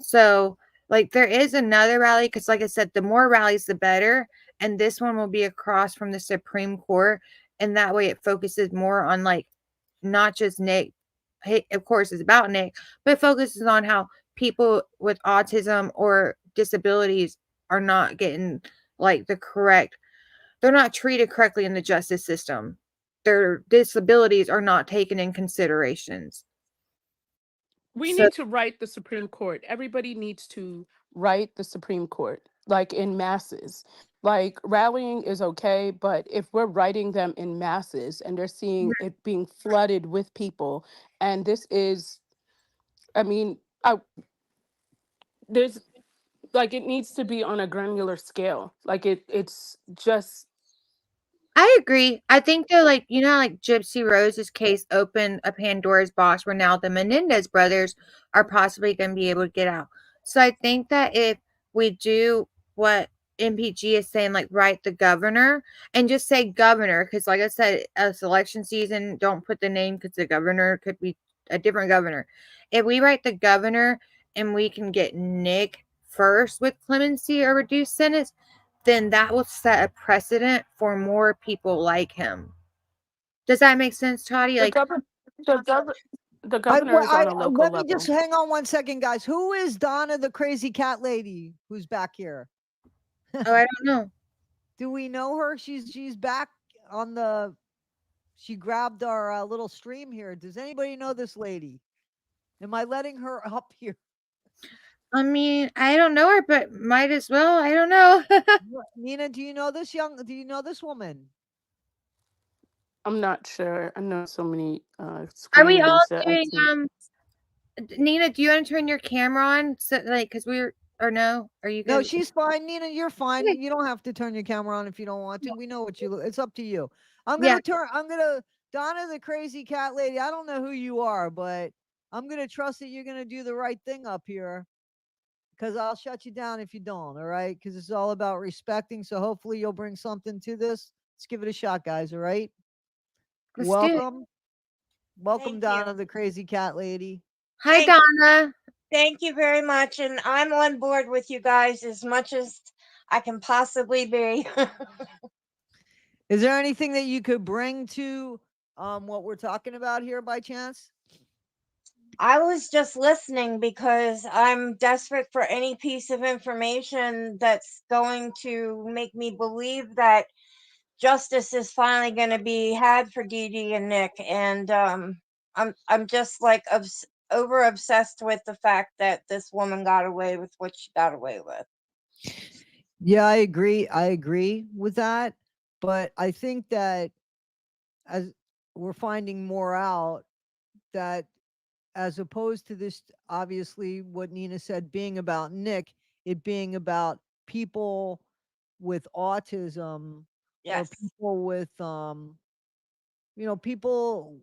Speaker 1: So, like, there is another rally because, like I said, the more rallies, the better. And this one will be across from the Supreme Court. And that way it focuses more on, like, not just Nick. Hey, of course, it's about Nick, but it focuses on how people with autism or disabilities are not getting, like, they're not treated correctly in the justice system. Their disabilities are not taken in considerations.
Speaker 3: We
Speaker 1: So,
Speaker 3: need to write the Supreme Court. Everybody needs to write the Supreme Court, like in masses. Like rallying is okay, but if we're writing them in masses and they're seeing it being flooded with people, and this is, I mean, there's like it needs to be on a granular scale. Like it's just
Speaker 1: I agree. I think that, like, like Gypsy Rose's case opened a Pandora's box where now the Menendez brothers are possibly going to be able to get out. So I think that if we do what MPG is saying, like write the governor and just say governor, because like I said, it's election season, don't put the name because the governor could be a different governor. If we write the governor and we can get Nick first with clemency or reduced sentence, then that will set a precedent for more people like him. Does that make sense, Toddy?
Speaker 3: the
Speaker 1: Like,
Speaker 3: governor. The governor. The governor is on a local
Speaker 2: Let me just
Speaker 3: level.
Speaker 2: hang on one second, guys. Who is Donna, the crazy cat lady, who's back here?
Speaker 1: oh, I don't know.
Speaker 2: Do we know her? She's back on the. She grabbed our little stream here. Does anybody know this lady? Am I letting her up here?
Speaker 1: I mean, I don't know her, but might as well. I don't know.
Speaker 2: Nina, do you know this young? Do you know this woman?
Speaker 3: I'm not sure. I know so many
Speaker 1: Are we all
Speaker 3: screens that I
Speaker 1: doing
Speaker 3: can't.
Speaker 1: Nina, do you want to turn your camera on? So like cuz we're or no? Are you
Speaker 2: No,
Speaker 1: good?
Speaker 2: she's fine. Nina, you're fine.
Speaker 1: Okay.
Speaker 2: You don't have to turn your camera on if you don't want to. We know what you look. It's up to you.
Speaker 1: Yeah,
Speaker 2: I'm gonna Donna the crazy cat lady. I don't know who you are, but I'm gonna trust that you're gonna do the right thing up here because I'll shut you down if you don't. All right, because it's all about respecting. So hopefully you'll bring something to this. Let's give it a shot, guys. All right.
Speaker 1: let's do it.
Speaker 2: Welcome, welcome,
Speaker 1: Thank you.
Speaker 2: Donna the crazy cat lady.
Speaker 1: Hi,
Speaker 4: Thank
Speaker 1: Donna.
Speaker 4: thank you very much, and I'm on board with you guys as much as I can possibly be.
Speaker 2: Is there anything that you could bring to what we're talking about here by chance?
Speaker 4: I was just listening because I'm desperate for any piece of information that's going to make me believe that justice is finally going to be had for Dee Dee and Nick, and I'm just like over obsessed with the fact that this woman got away with what she got away with.
Speaker 2: Yeah, I agree. I agree with that. But I think that as we're finding more out, that as opposed to this, obviously, what Nina said being about Nick, it being about people with autism or
Speaker 4: Yes.
Speaker 2: people with, people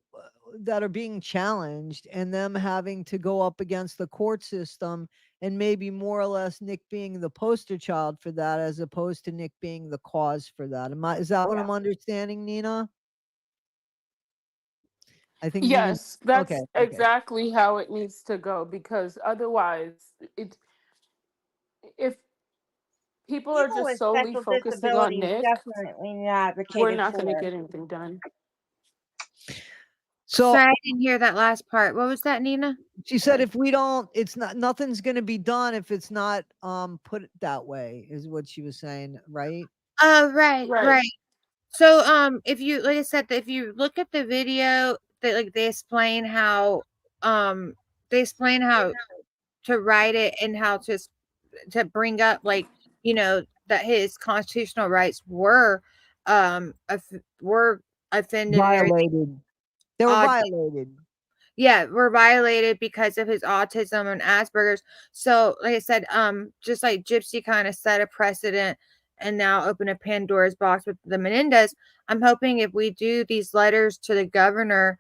Speaker 2: that are being challenged and them having to go up against the court system, and maybe more or less Nick being the poster child for that as opposed to Nick being the cause for that. Is that what
Speaker 4: Yeah.
Speaker 2: I'm understanding, Nina? I think Nina's
Speaker 3: Yes,
Speaker 2: okay.
Speaker 3: that's
Speaker 2: Okay.
Speaker 3: exactly how it needs to go, because otherwise if people are
Speaker 4: People
Speaker 3: just
Speaker 4: with
Speaker 3: solely
Speaker 4: special
Speaker 3: focusing on
Speaker 4: disabilities
Speaker 3: Nick,
Speaker 4: definitely
Speaker 3: we're
Speaker 4: advocated
Speaker 3: not going to
Speaker 4: for.
Speaker 3: get anything done.
Speaker 2: So
Speaker 1: Sorry, I didn't hear that last part. What was that, Nina?
Speaker 2: she said if we don't, it's not, nothing's going to be done if it's not put that way, is what she was saying, right?
Speaker 1: Oh, right,
Speaker 3: Right.
Speaker 1: right. So, if you, like I said, if you look at the video, that like um, they explain how to write it and how to bring up, like, that his constitutional rights were offended and everything.
Speaker 2: Violated. They were
Speaker 1: Uh,
Speaker 2: violated.
Speaker 1: yeah, were violated because of his autism and Asperger's. So, like I said, just like Gypsy kind of set a precedent and now open a Pandora's box with the Menendez. I'm hoping if we do these letters to the governor,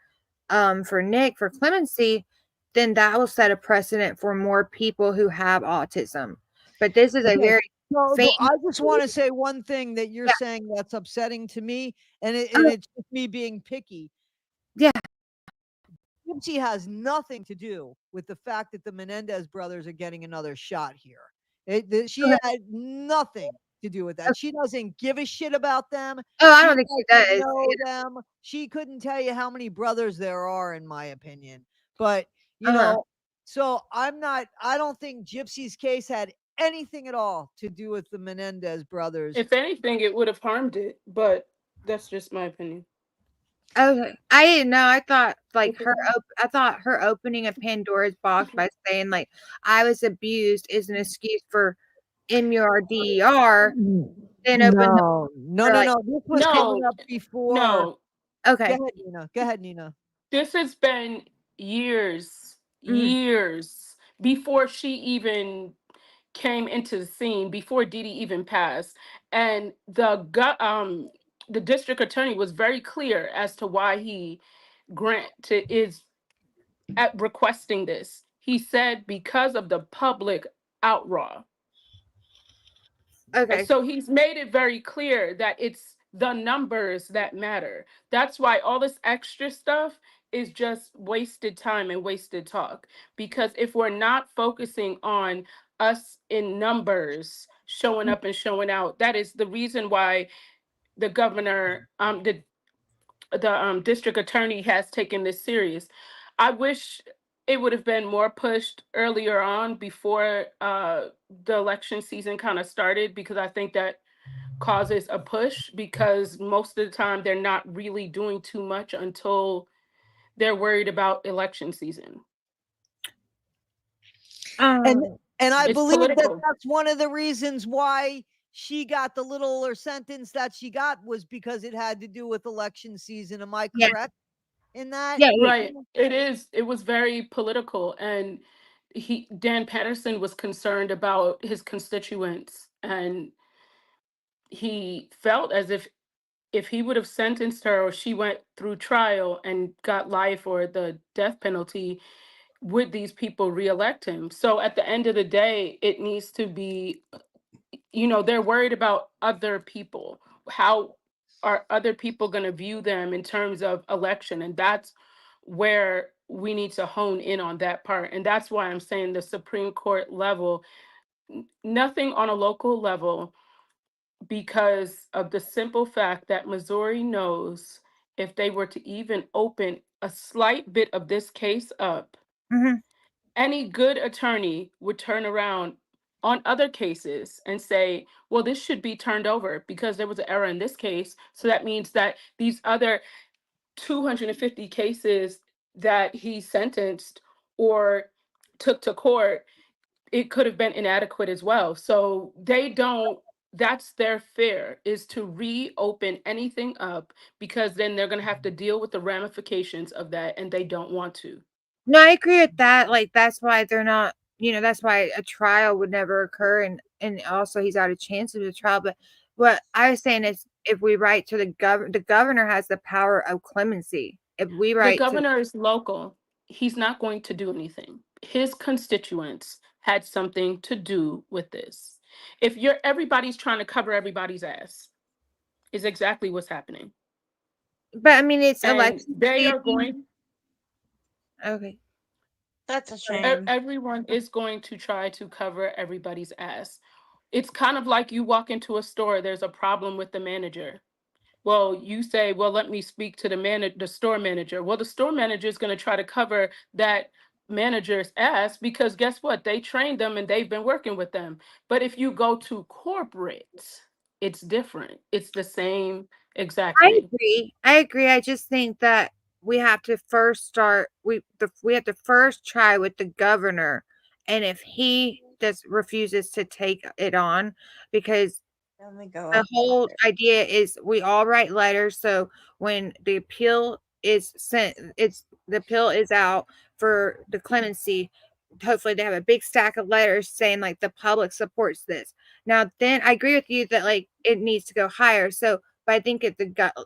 Speaker 1: for Nick for clemency, then that will set a precedent for more people who have autism. But this is a
Speaker 2: Okay.
Speaker 1: very
Speaker 2: So
Speaker 1: famous.
Speaker 2: I just want to say one thing that you're
Speaker 1: Yeah.
Speaker 2: saying that's upsetting to me, and
Speaker 1: Oh,
Speaker 2: it's just me being picky.
Speaker 1: yeah.
Speaker 2: Gypsy has nothing to do with the fact that the Menendez brothers are getting another shot here. She
Speaker 1: Okay.
Speaker 2: had nothing to do with that. She doesn't give a shit about them.
Speaker 1: Oh, I
Speaker 2: She
Speaker 1: don't think she
Speaker 2: doesn't
Speaker 1: does.
Speaker 2: know them. She couldn't tell you how many brothers there are, in my opinion. But, you
Speaker 1: Uh-huh.
Speaker 2: know, so I don't think Gypsy's case had anything at all to do with the Menendez brothers.
Speaker 3: If anything, it would have harmed it, but that's just my opinion.
Speaker 1: Okay. I didn't know. I thought I thought her opening a Pandora's box by saying like I was abused is an excuse for MURDER, then open the
Speaker 2: No, no,
Speaker 1: for
Speaker 2: no,
Speaker 1: like
Speaker 2: no. This was coming
Speaker 3: No,
Speaker 2: up before.
Speaker 3: no.
Speaker 2: Go
Speaker 1: okay.
Speaker 2: ahead, Nina. Go ahead, Nina.
Speaker 3: This has been years,
Speaker 1: Mm,
Speaker 3: years before she even came into the scene, before Didi even passed. And the district attorney was very clear as to why he is at requesting this. He said because of the public outroar. And
Speaker 1: okay.
Speaker 3: so he's made it very clear that it's the numbers that matter. That's why all this extra stuff is just wasted time and wasted talk. Because if we're not focusing on us in numbers showing
Speaker 1: Mm,
Speaker 3: up and showing out, that is the reason why the governor, the district attorney has taken this serious. I wish it would have been more pushed earlier on before the election season kind of started, because I think that causes a push, because most of the time they're not really doing too much until they're worried about election season.
Speaker 2: And
Speaker 1: Um,
Speaker 2: and I
Speaker 3: It's
Speaker 2: believe that
Speaker 3: political.
Speaker 2: that's one of the reasons why she got the littler sentence that she got, was because it had to do with election season. Am I
Speaker 1: yeah.
Speaker 2: correct in that?
Speaker 1: Yeah, yeah.
Speaker 3: Right. It is. It was very political. And Dan Patterson was concerned about his constituents. And he felt as if he would have sentenced her, or she went through trial and got life or the death penalty, would these people reelect him? So at the end of the day, it needs to be, they're worried about other people. How are other people going to view them in terms of election? And that's where we need to hone in on that part. And that's why I'm saying the Supreme Court level, nothing on a local level, because of the simple fact that Missouri knows if they were to even open a slight bit of this case up,
Speaker 1: Hmm.
Speaker 3: any good attorney would turn around on other cases and say, well, this should be turned over because there was an error in this case. So that means that these other 250 cases that he sentenced or took to court, it could have been inadequate as well. So they don't, that's their fear, is to reopen anything up, because then they're going to have to deal with the ramifications of that, and they don't want to.
Speaker 1: No, I agree with that. Like, that's why they're not, that's why a trial would never occur. And also he's out of chance of a trial. But what I was saying is, if we write to the governor has the power of clemency. If we
Speaker 3: The
Speaker 1: write to,
Speaker 3: governor is local. He's not going to do anything. His constituents had something to do with this. If you're everybody's trying to cover everybody's ass, is exactly what's happening.
Speaker 1: but I mean, it's
Speaker 3: And
Speaker 1: election
Speaker 3: they are
Speaker 1: season.
Speaker 3: going,
Speaker 1: Okay.
Speaker 4: That's a shame.
Speaker 3: everyone is going to try to cover everybody's ass. It's kind of like you walk into a store, there's a problem with the manager. Well, you say, well, let me speak to the store manager. Well, the store manager is going to try to cover that manager's ass, because guess what? They trained them and they've been working with them. But if you go to corporate, it's different. It's the same exact
Speaker 1: I
Speaker 3: thing.
Speaker 1: agree. I agree. I just think that we have to first start. We have to first try with the governor, and if he just refuses to take it on, because
Speaker 4: Let me go
Speaker 1: the
Speaker 4: up
Speaker 1: whole
Speaker 4: there.
Speaker 1: idea is we all write letters. So when the appeal is sent, the appeal is out for the clemency. Hopefully, they have a big stack of letters saying like the public supports this. Now, then I agree with you that like it needs to go higher. So, but I think if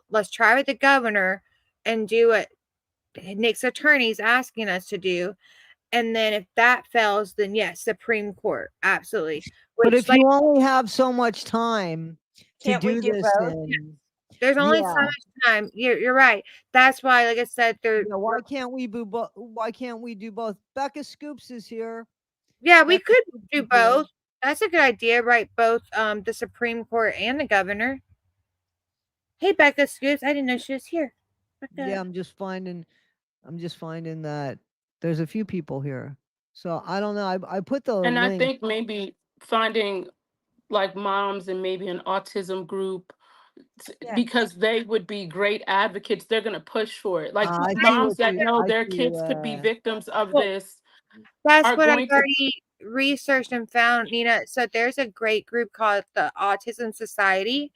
Speaker 1: let's try with the governor and do what Nick's attorney's asking us to do, and then if that fails, then yes, Supreme Court, absolutely.
Speaker 2: But
Speaker 1: Which
Speaker 2: if
Speaker 1: like
Speaker 2: you only have so much time to
Speaker 4: Can't we
Speaker 2: do
Speaker 4: do
Speaker 2: this,
Speaker 4: both?
Speaker 2: then
Speaker 1: there's only so
Speaker 2: yeah,
Speaker 1: much time. You're right. That's why, like I said,
Speaker 2: why can't we do both? Why can't we do both? Becca Scoops is here.
Speaker 1: yeah, we
Speaker 2: Becca
Speaker 1: could
Speaker 2: Scoops
Speaker 1: do
Speaker 2: is here.
Speaker 1: both. That's a good idea, right? Both the Supreme Court and the governor. Hey, Becca Scoops, I didn't know she was here.
Speaker 2: Yeah,
Speaker 1: Becca.
Speaker 2: I'm just finding that there's a few people here. So I don't know. I put the
Speaker 3: And I
Speaker 2: link.
Speaker 3: think maybe finding like moms and maybe an autism group,
Speaker 4: Yeah.
Speaker 3: because they would be great advocates. They're going to push for it. Like
Speaker 2: I see
Speaker 3: moms
Speaker 2: what
Speaker 3: that
Speaker 2: you.
Speaker 3: know
Speaker 2: I
Speaker 3: their
Speaker 2: see.
Speaker 3: kids could be victims of
Speaker 1: Well,
Speaker 3: this
Speaker 1: that's
Speaker 3: are
Speaker 1: what I've
Speaker 3: going to.
Speaker 1: already researched and found, Nina. So there's a great group called the Autism Society,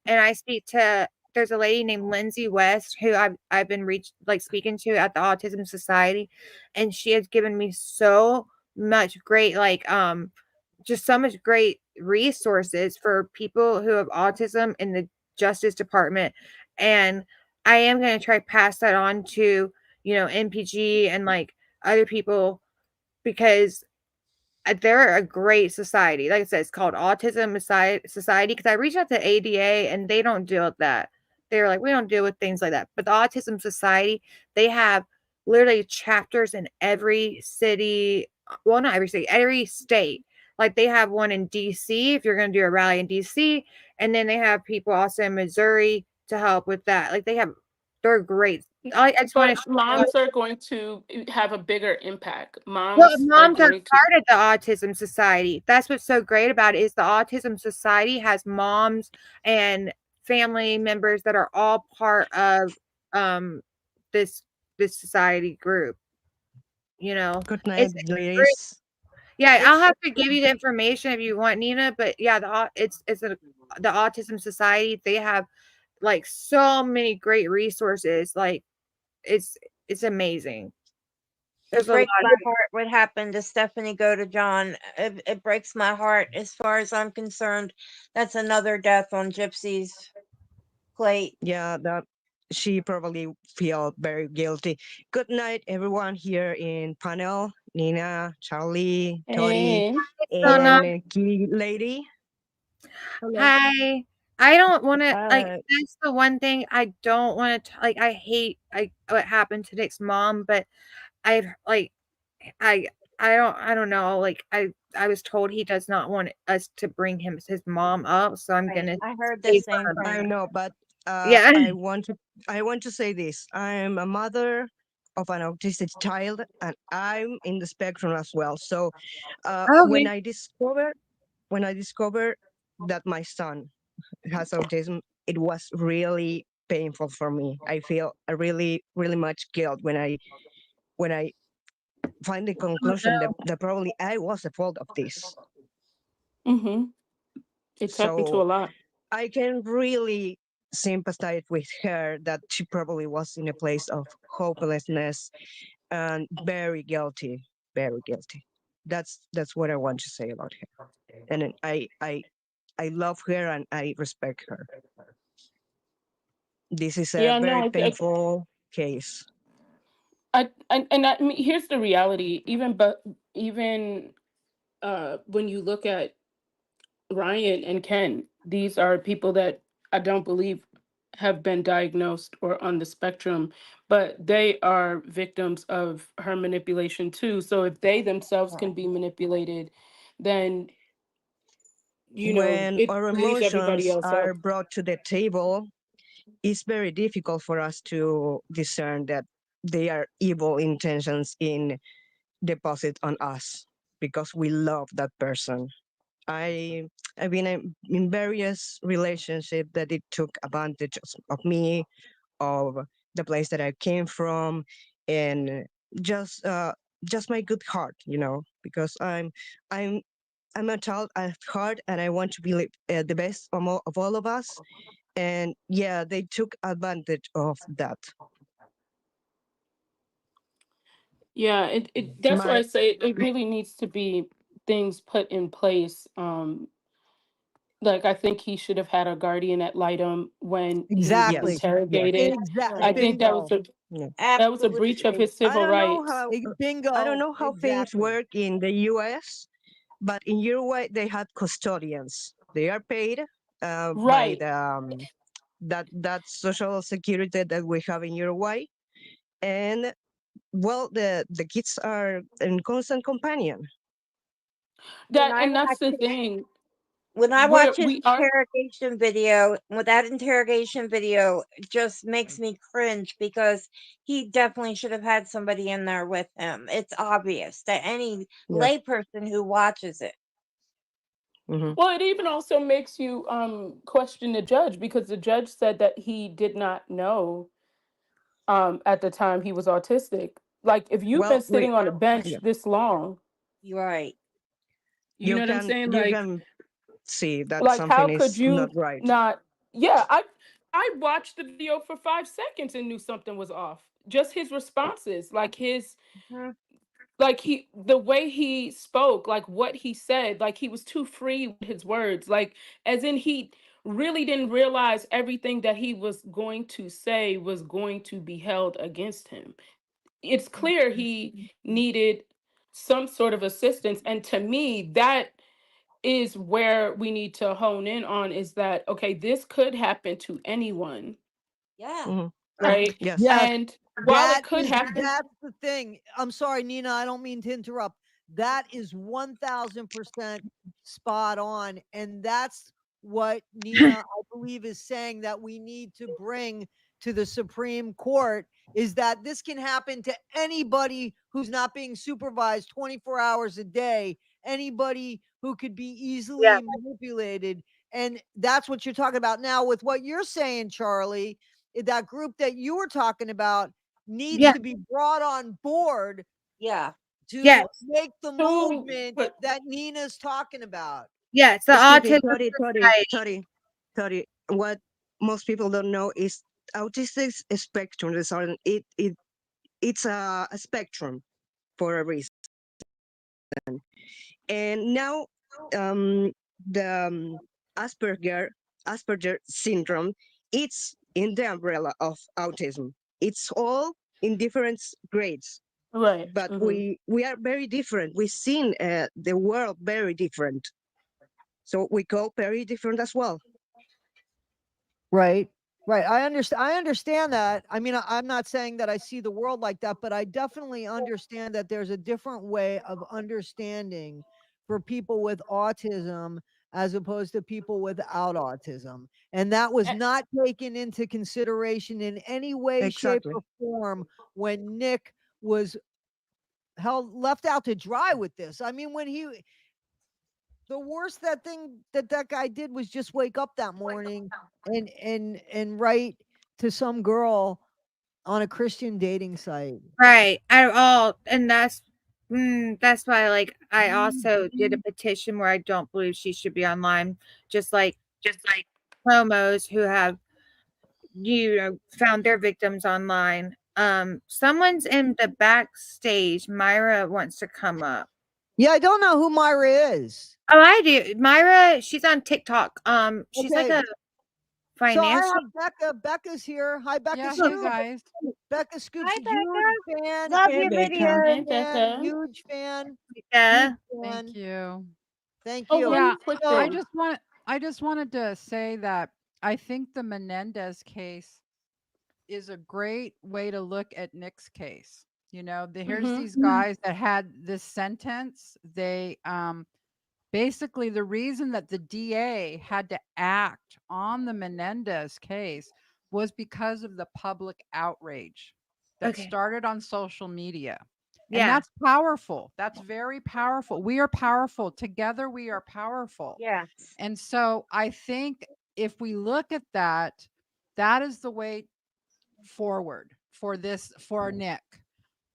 Speaker 1: and I speak to. There's a lady named Lindsay West who I've been speaking to at the Autism Society, and she has given me so much great just so much great resources for people who have autism in the Justice Department, and I am going to try pass that on to NPG and like other people, because they're a great society. Like I said, it's called Autism Society, because I reached out to ADA and they don't deal with that. They're like, we don't deal with things like that. But the Autism Society, they have literally chapters in every city. Well, not every city, every state. Like they have one in DC if you're going to do a rally in DC. And then they have people also in Missouri to help with that. Like they're great. I just want
Speaker 3: But
Speaker 1: to show.
Speaker 3: moms are going to have a bigger impact.
Speaker 1: Well,
Speaker 3: Moms are
Speaker 1: moms are
Speaker 3: going to.
Speaker 1: part of the Autism Society. That's what's so great about it is the Autism Society has moms and family members that are all part of um this this society group. You know,
Speaker 5: Good night,
Speaker 1: it's a group.
Speaker 5: ladies.
Speaker 1: Yeah, I'll
Speaker 4: It's
Speaker 1: have to give you the information if you want, Nina. But yeah, the Autism Society. They have like so many great resources. Like it's it's amazing.
Speaker 4: it
Speaker 1: There's a lot.
Speaker 4: breaks my heart what happened to Stephanie Godejohn. It breaks my heart as far as I'm concerned. That's another death on Gypsy's plate.
Speaker 5: Yeah, that she probably feel very guilty. Good night, everyone here in panel. Nina, Charlie, Tori,
Speaker 3: And
Speaker 1: So nice.
Speaker 5: and Kitty Lady. Hello.
Speaker 1: Hi. I don't want to like.
Speaker 5: Uh,
Speaker 1: That's the one thing I don't want to like. I hate what happened to Nick's mom, but I like I I don't know. Like I was told he does not want us to bring his mom up, so I'm
Speaker 4: Right.
Speaker 1: gonna
Speaker 4: I heard the
Speaker 1: save
Speaker 4: same
Speaker 1: her.
Speaker 5: I
Speaker 4: thing.
Speaker 5: know, but
Speaker 1: Yeah.
Speaker 5: I want to say this. I'm a mother of an autistic child, and I'm in the spectrum as well. So
Speaker 1: Okay.
Speaker 5: when I discovered that my son has autism, it was really painful for me. I feel a really much guilt when I find the
Speaker 1: Oh,
Speaker 5: conclusion
Speaker 1: no.
Speaker 5: that probably I was the fault of this.
Speaker 3: Mm-hmm. It's happened to
Speaker 5: So
Speaker 3: a lot.
Speaker 5: I can really sympathize with her that she probably was in a place of hopelessness and very guilty, very guilty. That's what I want to say about her. And then I love her and I respect her. This is a
Speaker 3: Yeah, no,
Speaker 5: very painful case.
Speaker 3: I mean, here's the reality. Even when you look at Ryan and Ken, these are people that I don't believe have been diagnosed or on the spectrum, but they are victims of her manipulation too. So if they themselves
Speaker 4: Yeah.
Speaker 3: can be manipulated, then
Speaker 5: When
Speaker 3: it
Speaker 5: our
Speaker 3: frees everybody
Speaker 5: emotions
Speaker 3: else
Speaker 5: are
Speaker 3: up.
Speaker 5: brought to the table, it's very difficult for us to discern that they are evil intentions in deposit on us because we love that person. I I've been in various relationships that it took advantage of me, of the place that I came from, and just uh, just my good heart, because I'm I'm a child at heart, and I want to be the best of all of us. And yeah, they took advantage of that.
Speaker 3: Yeah, it that's why I
Speaker 5: My
Speaker 3: say it really needs to be things put in place. Like I think he should have had a guardian ad litem when he was
Speaker 2: Exactly.
Speaker 5: yes, yes,
Speaker 3: interrogated. I
Speaker 2: Exactly.
Speaker 3: think
Speaker 2: Bingo.
Speaker 5: yeah.
Speaker 3: that was a breach of
Speaker 4: Absolutely.
Speaker 3: his civil rights.
Speaker 5: I don't
Speaker 2: Bingo.
Speaker 5: know how things
Speaker 2: Exactly.
Speaker 5: work in the U.S., but in Uruguay they have custodians. They are paid by
Speaker 3: Right.
Speaker 5: that social security that we have in Uruguay, and well, the kids are in constant companion.
Speaker 4: When
Speaker 3: That
Speaker 4: I
Speaker 3: and that's
Speaker 4: watch
Speaker 3: the
Speaker 4: his
Speaker 3: thing.
Speaker 4: when I
Speaker 3: Where
Speaker 4: watch his
Speaker 3: we are
Speaker 4: interrogation video, with that interrogation video, it just makes me cringe because he definitely should have had somebody in there with him. It's obvious to any
Speaker 5: Yes.
Speaker 4: layperson who watches it.
Speaker 5: Hmm.
Speaker 3: well, it even also makes you question the judge because the judge said that he did not know at the time he was autistic. Like if you've been
Speaker 5: Well,
Speaker 3: sitting on a bench
Speaker 5: yeah,
Speaker 3: this long,
Speaker 4: You're right.
Speaker 3: you know what I'm saying?
Speaker 5: you can see that
Speaker 3: Like how
Speaker 5: something
Speaker 3: could
Speaker 5: is not
Speaker 3: you
Speaker 5: right.
Speaker 3: not? Yeah, I watched the video for 5 seconds and knew something was off. Just his responses,
Speaker 4: Mhm.
Speaker 3: like the way he spoke, like what he said, like he was too free with his words, like as in he really didn't realize everything that he was going to say was going to be held against him. It's clear he needed some sort of assistance, and to me that is where we need to hone in on is that okay, this could happen to anyone,
Speaker 4: Yeah.
Speaker 5: Hmm.
Speaker 3: right?
Speaker 5: Yes.
Speaker 2: Yes,
Speaker 3: And while it could happen,
Speaker 2: that's the thing. I'm sorry, Nina, I don't mean to interrupt. That is 1000% spot on. And that's what Nina, I believe, is saying that we need to bring to the Supreme Court is that this can happen to anybody who's not being supervised 24 hours a day, anybody who could be
Speaker 1: Yeah.
Speaker 2: easily manipulated. And that's what you're talking about now with what you're saying, Charlie. That group that you were talking about needs
Speaker 1: Yeah.
Speaker 2: to be brought on board
Speaker 4: Yeah.
Speaker 2: to
Speaker 1: Yes.
Speaker 2: make the
Speaker 3: so
Speaker 2: movement
Speaker 3: but
Speaker 2: that Nina's talking about.
Speaker 1: Yes. The
Speaker 5: Excuse me,
Speaker 1: Autism Society.
Speaker 5: What most people don't know is autistic spectrum disorder. It's a spectrum for a reason. And now, the Asperger syndrome, it's in the umbrella of autism. It's all in different grades,
Speaker 3: right.
Speaker 5: but we are very different. We've seen the world very different, so we go very different as well.
Speaker 2: Right. Right. I understand that. I mean, I'm not saying that I see the world like that, but I definitely understand that there's a different way of understanding for people with autism as opposed to people without autism. And that was
Speaker 3: Eh,
Speaker 2: not taken into consideration in any way, shape,
Speaker 5: Exactly.
Speaker 2: or form when Nick was left out to dry with this. I mean, when the worst that guy did was just wake up that morning and write to some girl on a Christian dating site.
Speaker 1: Right. At all. And that's why, like, I also did a petition where I don't believe she should be online. Just like promos who have, found their victims online. Someone's in the backstage. Myra wants to come up.
Speaker 2: Yeah, I don't know who Myra is.
Speaker 1: Oh, I do. Myra, she's on TikTok. She's like
Speaker 2: Okay.
Speaker 1: a
Speaker 2: So I
Speaker 1: financial.
Speaker 2: have Becca. Becca's here. Hi, Becca
Speaker 6: Yeah, hey
Speaker 2: Scoop.
Speaker 6: guys.
Speaker 2: Becca Scoop's
Speaker 4: Hi,
Speaker 2: a
Speaker 4: Becca.
Speaker 2: huge fan.
Speaker 4: Love
Speaker 5: Hey,
Speaker 4: your
Speaker 5: Becca.
Speaker 4: videos.
Speaker 2: Huge fan. Huge fan.
Speaker 1: Yeah.
Speaker 2: Huge
Speaker 6: Thank
Speaker 2: fan.
Speaker 6: you.
Speaker 2: Thank
Speaker 3: Oh,
Speaker 2: you.
Speaker 3: really
Speaker 6: Yeah,
Speaker 3: quick
Speaker 2: So-
Speaker 6: I
Speaker 3: thing.
Speaker 6: just wanted to say that I think the Menendez case is a great way to look at Nick's case. You know, here's
Speaker 3: Mhm.
Speaker 6: these guys that had this sentence. They basically the reason that the DA had to act on the Menendez case was because of the public outrage that
Speaker 1: Okay.
Speaker 6: started on social media. And
Speaker 1: Yeah.
Speaker 6: that's powerful. That's very powerful. We are powerful. Together we are powerful.
Speaker 4: Yes.
Speaker 6: And so I think if we look at that, that is the way forward for Nick.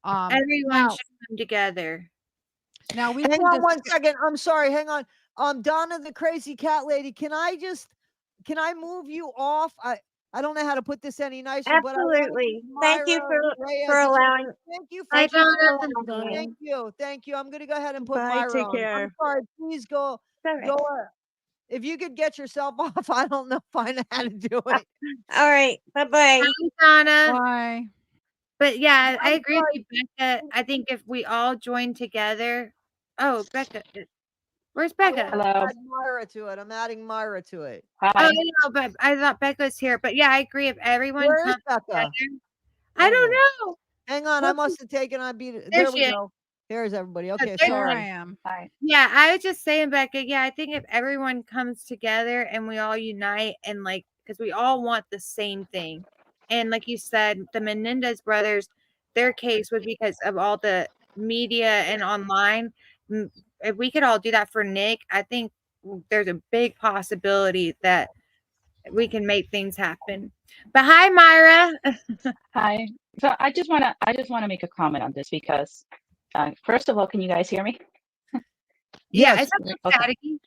Speaker 1: Everyone
Speaker 6: Now,
Speaker 1: should come together.
Speaker 6: now we
Speaker 2: Hang
Speaker 6: can
Speaker 2: on one
Speaker 6: discuss.
Speaker 2: second. I'm sorry. Hang on. Donna, the crazy cat lady, can I move you off? I don't know how to put this any nicer, but I want
Speaker 4: Absolutely. Thank you
Speaker 2: Myra Reyes.
Speaker 4: for allowing.
Speaker 2: Thank you
Speaker 1: Hi,
Speaker 2: for
Speaker 1: Donna.
Speaker 3: Donna.
Speaker 2: Thank you. Thank you. I'm gonna go ahead and put
Speaker 5: Bye.
Speaker 2: Myra
Speaker 5: Take
Speaker 2: on. I'm
Speaker 5: care.
Speaker 2: sorry. Please go.
Speaker 4: All right.
Speaker 2: Go. If you could get yourself off, I don't know if I know how to do it.
Speaker 4: All right. Bye-bye.
Speaker 1: Hi, Donna.
Speaker 6: Bye.
Speaker 1: But yeah, I
Speaker 2: I'm
Speaker 1: agree with you, Becca. I think if we all join together. Oh, Becca. Where's Becca?
Speaker 7: Hello.
Speaker 2: Add Myra to it. I'm adding Myra to it.
Speaker 1: Oh,
Speaker 7: Hi.
Speaker 1: no, but I thought Becca was here. But yeah, I agree. If everyone
Speaker 2: Where is
Speaker 1: comes
Speaker 2: Becca?
Speaker 1: together, I
Speaker 2: Wait a
Speaker 1: don't
Speaker 2: minute.
Speaker 1: know.
Speaker 2: Hang on. I must have taken. There
Speaker 1: There
Speaker 2: we
Speaker 1: she is.
Speaker 2: go. Here's everybody. Okay.
Speaker 1: there-
Speaker 6: Here
Speaker 2: Sorry.
Speaker 6: I am.
Speaker 7: Hi.
Speaker 1: Yeah, I was just saying, Becca. Yeah, I think if everyone comes together and we all unite and like, because we all want the same thing, and like you said, the Menendez brothers, their case was because of all the media and online. If we could all do that for Nick, I think there's a big possibility that we can make things happen. But hi, Myra.
Speaker 7: Hi. So I just wanna make a comment on this because first of all, can you guys hear me?
Speaker 1: Yeah,
Speaker 2: Yes.
Speaker 1: it's not
Speaker 7: Okay.
Speaker 1: staticky.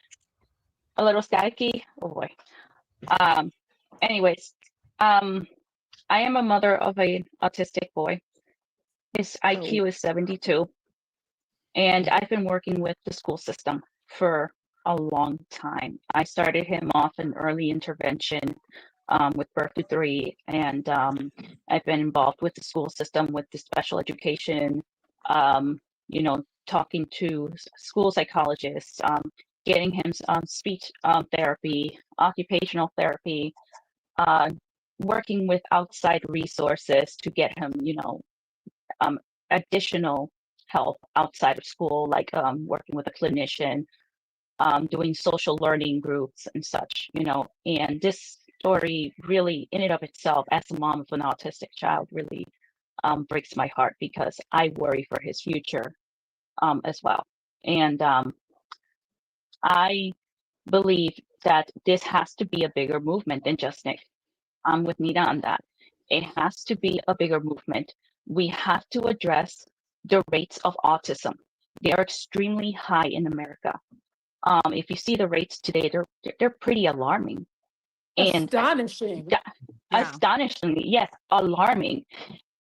Speaker 7: A little staticky. Oh boy. Anyways, I am a mother of an autistic boy. His IQ is 72, and I've been working with the school system for a long time. I started him off in early intervention with birth to 3, and I've been involved with the school system with the special education, talking to school psychologists, getting him speech therapy, occupational therapy, uh, working with outside resources to get him, additional help outside of school, like working with a clinician, doing social learning groups and such, and this story really in and of itself as a mom of an autistic child really breaks my heart because I worry for his future as well. And I believe that this has to be a bigger movement than just Nick. I'm with Nita on that. It has to be a bigger movement. We have to address the rates of autism. They are extremely high in America. If you see the rates today, they're pretty alarming. And
Speaker 3: Astonishing.
Speaker 6: Yeah.
Speaker 7: astonishingly, yes, alarming.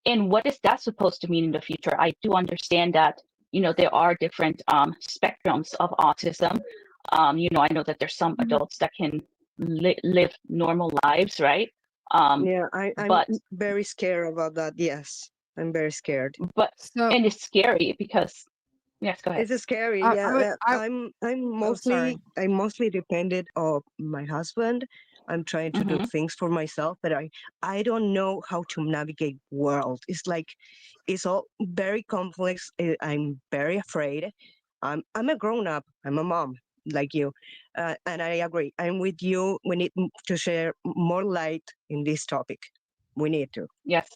Speaker 7: And what is that supposed to mean in the future? I do understand that, there are different spectrums of autism. I know that there's some adults that can live normal lives, right?
Speaker 5: Yeah, I'm
Speaker 7: But
Speaker 5: very scared about that. Yes, I'm very scared.
Speaker 6: So
Speaker 7: and it's scary because yes, go ahead.
Speaker 5: It's scary.
Speaker 6: I
Speaker 5: Yeah,
Speaker 6: would- I-
Speaker 5: I'm
Speaker 6: sorry.
Speaker 5: mostly dependent of my husband, I'm trying to do things for myself, but I don't know how to navigate world. It's like, it's all very complex. I'm very afraid. I'm a grown up. I'm a mom like you, and I agree. I'm with you. We need to share more light in this topic. We need to.
Speaker 7: Yes.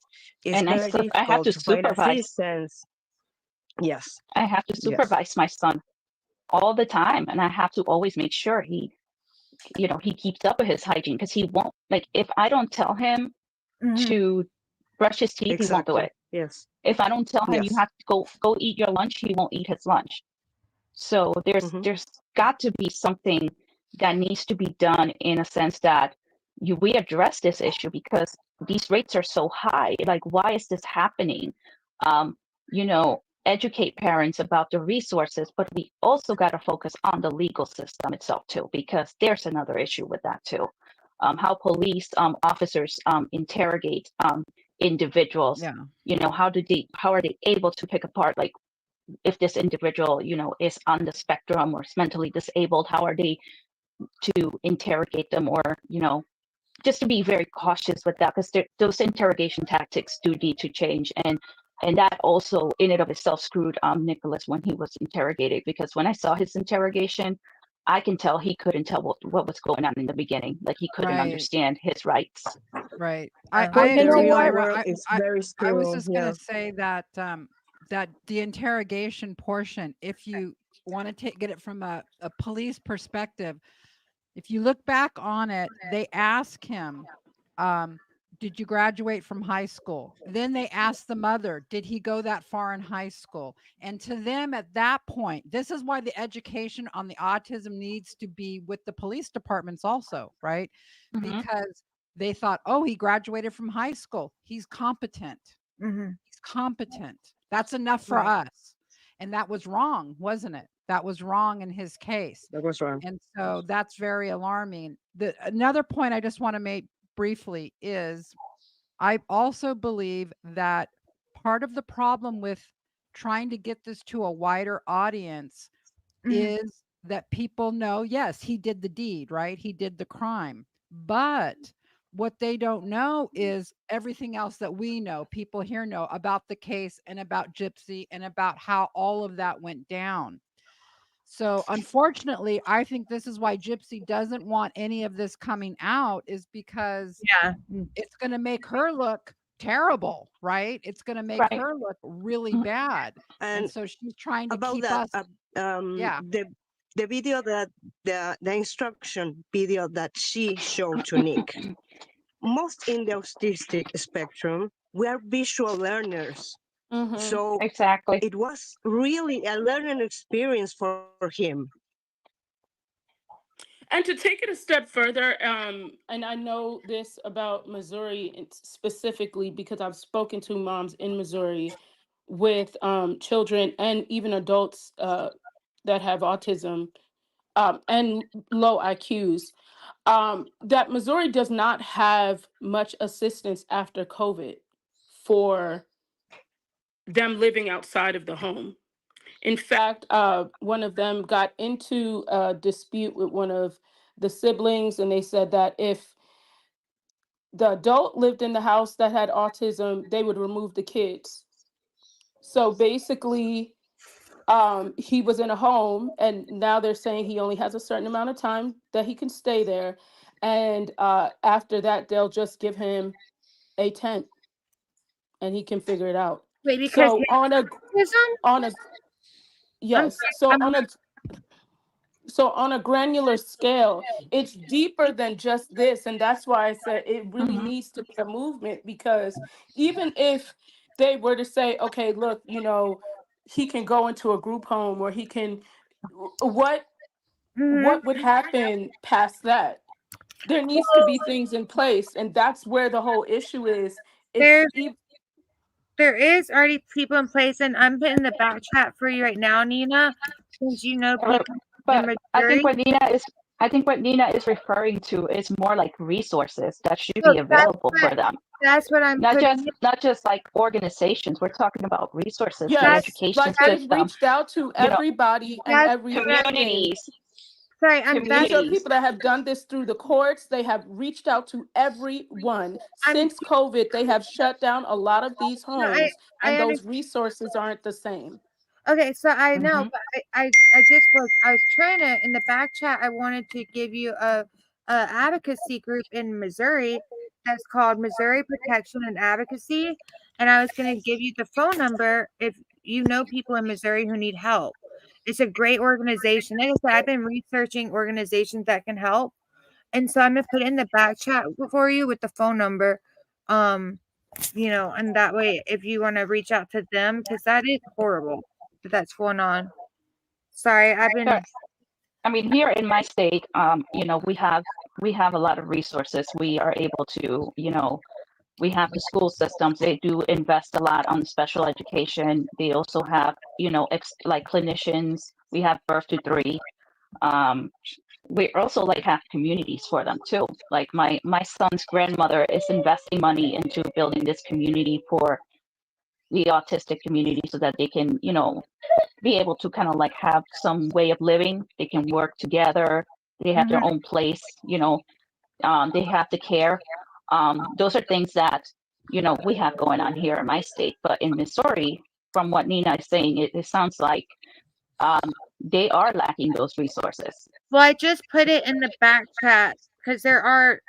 Speaker 5: It's
Speaker 7: And
Speaker 5: very
Speaker 7: I have
Speaker 5: difficult
Speaker 7: to
Speaker 5: to find
Speaker 7: supervise.
Speaker 5: assistance. Yes.
Speaker 7: I have to
Speaker 5: Yes.
Speaker 7: supervise my son all the time, and I have to always make sure he, you know, he keeps up with his hygiene, because he won't, like, if I don't tell him to brush his teeth, he won't do
Speaker 5: Exactly.
Speaker 7: it.
Speaker 5: Yes.
Speaker 7: If I don't tell him you
Speaker 5: Yes.
Speaker 7: have to go eat your lunch, he won't eat his lunch. So there's got to be something that needs to be done, in a sense that we address this issue, because these rates are so high. Like, why is this happening? You know, educate parents about the resources, but we also got to focus on the legal system itself too, because there's another issue with that too. How police officers interrogate individuals.
Speaker 6: Yeah.
Speaker 7: You know, how are they able to pick apart, like, if this individual, you know, is on the spectrum or is mentally disabled, how are they to interrogate them, or, you know, just to be very cautious with that, because those interrogation tactics do need to change. And that also in and of itself screwed Nicholas when he was interrogated, because when I saw his interrogation, I can tell he couldn't tell what was going on in the beginning. Like, he couldn't
Speaker 6: Right.
Speaker 7: understand his rights.
Speaker 6: Right.
Speaker 1: Uh,
Speaker 6: I
Speaker 7: you
Speaker 5: The
Speaker 7: know
Speaker 6: agree,
Speaker 5: real
Speaker 7: what?
Speaker 6: Myra.
Speaker 5: world is very
Speaker 6: I was
Speaker 5: still.
Speaker 6: just
Speaker 5: Yeah.
Speaker 6: going to say that that the interrogation portion, if you want to get it from a police perspective, if you look back on it, they ask him, did you graduate from high school? Then they ask the mother, did he go that far in high school? And to them at that point, this is why the education on the autism needs to be with the police departments also, right? Because they thought, oh, he graduated from high school. He's competent. He's competent. That's enough for
Speaker 1: Right.
Speaker 6: us. And that was wrong, wasn't it? That was wrong in his case.
Speaker 5: That was wrong.
Speaker 6: And so that's very alarming. Another point I just want to make briefly is I also believe that part of the problem with trying to get this to a wider audience is that people know, yes, he did the deed, right? He did the crime. But what they don't know is everything else that we know, people here know about the case and about Gypsy and about how all of that went down. So unfortunately, I think this is why Gypsy doesn't want any of this coming out, is because
Speaker 1: Yeah.
Speaker 6: it's going to make her look terrible, right? It's going to make
Speaker 7: Right.
Speaker 6: her look really bad. And
Speaker 5: And
Speaker 6: so she's trying to
Speaker 5: about
Speaker 6: keep
Speaker 5: that,
Speaker 6: us. Yeah.
Speaker 5: the video that the instruction video that she showed to Nick, most in the autistic spectrum, we are visual learners. So
Speaker 7: Exactly.
Speaker 5: it was really a learning experience for him.
Speaker 3: And to take it a step further, and I know this about Missouri specifically because I've spoken to moms in Missouri with children and even adults that have autism and low IQs, that Missouri does not have much assistance after COVID for them living outside of the home. In fact, one of them got into a dispute with one of the siblings, and they said that if the adult lived in the house that had autism, they would remove the kids. So basically, he was in a home, and now they're saying he only has a certain amount of time that he can stay there. And after that, they'll just give him a tent and he can figure it out.
Speaker 1: Wait, because
Speaker 3: So on a
Speaker 1: autism?
Speaker 3: yes, so on a granular scale, it's deeper than just this. And that's why I said it really needs to be a movement, because even if they were to say, okay, look, you know, he can go into a group home, or he can, what would happen past that? There needs to be things in place, and that's where the whole issue is. It's
Speaker 1: There is already people in place, and I'm putting the back chat for you right now, Nina, since you know people in
Speaker 7: But I think
Speaker 1: Missouri.
Speaker 7: what Nina is referring to is more like resources that should
Speaker 1: So
Speaker 7: be available for them.
Speaker 1: that's what I'm
Speaker 7: Not
Speaker 1: putting.
Speaker 7: just like organizations. We're talking about resources, the
Speaker 3: yes,
Speaker 7: education
Speaker 3: like they've
Speaker 7: system,
Speaker 3: reached out to
Speaker 7: you know,
Speaker 3: everybody and
Speaker 1: That's
Speaker 3: every
Speaker 1: what I'm,
Speaker 3: person.
Speaker 7: communities.
Speaker 1: sorry, I'm back.
Speaker 3: These are
Speaker 7: communities.
Speaker 3: people that have done this through the courts. They have reached out to everyone. Since COVID, they have shut down a lot of these
Speaker 1: No,
Speaker 3: homes,
Speaker 1: I
Speaker 3: and those
Speaker 1: understand.
Speaker 3: resources aren't the same.
Speaker 1: Okay, so I know,
Speaker 7: Mhm.
Speaker 1: but I was trying to in the back chat. I wanted to give you a advocacy group in Missouri that's called Missouri Protection and Advocacy, and I was going to give you the phone number if you know people in Missouri who need help. It's a great organization. Like I said, I've been researching organizations that can help, and so I'm gonna put it in the back chat for you with the phone number. Um, and that way, if you want to reach out to them, because that is horrible that's going on. Sorry, I've
Speaker 7: Sure.
Speaker 1: been
Speaker 7: I mean, here in my state, we have a lot of resources. We are able to, we have the school systems. They do invest a lot on special education. They also have, like clinicians. We have birth to three. Um, we also like have communities for them too. Like my son's grandmother is investing money into building this community for the autistic community so that they can, be able to kind of like have some way of living. They can work together. They have their
Speaker 1: mhm.
Speaker 7: own place. They have the care. Those are things that we have going on here in my state. But in Missouri, from what Nina is saying, it sounds like they are lacking those resources.
Speaker 1: Well, I just put it in the back chat because there are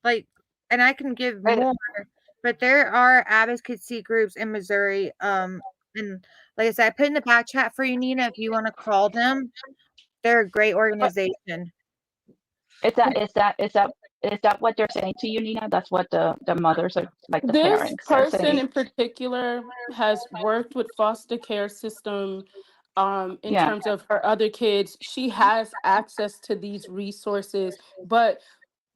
Speaker 1: like, and I can give more, but there are advocacy groups in Missouri. And like I said, I put in the back chat for you, Nina, if you want to call them. They're a great
Speaker 7: But
Speaker 1: organization.
Speaker 7: is that what they're saying to you, Nina? That's what the mothers are, like the
Speaker 3: This
Speaker 7: parents are
Speaker 3: person
Speaker 7: saying.
Speaker 3: in particular has worked with foster care system in
Speaker 7: Yeah.
Speaker 3: terms of her other kids. She has access to these resources, but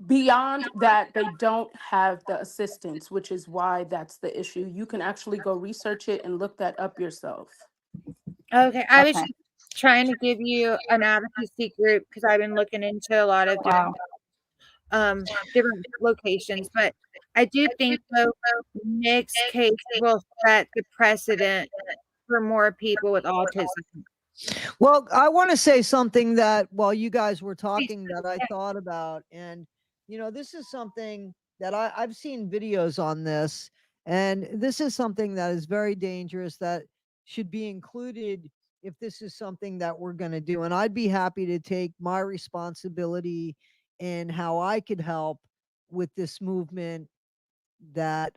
Speaker 3: beyond that, they don't have the assistance, which is why that's the issue. You can actually go research it and look that up yourself.
Speaker 1: Okay, I was
Speaker 7: Okay.
Speaker 1: just trying to give you an advocacy group because I've been looking into a lot of
Speaker 7: Wow.
Speaker 1: different locations, but I do think though Nick's case will set the precedent for more people with autism.
Speaker 2: Well, I want to say something that while you guys were
Speaker 1: Please,
Speaker 2: talking that I thought about, and this is something that I've seen videos on this, and this is something that is very dangerous that should be included if this is something that we're going to do. And I'd be happy to take my responsibility in how I could help with this movement that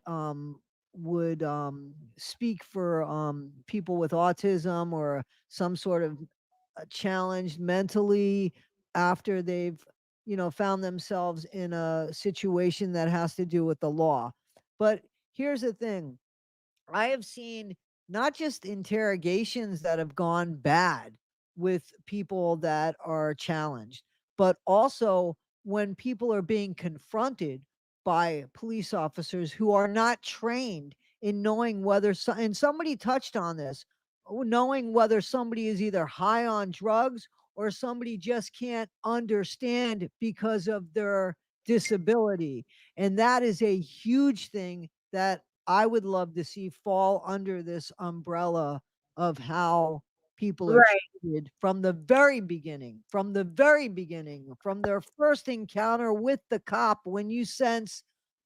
Speaker 2: would speak for people with autism or some sort of challenged mentally after they've found themselves in a situation that has to do with the law. But here's the thing, I have seen not just interrogations that have gone bad with people that are challenged, but also when people are being confronted by police officers who are not trained in knowing whether, and somebody touched on this, knowing whether somebody is either high on drugs or somebody just can't understand because of their disability. And that is a huge thing that I would love to see fall under this umbrella of how people are
Speaker 1: right.
Speaker 2: treated from the very beginning, from their first encounter with the cop. When you sense,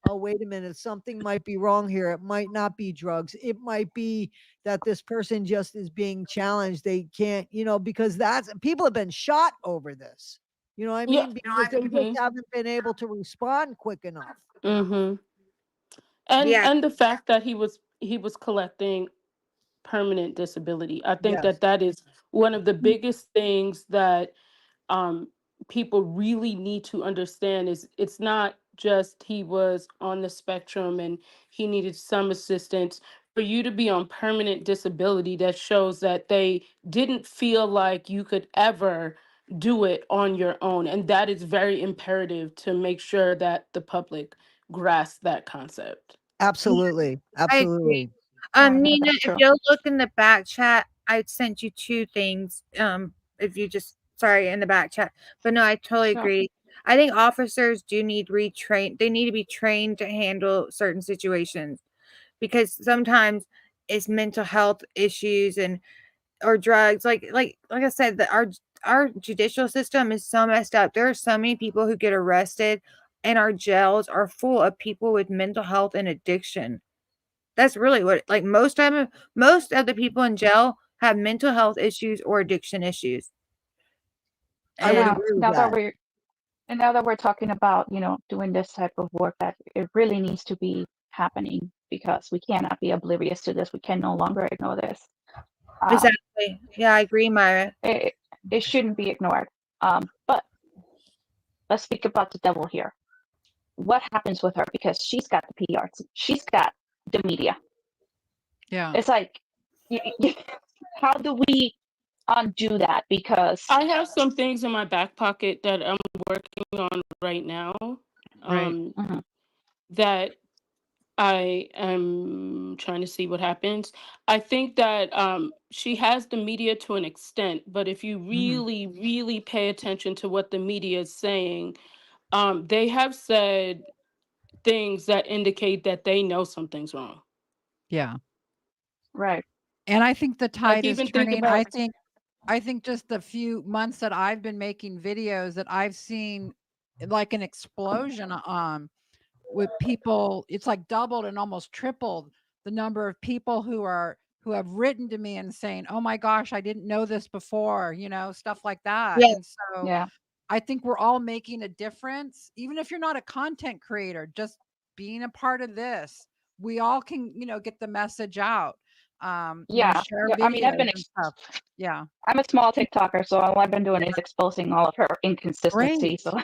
Speaker 2: oh, wait a minute, something might be wrong here. It might not be drugs. It might be that this person just is being challenged. They can't, because that's people have been shot over this. You know what I
Speaker 3: Yeah.
Speaker 2: mean? Because they just haven't been able to respond quick enough.
Speaker 3: Mm-hmm. and
Speaker 1: Yeah.
Speaker 3: and the fact that he was collecting permanent disability, I think
Speaker 2: Yes,
Speaker 3: that is one of the biggest things that um people really need to understand. Is it's not just he was on the spectrum and he needed some assistance. For you to be on permanent disability, that shows that they didn't feel like you could ever do it on your own, and that is very imperative to make sure that the public grasp that concept.
Speaker 2: absolutely.
Speaker 1: I agree.
Speaker 2: Absolutely.
Speaker 7: Yeah,
Speaker 1: Nina,
Speaker 7: that's
Speaker 1: if
Speaker 7: true.
Speaker 1: you'll look in the back chat, I sent you two things. If you just sorry in the back chat, but no, I totally
Speaker 7: Sure.
Speaker 1: agree. I think officers do need retrain. They need to be trained to handle certain situations because sometimes it's mental health issues and or drugs. Like I said, that our judicial system is so messed up. There are so many people who get arrested, and our jails are full of people with mental health and addiction. That's really what, like, most of the people in jail have mental health issues or addiction issues.
Speaker 2: I would
Speaker 1: And
Speaker 2: agree with
Speaker 7: now that
Speaker 2: that.
Speaker 7: we're talking about, doing this type of work, that it really needs to be happening, because we cannot be oblivious to this. We can no longer ignore this.
Speaker 1: exactly. Yeah, I agree, Myra.
Speaker 7: It shouldn't be ignored. But let's speak about the devil here. What happens with her? Because she's got the PR, she's got the media.
Speaker 6: Yeah.
Speaker 7: It's like, how do we undo that? Because
Speaker 3: I have some things in my back pocket that I'm working on right now.
Speaker 6: Right.
Speaker 7: Mhm.
Speaker 3: That I am trying to see what happens. I think that she has the media to an extent, but if you really, really pay attention to what the media is saying, they have said things that indicate that they know something's wrong.
Speaker 6: Yeah.
Speaker 7: right.
Speaker 6: And I think the
Speaker 3: Like,
Speaker 6: tide is
Speaker 3: even think
Speaker 6: turning.
Speaker 3: about
Speaker 6: I think just the few months that I've been making videos that I've seen like an explosion with people. It's like doubled and almost tripled the number of people who have written to me and saying, "Oh my gosh, I didn't know this before," stuff like that.
Speaker 1: Yeah.
Speaker 6: And so
Speaker 7: Yeah.
Speaker 6: I think we're all making a difference, even if you're not a content creator, just being a part of this. We all can, get the message out.
Speaker 7: Yeah.
Speaker 6: Share
Speaker 7: Yeah. I mean,
Speaker 6: videos and stuff. Yeah.
Speaker 7: I'm a small TikToker, so all I've been doing is exposing all of her
Speaker 6: Great.
Speaker 7: inconsistencies. So,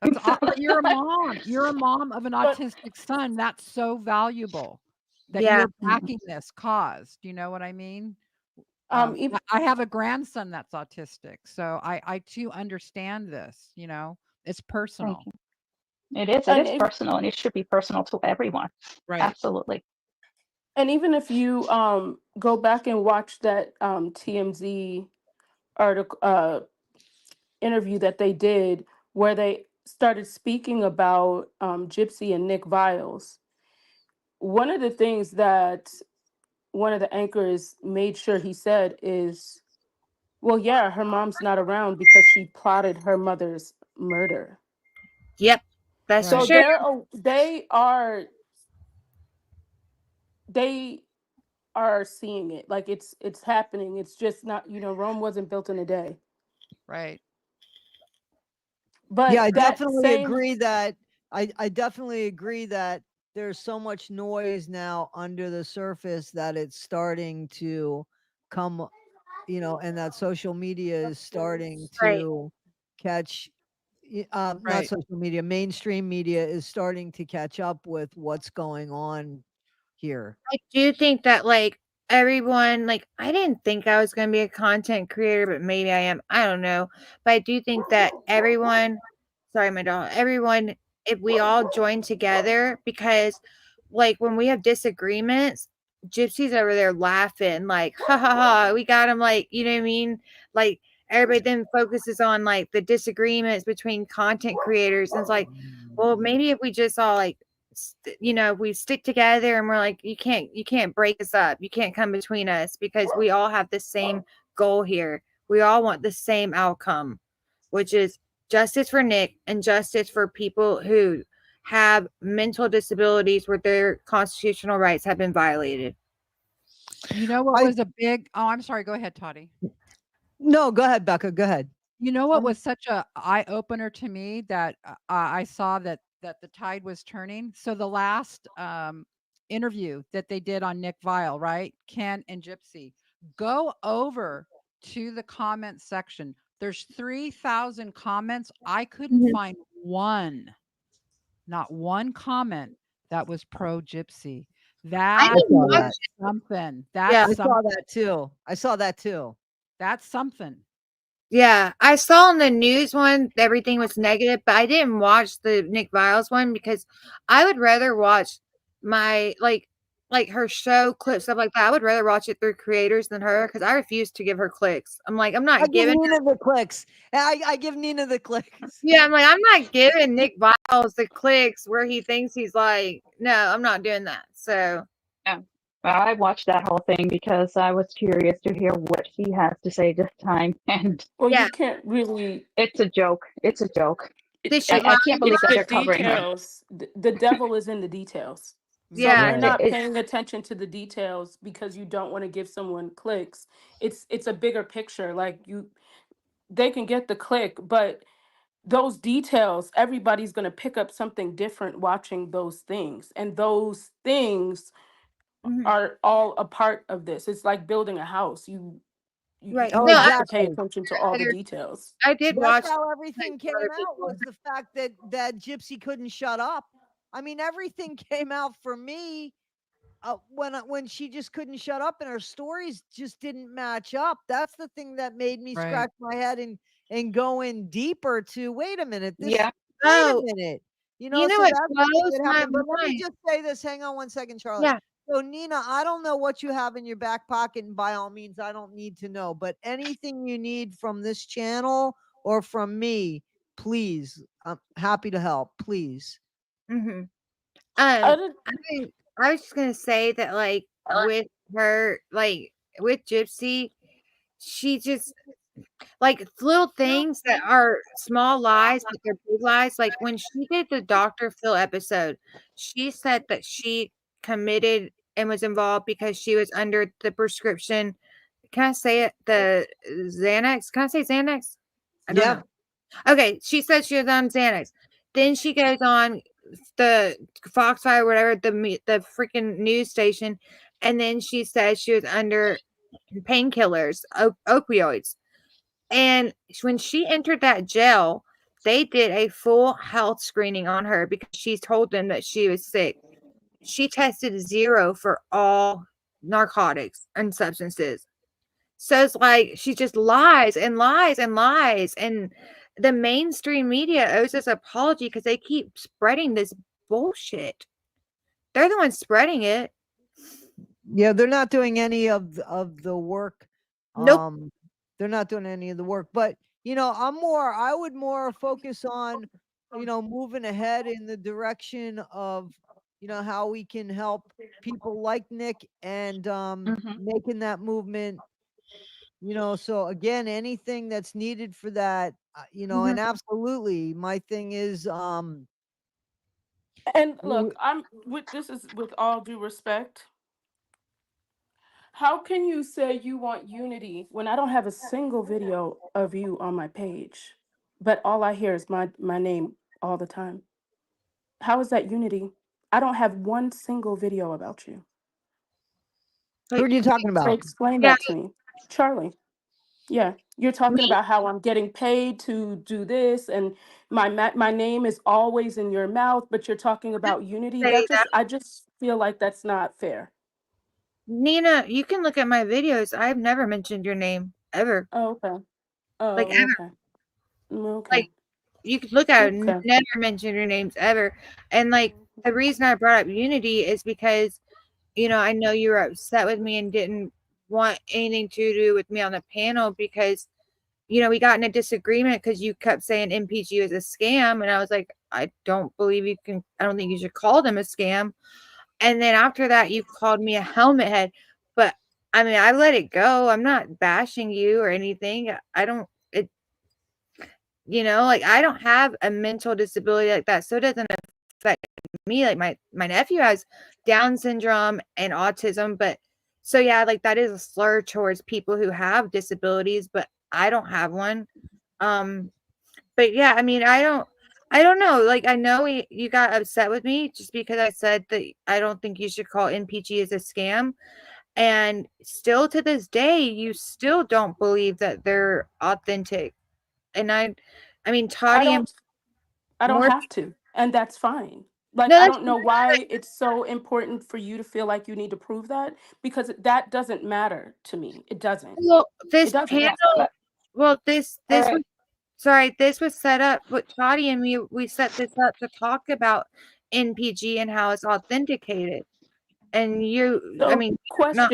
Speaker 6: That's but you're a mom. You're a mom of an
Speaker 3: but
Speaker 6: autistic son. That's so valuable that
Speaker 1: Yeah.
Speaker 6: you're backing this cause. Do you know what I mean?
Speaker 3: even
Speaker 6: I have a grandson that's autistic, so I too understand this. It's
Speaker 7: thank
Speaker 6: personal.
Speaker 7: you. It
Speaker 3: and
Speaker 7: is personal, and it should be personal to everyone.
Speaker 6: Right.
Speaker 7: Absolutely.
Speaker 3: and even if you go back and watch that TMZ article interview that they did, where they started speaking about Gypsy and Nick Viles, one of the things that one of the anchors made sure he said is, well, yeah, her mom's not around because she plotted her mother's murder.
Speaker 1: Yep. That's for
Speaker 3: So
Speaker 6: Right.
Speaker 1: sure.
Speaker 3: they are seeing it, like it's happening. It's just not, Rome wasn't built in a day.
Speaker 6: Right.
Speaker 2: Yeah, I
Speaker 3: But that
Speaker 2: definitely
Speaker 3: same
Speaker 2: agree that I definitely agree that there's so much noise now under the surface that it's starting to come, and that social media is starting
Speaker 1: Right.
Speaker 2: to catch not
Speaker 6: Right.
Speaker 2: social media, mainstream media is starting to catch up with what's going on here.
Speaker 1: I do think that, like, everyone, like, I didn't think I was gonna be a content creator, but maybe I am. I don't know. But I do think that everyone, sorry, my dog, everyone, if we all join together, because, like, when we have disagreements, Gypsy's over there laughing, like, ha ha ha, we got him, like, you know what I mean? Like, everybody then focuses on, like, the disagreements between content creators. And it's like, well, maybe if we just all, like, we stick together and we're like, you can't break us up, you can't come between us, because we all have the same goal here. We all want the same outcome, which is justice for Nick and justice for people who have mental disabilities where their constitutional rights have been violated.
Speaker 6: You know what
Speaker 2: I
Speaker 6: was a big Oh, I'm sorry. Go ahead, Toddy.
Speaker 2: No, go ahead, Becca. Go ahead.
Speaker 6: You know what was such a eye opener to me that I saw that the tide was turning? So the last interview that they did on Nick Vile, right? Ken and Gypsy. Go over to the comment section. There's 3,000 comments. I couldn't
Speaker 1: Mhm.
Speaker 6: find not one comment that was pro Gypsy.
Speaker 1: I
Speaker 6: That
Speaker 1: didn't
Speaker 2: saw
Speaker 1: watch
Speaker 6: is
Speaker 2: that.
Speaker 1: it.
Speaker 6: something.
Speaker 1: Yeah.
Speaker 2: I saw that too. I saw that too.
Speaker 6: That's something.
Speaker 1: Yeah, I saw on the news one everything was negative, but I didn't watch the Nick Viles one because I would rather watch my like her show clips, stuff like that. I would rather watch it through creators than her, because I refuse to give her clicks. I'm like, I'm
Speaker 2: I
Speaker 1: not
Speaker 2: give
Speaker 1: giving
Speaker 2: Nina the clicks. I give Nina the clicks.
Speaker 1: yeah, I'm like, I'm not giving Nick Viles the clicks where he thinks he's like, no, I'm not doing that. So
Speaker 7: Yeah. I watched that whole thing because I was curious to hear what he has to say this time, and
Speaker 3: Well,
Speaker 1: Yeah.
Speaker 3: you can't really.
Speaker 7: it's a joke. It's a joke.
Speaker 1: This
Speaker 3: I-
Speaker 1: should
Speaker 7: I
Speaker 1: not
Speaker 7: can't
Speaker 1: be
Speaker 7: believe
Speaker 3: It's
Speaker 7: that
Speaker 3: the
Speaker 7: they're covering him.
Speaker 3: details. The devil is in the details. So if
Speaker 1: Yeah.
Speaker 3: you're
Speaker 2: Right.
Speaker 3: not
Speaker 7: It,
Speaker 3: paying attention to the details because you don't want to give someone clicks, it's a bigger picture. Like they can get the click, but those details, everybody's going to pick up something different watching those things. And those things
Speaker 1: Mhm.
Speaker 3: are all a part of this. It's like building a house. You
Speaker 1: Right.
Speaker 2: Oh,
Speaker 1: No,
Speaker 3: you
Speaker 1: I
Speaker 3: have to pay
Speaker 2: exactly.
Speaker 3: attention to all the
Speaker 1: consider
Speaker 3: details.
Speaker 1: I did
Speaker 2: That's
Speaker 1: watch
Speaker 2: how
Speaker 1: like
Speaker 2: everything came
Speaker 1: other
Speaker 2: out,
Speaker 1: people.
Speaker 2: was the fact that Gypsy couldn't shut up. I mean, everything came out for me when she just couldn't shut up and her stories just didn't match up. That's the thing that made me
Speaker 6: Right.
Speaker 2: scratch my head and go in deeper to wait a minute.
Speaker 7: yeah.
Speaker 2: Wait a
Speaker 1: Oh,
Speaker 2: minute.
Speaker 1: you know
Speaker 2: So
Speaker 1: what
Speaker 2: that's the thing
Speaker 1: blows
Speaker 2: that
Speaker 1: my
Speaker 2: happened. But let me
Speaker 1: mind?
Speaker 2: just say this. Hang on one second, Charlie.
Speaker 1: Yeah.
Speaker 2: So Nina, I don't know what you have in your back pocket, and by all means, I don't need to know. But anything you need from this channel or from me, please, I'm happy to help. Please.
Speaker 1: Mm-hmm.
Speaker 3: I did,
Speaker 1: I mean, I was just gonna say that, like, with her, like, with Gypsy, she just like little things that are small lies, but they're big lies. Like when she did the Dr. Phil episode, she said that she committed and was involved because she was under the prescription. Can I say it? The Xanax? Can I say Xanax? I don't
Speaker 2: Yep.
Speaker 1: know. Okay, she said she was on Xanax. Then she goes on the Foxfire, or whatever, the freaking news station, and then she says she was under painkillers, opioids. And when she entered that jail, they did a full health screening on her because she told them that she was sick. She tested 0 for all narcotics and substances. So it's like she just lies and lies and lies. And the mainstream media owes us an apology because they keep spreading this bullshit. They're the ones spreading it.
Speaker 2: Yeah, they're not doing any of the work.
Speaker 1: Nope.
Speaker 2: They're not doing any of the work. But I would more focus on, moving ahead in the direction of, how we can help people like Nick and
Speaker 7: Hmm.
Speaker 2: making that movement. So again, anything that's needed for that,
Speaker 1: Mhm.
Speaker 2: and absolutely, my thing is,
Speaker 3: and
Speaker 2: w-
Speaker 3: look, I'm with this is with all due respect. How can you say you want unity when I don't have a single video of you on my page, but all I hear is my name all the time? How is that unity? I don't have one single video about you.
Speaker 2: who are
Speaker 1: Like,
Speaker 2: you talking
Speaker 3: So
Speaker 2: about?
Speaker 3: explain
Speaker 1: yeah,
Speaker 3: that to me. Charlie. Yeah, you're talking
Speaker 1: me
Speaker 3: about how I'm getting paid to do this and my name is always in your mouth, but you're talking about unity.
Speaker 1: say that.
Speaker 3: I just feel like that's not fair.
Speaker 1: Nina, you can look at my videos. I've never mentioned your name ever.
Speaker 3: Oh, okay.
Speaker 1: Like
Speaker 3: Oh,
Speaker 1: ever.
Speaker 3: okay. Okay.
Speaker 1: Like you could look at it,
Speaker 3: Okay.
Speaker 1: never mention your names ever. And like the reason I brought up unity is because, I know you were upset with me and didn't want anything to do with me on the panel because, we got in a disagreement because you kept saying MPG is a scam. And I was like, I don't think you should call them a scam. And then after that, you called me a helmet head. But I mean, I let it go. I'm not bashing you or anything. I don't, it, like I don't have a mental disability like that. So it doesn't affect me. Like my nephew has Down syndrome and autism. But so yeah, like that is a slur towards people who have disabilities, but I don't have one. Um, but yeah, I mean, I don't know. Like, I know you got upset with me just because I said that I don't think you should call NPG as a scam. And still to this day, you still don't believe that they're authentic. And I mean,
Speaker 3: I
Speaker 1: Toddy and
Speaker 3: don't I don't
Speaker 1: more.
Speaker 3: have to, and that's fine. Like
Speaker 1: No,
Speaker 3: I
Speaker 1: that's
Speaker 3: don't know why it's so important for you to feel like you need to prove that because that doesn't matter to me. It doesn't.
Speaker 1: well.
Speaker 3: It
Speaker 1: This
Speaker 3: doesn't.
Speaker 1: panel, well,
Speaker 7: All
Speaker 1: this was
Speaker 7: right.
Speaker 1: sorry. This was set up. But Toddy and we set this up to talk about NPG and how it's authenticated. And I
Speaker 3: So
Speaker 1: mean, not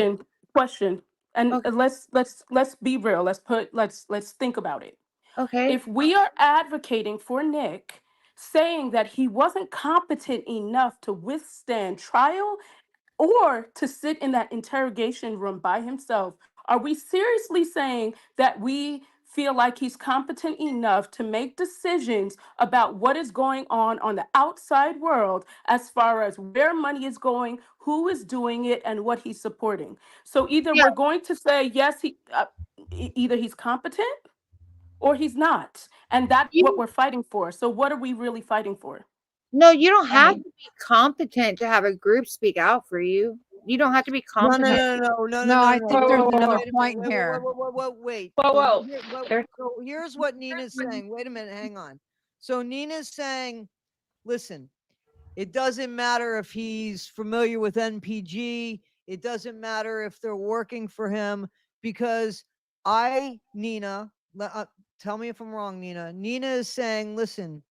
Speaker 3: question, and
Speaker 1: okay.
Speaker 3: let's be real. Let's think about it.
Speaker 1: Okay.
Speaker 3: If we are advocating for Nick, saying that he wasn't competent enough to withstand trial or to sit in that interrogation room by himself, are we seriously saying that we feel like he's competent enough to make decisions about what is going on the outside world as far as where money is going, who is doing it, and what he's supporting? So either
Speaker 1: Yeah.
Speaker 3: we're going to say, yes, either he's competent or he's not. And that's what we're fighting for. So what are we really fighting for?
Speaker 1: No, you don't
Speaker 7: I
Speaker 1: have
Speaker 7: mean,
Speaker 1: to be competent to have a group speak out for you. You don't have to be
Speaker 2: No, no,
Speaker 1: competent.
Speaker 6: No, I think there's
Speaker 2: Wait a
Speaker 6: another
Speaker 2: minute,
Speaker 6: point
Speaker 2: wait,
Speaker 6: here.
Speaker 2: wait.
Speaker 7: Whoa, whoa. There,
Speaker 2: So here's what Nina's saying. Wait a minute, hang on. So Nina's saying, listen, it doesn't matter if he's familiar with NPG. It doesn't matter if they're working for him, because Nina, tell me if I'm wrong, Nina. Nina is saying, listen,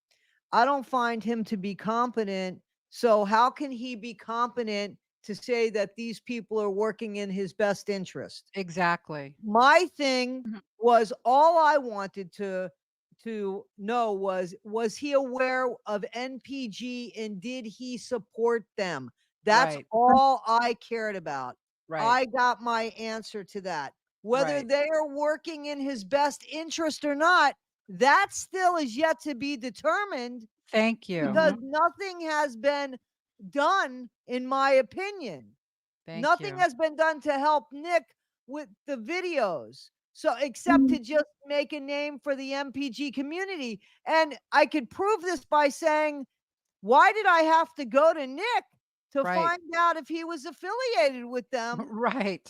Speaker 2: I don't find him to be competent. So how can he be competent to say that these people are working in his best interest?
Speaker 6: Exactly.
Speaker 2: My thing
Speaker 6: Mhm.
Speaker 2: was, all I wanted to know was he aware of NPG and did he support them? That's
Speaker 6: Right.
Speaker 2: all I cared about.
Speaker 6: Right.
Speaker 2: I got my answer to that. Whether
Speaker 6: Right.
Speaker 2: they are working in his best interest or not, that still is yet to be determined,
Speaker 6: Thank you.
Speaker 2: because nothing has been done, in my opinion.
Speaker 6: Thank
Speaker 2: Nothing
Speaker 6: you.
Speaker 2: has been done to help Nick with the videos. So, except to just make a name for the MPG community. And I could prove this by saying, why did I have to go to Nick to
Speaker 6: Right.
Speaker 2: find out if he was affiliated with them?
Speaker 6: Right.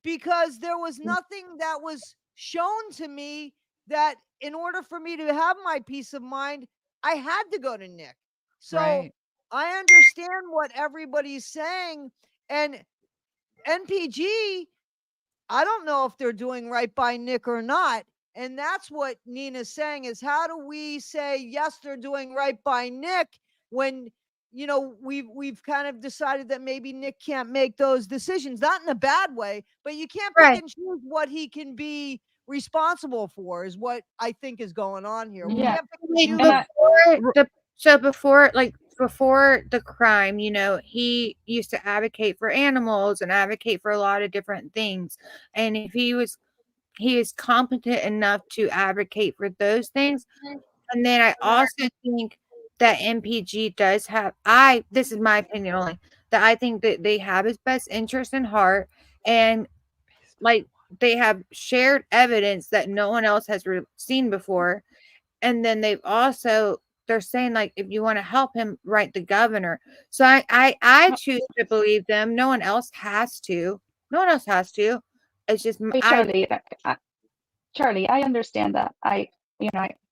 Speaker 2: Because there was nothing that was shown to me that, in order for me to have my peace of mind, I had to go to Nick. So
Speaker 6: Right.
Speaker 2: I understand what everybody's saying. And NPG, I don't know if they're doing right by Nick or not. And that's what Nina's saying, is how do we say, yes, they're doing right by Nick, when, we've kind of decided that maybe Nick can't make those decisions, not in a bad way, but you can't pick
Speaker 1: Right.
Speaker 2: and choose what he can be responsible for, is what I think is going on here. We
Speaker 7: Yeah.
Speaker 2: can't pick and
Speaker 1: Like,
Speaker 2: choose.
Speaker 1: before the crime, he used to advocate for animals and advocate for a lot of different things. And if he is competent enough to advocate for those things. And then I also think that MPG does have, this is my opinion only, that I think that they have his best interest in heart, and like they have shared evidence that no one else has seen before. And then they're saying, like, if you want to help him, write the governor. So I choose to believe them. No one else has to. No one else has to. It's just
Speaker 7: Hey, Charlie, I understand that.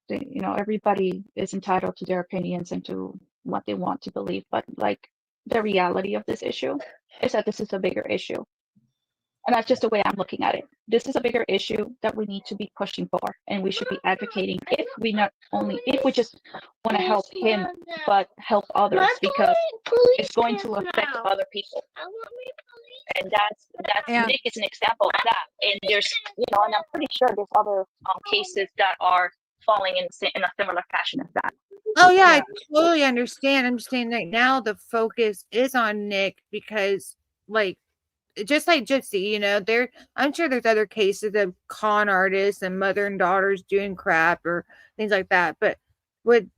Speaker 7: Everybody is entitled to their opinions and to what they want to believe. But like, the reality of this issue is that this is a bigger issue. And that's just the way I'm looking at it. This is a bigger issue that we need to be pushing for, and we should be advocating, if we just want to help him, but help others, because it's going to affect other people. And
Speaker 6: And
Speaker 7: Nick is an example of that. And there's, and I'm pretty sure there's other cases that are falling in a similar fashion as that.
Speaker 1: Oh yeah,
Speaker 6: Yeah.
Speaker 1: I totally understand. I'm just saying right now the focus is on Nick because, like, just like Gypsy, I'm sure there's other cases of con artists and mother and daughters doing crap or things like that. But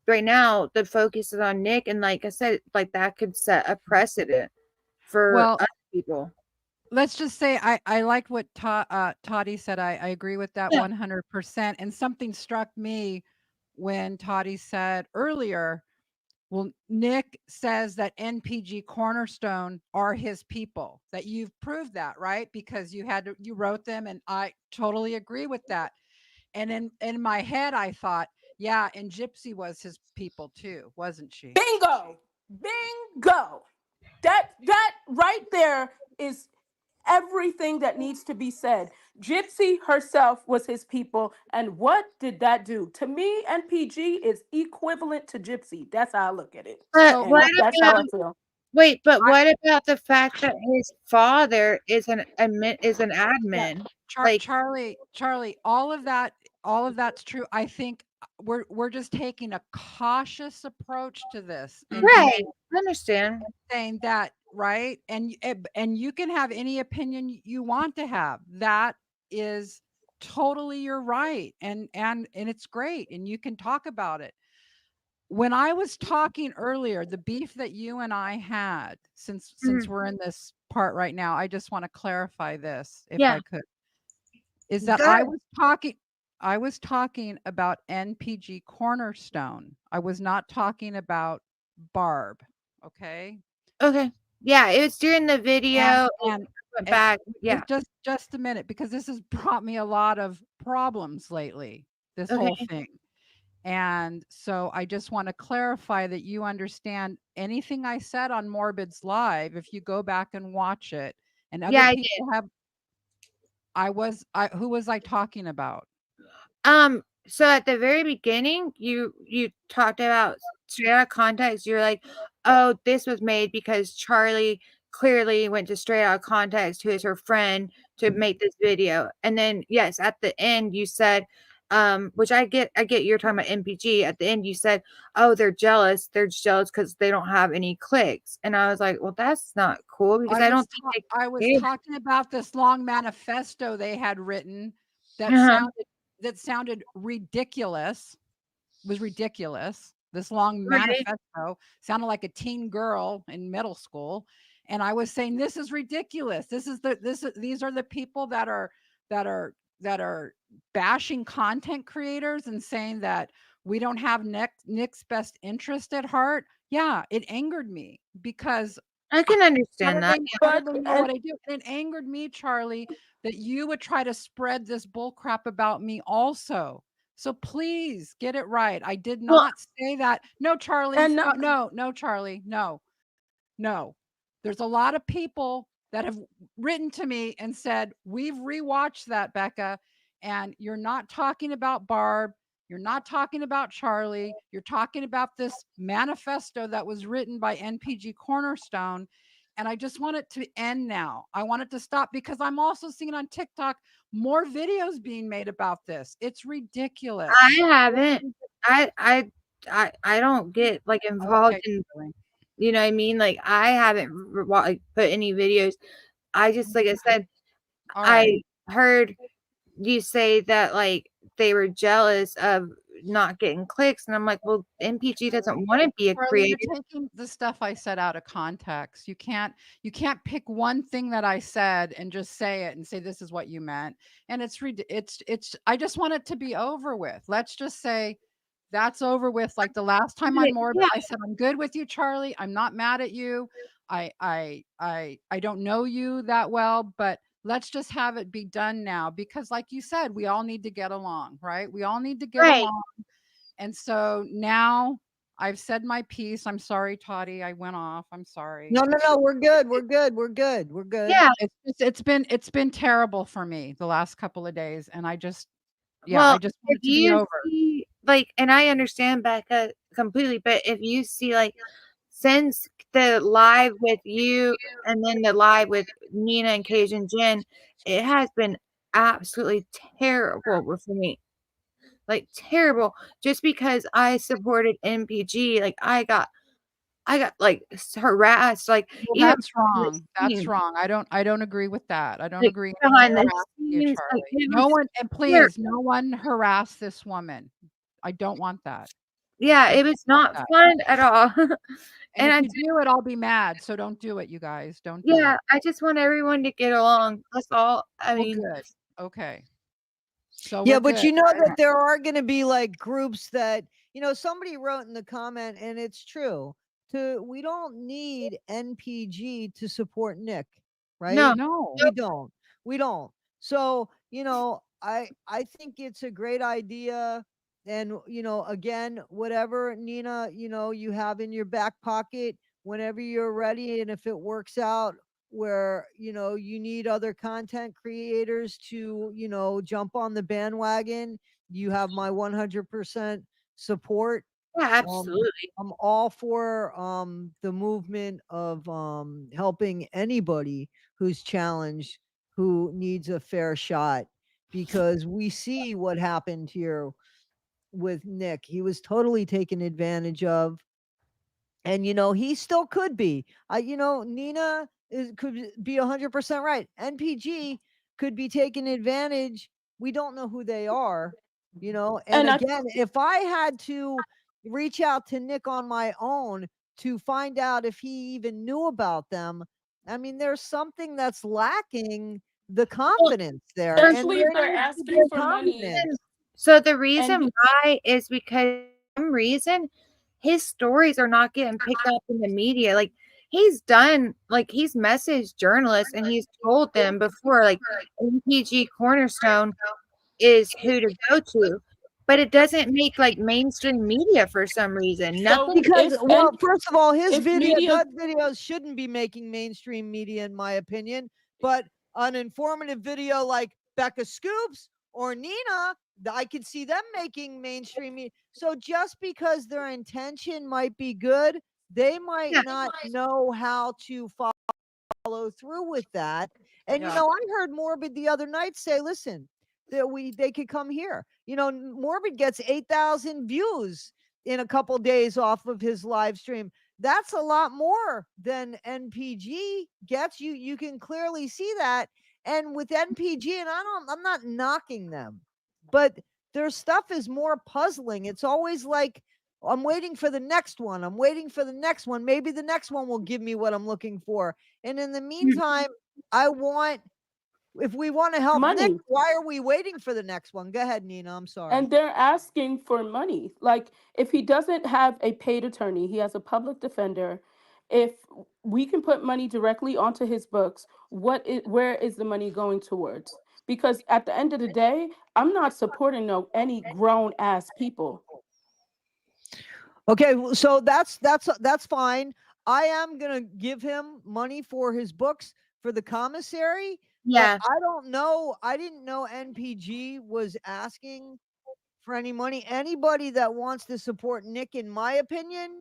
Speaker 1: right now, the focus is on Nick, and like I said, like that could set a precedent for
Speaker 6: well,
Speaker 1: other people.
Speaker 6: let's just say I liked what Toddy said. I agree with that
Speaker 1: Yeah.
Speaker 6: 100%. And something struck me when Toddy said earlier, well, Nick says that NPG Cornerstone are his people, that you've proved that, right? Because you wrote them, and I totally agree with that. And in my head, I thought, yeah, and Gypsy was his people too, wasn't she?
Speaker 3: Bingo! Bingo! That right there is everything that needs to be said. Gypsy herself was his people, and what did that do? To me, NPG is equivalent to Gypsy. That's how I look at it.
Speaker 1: But
Speaker 6: So
Speaker 3: And that's how I feel.
Speaker 1: what about the fact that his father is an admin? Like,
Speaker 6: Charlie, all of that's true. I think we're just taking a cautious approach to this and
Speaker 1: right? I understand.
Speaker 6: saying that right? And you can have any opinion you want to have. That is totally your right, and it's great, and you can talk about it. When I was talking earlier, the beef that you and I had, since
Speaker 1: Mhm.
Speaker 6: we're in this part right now, I just want to clarify this, if
Speaker 1: Yeah.
Speaker 6: I could, is that
Speaker 2: Good.
Speaker 6: I was talking about NPG Cornerstone. I was not talking about Barb. Okay.
Speaker 1: Okay. Yeah, it was during the video.
Speaker 6: And
Speaker 1: Went back. Yeah.
Speaker 6: just a minute, because this has brought me a lot of problems lately, this whole
Speaker 1: Okay.
Speaker 6: thing. And so I just want to clarify that you understand anything I said on Morbid's Live. If you go back and watch it, and
Speaker 1: Yeah,
Speaker 6: other
Speaker 1: I
Speaker 6: people
Speaker 1: did.
Speaker 6: have, who was I talking about?
Speaker 1: So at the very beginning, you talked about straight out of context. You're like, oh, this was made because Charlie clearly went to straight out of context, who is her friend, to make this video. And then yes, at the end you said, which I get you're talking about MPG. At the end you said, oh, they're jealous. They're just jealous because they don't have any clicks. And I was like, well, that's not cool because I don't think
Speaker 6: I was
Speaker 1: they
Speaker 6: talking about this long manifesto they had written that
Speaker 1: Uh-huh.
Speaker 6: sounded ridiculous. Was ridiculous. This long
Speaker 1: Right.
Speaker 6: manifesto sounded like a teen girl in middle school, and I was saying this is ridiculous. These are the people that are bashing content creators and saying that we don't have Nick's best interest at heart. Yeah, it angered me because
Speaker 1: I can understand that.
Speaker 6: how do they know what I do? And it angered me, Charlie, that you would try to spread this bull crap about me also. So please get it right. I did
Speaker 1: Well,
Speaker 6: not say that. No, Charlie.
Speaker 3: And
Speaker 6: No, Charlie. No, no. There's a lot of people that have written to me and said, we've rewatched that, Becca, and you're not talking about Barb. You're not talking about Charlie. You're talking about this manifesto that was written by NPG Cornerstone. And I just want it to end now. I want it to stop because I'm also seeing on TikTok more videos being made about this. It's ridiculous.
Speaker 1: I haven't. I don't get like involved
Speaker 6: Okay,
Speaker 1: in,
Speaker 6: Charlie.
Speaker 1: you know what I mean? Like I haven't like put any videos. I just like I said,
Speaker 6: All right.
Speaker 1: I heard you say that like they were jealous of not getting clicks, and I'm like, well, MPG doesn't want to be a
Speaker 6: Charlie,
Speaker 1: creator.
Speaker 6: you're taking the stuff I said out of context. You can't pick one thing that I said and just say it and say this is what you meant. And it's I just want it to be over with. Let's just say that's over with. Like the last time on Morbid,
Speaker 1: Yeah,
Speaker 6: I said I'm good with you, Charlie. I'm not mad at you. I don't know you that well, but let's just have it be done now because like you said, we all need to get along, right? We all need to get
Speaker 1: right.
Speaker 6: along. And so now I've said my piece. I'm sorry, Toddy. I went off. I'm sorry.
Speaker 2: No. We're good. We're good. We're good. We're good.
Speaker 1: Yeah.
Speaker 6: It's been terrible for me the last couple of days, and I just
Speaker 1: Well,
Speaker 6: I just want
Speaker 1: if
Speaker 6: it to be
Speaker 1: you
Speaker 6: over.
Speaker 1: see like, and I understand Becca completely, but if you see like since the live with you and then the live with Nina and Cajun Jen, it has been absolutely terrible for me. Like terrible. Just because I supported MPG, like I got like harassed, like
Speaker 6: Well,
Speaker 1: even
Speaker 6: that's
Speaker 1: behind the
Speaker 6: wrong. That's
Speaker 1: scenes,
Speaker 6: wrong. I don't agree with that. I don't
Speaker 1: like
Speaker 6: agree anyone
Speaker 1: behind the
Speaker 6: harassed you,
Speaker 1: scenes, like
Speaker 6: Charlie.
Speaker 1: it
Speaker 6: No
Speaker 1: was
Speaker 6: one, and
Speaker 1: terrible.
Speaker 6: please, no one harass this woman. I don't want that.
Speaker 1: Yeah,
Speaker 6: I
Speaker 1: it
Speaker 6: don't
Speaker 1: was
Speaker 6: want
Speaker 1: not
Speaker 6: that.
Speaker 1: fun at all.
Speaker 6: And
Speaker 1: And
Speaker 6: if
Speaker 1: I
Speaker 6: you do it, I'll be mad. So don't do it, you guys. Don't do
Speaker 1: yeah,
Speaker 6: it.
Speaker 1: I just want everyone to get along. That's all. I
Speaker 6: Well,
Speaker 1: mean,
Speaker 6: good. Okay. So
Speaker 2: Yeah,
Speaker 6: we're
Speaker 2: but
Speaker 6: good.
Speaker 2: you know that there are going to be like groups that, somebody wrote in the comment, and it's true. We don't need NPG to support Nick,
Speaker 1: no.
Speaker 2: right?
Speaker 6: No.
Speaker 2: We don't. We don't. So, I think it's a great idea. And, again, whatever, Nina, you have in your back pocket whenever you're ready. And if it works out where, you need other content creators to, jump on the bandwagon, you have my 100% support.
Speaker 1: Yeah,
Speaker 2: um,
Speaker 1: absolutely.
Speaker 2: I'm all for the movement of helping anybody who's challenged, who needs a fair shot, because we see what happened here with Nick. He was totally taken advantage of, And he still could be. Nina could be 100% right. NPG could be taking advantage. We don't know who they are. And
Speaker 3: And
Speaker 2: again, if I had to reach out to Nick on my own to find out if he even knew about them, I mean, there's something that's lacking the confidence there, and
Speaker 3: especially if
Speaker 2: there
Speaker 3: they're
Speaker 2: needs to be
Speaker 3: asking for money.
Speaker 2: confidence.
Speaker 1: So the
Speaker 3: And
Speaker 1: reason why is because for some reason his stories are not getting picked up in the media. Like he's messaged journalists and he's told them before, like MPG Cornerstone is who to go to, but it doesn't make like mainstream media for some reason.
Speaker 3: so
Speaker 1: Nothing.
Speaker 2: Because, well, first of all, his
Speaker 3: if media
Speaker 2: videos shouldn't be making mainstream media, in my opinion. But an informative video like Becca Scoops or Nina, I could see them making mainstream media. So just because their intention might be good, they might
Speaker 1: Yeah.
Speaker 2: not know how to follow through with that. And
Speaker 6: Yeah.
Speaker 2: I heard Morbid the other night say, listen, they could come here. Morbid gets 8,000 views in a couple days off of his live stream. That's a lot more than NPG gets. You can clearly see that. And with NPG, and I'm not knocking them, but their stuff is more puzzling. It's always like, I'm waiting for the next one. I'm waiting for the next one. Maybe the next one will give me what I'm looking for. And in the meantime, if we want to help Nick,
Speaker 3: money,
Speaker 2: why are we waiting for the next one? Go ahead, Nina. I'm sorry.
Speaker 3: and they're asking for money. Like if he doesn't have a paid attorney, he has a public defender. If we can put money directly onto his books, where is the money going towards? Because at the end of the day, I'm not supporting any grown ass people.
Speaker 2: Okay, so that's fine. I am gonna give him money for his books for the commissary,
Speaker 1: Yeah.
Speaker 2: but I don't know. I didn't know NPG was asking for any money. Anybody that wants to support Nick, in my opinion,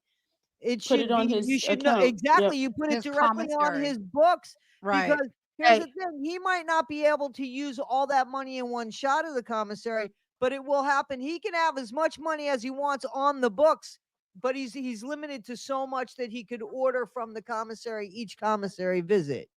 Speaker 2: it
Speaker 3: Put
Speaker 2: should
Speaker 3: it on
Speaker 2: be, you
Speaker 3: his
Speaker 2: should know
Speaker 3: account. Yep.
Speaker 2: exactly. You put it
Speaker 6: His
Speaker 2: directly on
Speaker 6: commissary.
Speaker 2: his books,
Speaker 6: Right.
Speaker 2: because here's
Speaker 1: Right.
Speaker 2: the thing: he might not be able to use all that money in one shot of the commissary, but it will happen. He can have as much money as he wants on the books, but he's limited to so much that he could order from the commissary each commissary visit.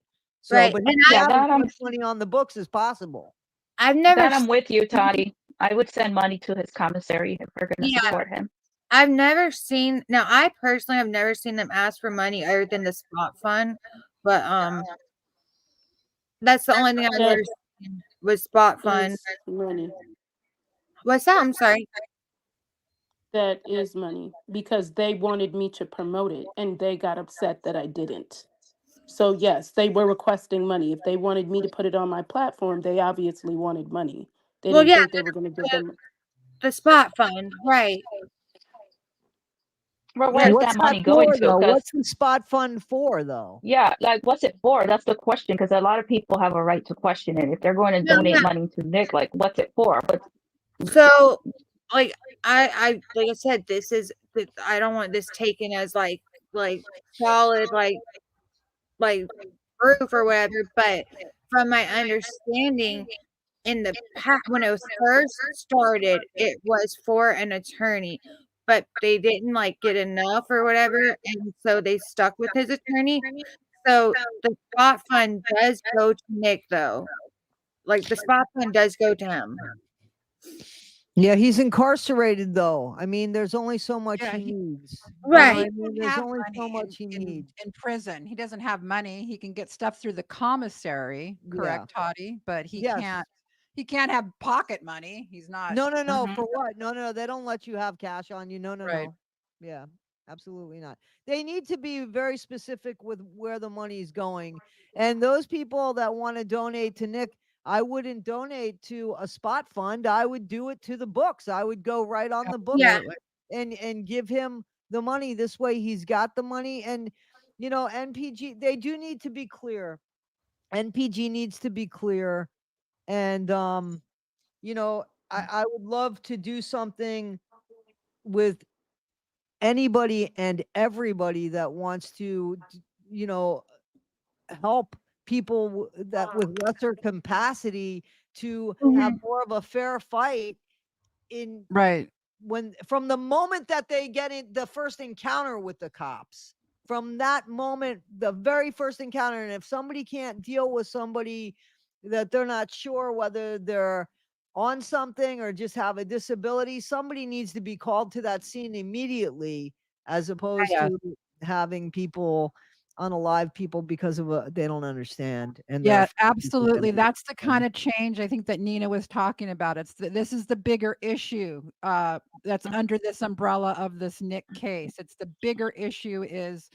Speaker 2: So,
Speaker 1: Right.
Speaker 2: but he
Speaker 1: And
Speaker 2: can
Speaker 7: Yeah,
Speaker 2: have as
Speaker 7: that
Speaker 2: much money on the books as possible.
Speaker 1: I've never
Speaker 7: I'm with you, Toddy. I would send money to his commissary if we're going to
Speaker 1: yeah,
Speaker 7: support him.
Speaker 1: I've never seen now I personally have never seen them ask for money other than the spot fund. But that's the only thing I've
Speaker 3: That
Speaker 1: ever seen was spot fund.
Speaker 3: is money.
Speaker 1: What's that? I'm sorry.
Speaker 3: That is money because they wanted me to promote it and they got upset that I didn't. So yes, they were requesting money. If they wanted me to put it on my platform, they obviously wanted money. They
Speaker 1: Well,
Speaker 3: didn't
Speaker 1: yeah,
Speaker 3: think they were going to give them.
Speaker 1: the spot fund, right.
Speaker 7: Well,
Speaker 1: Yeah.
Speaker 7: where is
Speaker 2: What's
Speaker 7: that
Speaker 2: that
Speaker 7: money going
Speaker 2: for,
Speaker 7: to?
Speaker 2: though?
Speaker 7: Because,
Speaker 2: What's the spot fund for, though?
Speaker 7: yeah, like, what's it for? That's the question. Because a lot of people have a right to question it. If they're going to
Speaker 1: No,
Speaker 7: donate
Speaker 1: yeah.
Speaker 7: money to Nick, like, what's it for? But
Speaker 1: So like like I said, I don't want this taken as like solid like proof or whatever, but from my understanding in the past when it was first started, it was for an attorney, but they didn't like get enough or whatever, and so they stuck with his attorney. So the spot fund does go to Nick though. Like the spot fund does go to him.
Speaker 2: Yeah, he's incarcerated, though. I mean, there's only so much
Speaker 6: Yeah,
Speaker 2: he needs.
Speaker 1: Right.
Speaker 2: I mean,
Speaker 6: He
Speaker 2: there's
Speaker 6: have
Speaker 2: only so
Speaker 6: money
Speaker 2: much he
Speaker 6: in
Speaker 2: needs.
Speaker 6: prison. He doesn't have money. He can get stuff through the commissary,
Speaker 2: Yeah.
Speaker 6: correct, Toddy? But
Speaker 2: Yes.
Speaker 6: he can't have pocket money. He's not
Speaker 2: No, no, no.
Speaker 7: Mhm.
Speaker 2: For what? No, no, they don't let you have cash on you. No, no,
Speaker 6: right.
Speaker 2: no. Yeah, absolutely not. They need to be very specific with where the money's going. And those people that want to donate to Nick, I wouldn't donate to a spot fund. I would do it to the books. I would go right on the books
Speaker 1: Yeah.
Speaker 6: Absolutely.
Speaker 2: and give him the money. This way he's got the money. And NPG, they do need to be clear. NPG needs to be clear. And I would love to do something with anybody and everybody that wants to, help people that with lesser capacity to have
Speaker 1: Mhm.
Speaker 2: more of a fair fight in
Speaker 6: Right.
Speaker 2: from the moment that they get in the first encounter with the cops, from that moment, the very first encounter, and if somebody can't deal with somebody that they're not sure whether they're on something or just have a disability, somebody needs to be called to that scene immediately, as opposed
Speaker 6: Yeah.
Speaker 2: to having people unalive people because of they don't understand. And
Speaker 6: Yeah,
Speaker 2: they're
Speaker 6: absolutely. That's the kind of change I think that Nina was talking about. This is the bigger issue that's under this umbrella of this Nick case. It's the bigger issue is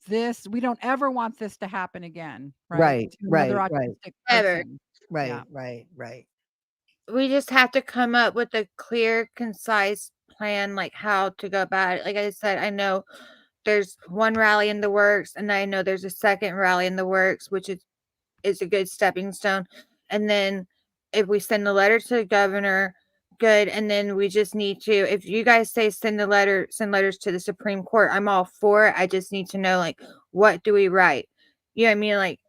Speaker 6: this. We don't ever want this to happen again, right? To another autistic
Speaker 1: Ever.
Speaker 6: person.
Speaker 2: Right, right.
Speaker 1: We just have to come up with a clear, concise plan, like how to go about it. Like I said, I know there's one rally in the works, and I know there's a second rally in the works, which is a good stepping stone. And then if we send the letter to the governor, good. And then we just need to, if you guys say send letters to the Supreme Court, I'm all for it. I just need to know, like, what do we write? You know what I mean? Like,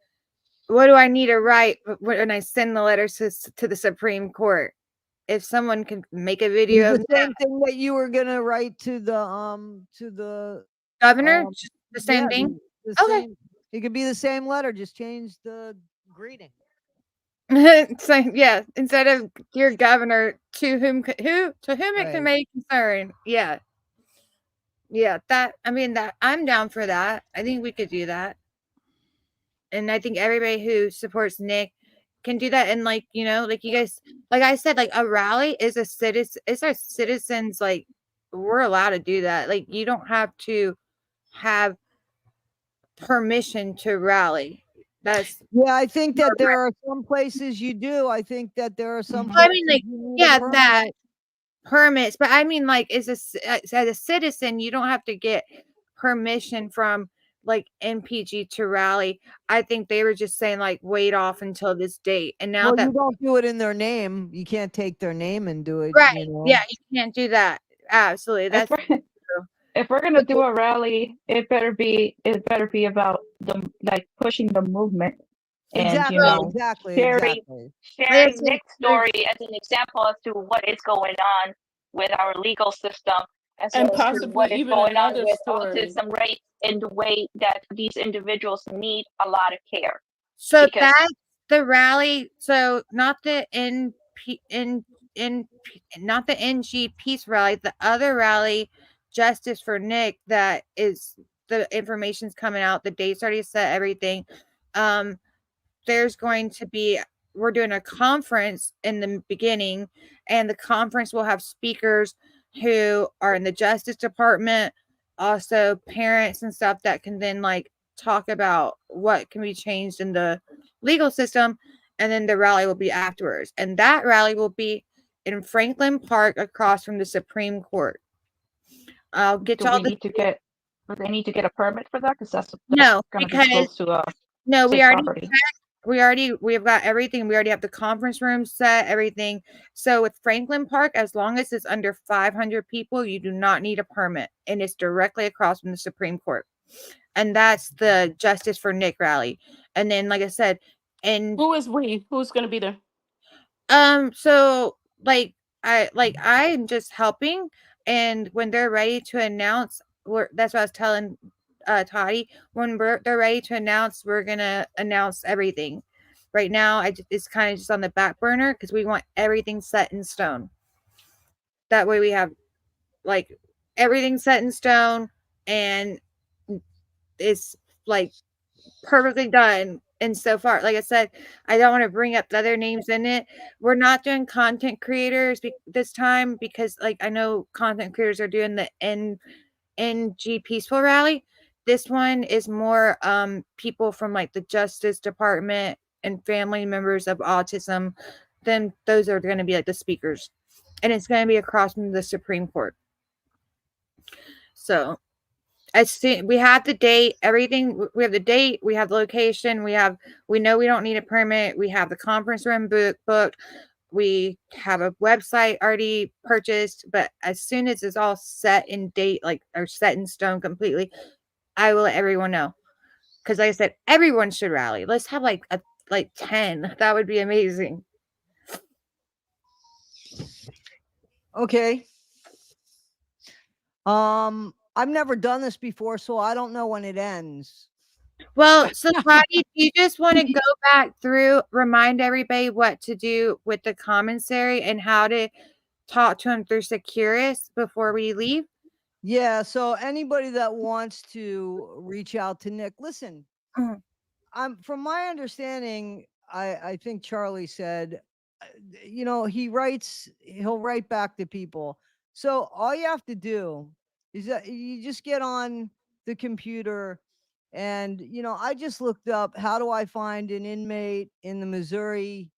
Speaker 1: what do I need to write when I send the letters to the Supreme Court? If someone can make a video
Speaker 2: The
Speaker 1: of
Speaker 2: same thing that you were gonna write to the
Speaker 1: governor, the same
Speaker 2: yeah,
Speaker 1: thing.
Speaker 2: the
Speaker 1: Okay.
Speaker 2: same. It could be the same letter, just change the greeting.
Speaker 1: So yeah, instead of your governor, to whom it can
Speaker 2: Right.
Speaker 1: may concern. Yeah. Yeah, that I'm down for that. I think we could do that. And I think everybody who supports Nick can do that. And like, like you guys, like I said, like a rally is it's our citizens, like we're allowed to do that. Like you don't have to have permission to rally. That's
Speaker 2: Yeah, I think that there are some places you do. I think that there are some
Speaker 1: I
Speaker 2: places
Speaker 1: mean, like,
Speaker 2: you need a
Speaker 1: yeah,
Speaker 2: permit.
Speaker 1: that permits, but I mean, like, as a citizen, you don't have to get permission from like NPG to rally. I think they were just saying like wait off until this date, and now
Speaker 2: Well,
Speaker 1: that
Speaker 2: you don't do it in their name. You can't take their name and do it.
Speaker 1: right,
Speaker 2: You know.
Speaker 1: yeah, you can't do that. Absolutely,
Speaker 7: If
Speaker 1: that's
Speaker 7: we're
Speaker 1: true.
Speaker 7: if we're gonna do a rally, it better be about the like pushing the movement and
Speaker 2: Exactly. Exactly.
Speaker 7: sharing
Speaker 2: Exactly.
Speaker 1: There's
Speaker 7: Nick's story as an example as to what is going on with our legal system, as
Speaker 3: And
Speaker 7: well as to
Speaker 3: possibly
Speaker 7: what is
Speaker 3: even
Speaker 7: going on
Speaker 3: another
Speaker 7: with
Speaker 3: story.
Speaker 7: autism rates and the way that these individuals need a lot of care.
Speaker 1: So
Speaker 7: Because
Speaker 1: that's the rally. So not the not the NG peace rally. The other rally, Justice for Nick. That is the information's coming out. The date's already set. Everything. There's going to be. We're doing a conference in the beginning, and the conference will have speakers who are in the Justice Department, also parents and stuff that can then like talk about what can be changed in the legal system, and then the rally will be afterwards. And that rally will be in Franklin Park across from the Supreme Court. I'll get
Speaker 7: do
Speaker 1: y'all
Speaker 7: we
Speaker 1: the
Speaker 7: need to get do they need to get a permit for that? Because that's
Speaker 1: no,
Speaker 7: gonna be
Speaker 1: because
Speaker 7: close to
Speaker 1: no,
Speaker 7: state property.
Speaker 1: we've got everything. We already have the conference room set, everything. So with Franklin Park, as long as it's under 500 people, you do not need a permit, and it's directly across from the Supreme Court. And that's the Justice for Nick rally. And then, like I said, and
Speaker 3: Who is we? Who's going to be there?
Speaker 1: so I'm just helping, and when they're ready to announce, that's what I was telling Toddy. When they're ready to announce, we're gonna announce everything. Right now, it's kind of just on the back burner because we want everything set in stone. That way, we have like everything set in stone, and it's like perfectly done. And so far, like I said, I don't want to bring up the other names in it. We're not doing content creators this time because, like, I know content creators are doing the NG Peaceful Rally. This one is more people from like the Justice Department and family members of autism. Then those are going to be like the speakers, and it's going to be across from the Supreme Court. So we have the date, everything. We have the date, we have the location, we know we don't need a permit, we have the conference room booked, we have a website already purchased. But as soon as it's all set in date, like, or set in stone completely, I will let everyone know. Because like I said, everyone should rally. Let's have like 10. That would be amazing.
Speaker 2: Okay. I've never done this before, so I don't know when it ends.
Speaker 1: Well, so Patty, do you just want to go back through, remind everybody what to do with the commissary and how to talk to him through Securus before we leave?
Speaker 2: Yeah, so anybody that wants to reach out to Nick, listen,
Speaker 1: Mhm.
Speaker 2: I'm from my understanding, I think Charlie said, you know, he'll write back to people. So all you have to do is that you just get on the computer and, you know, I just looked up how do I find an inmate in the Missouri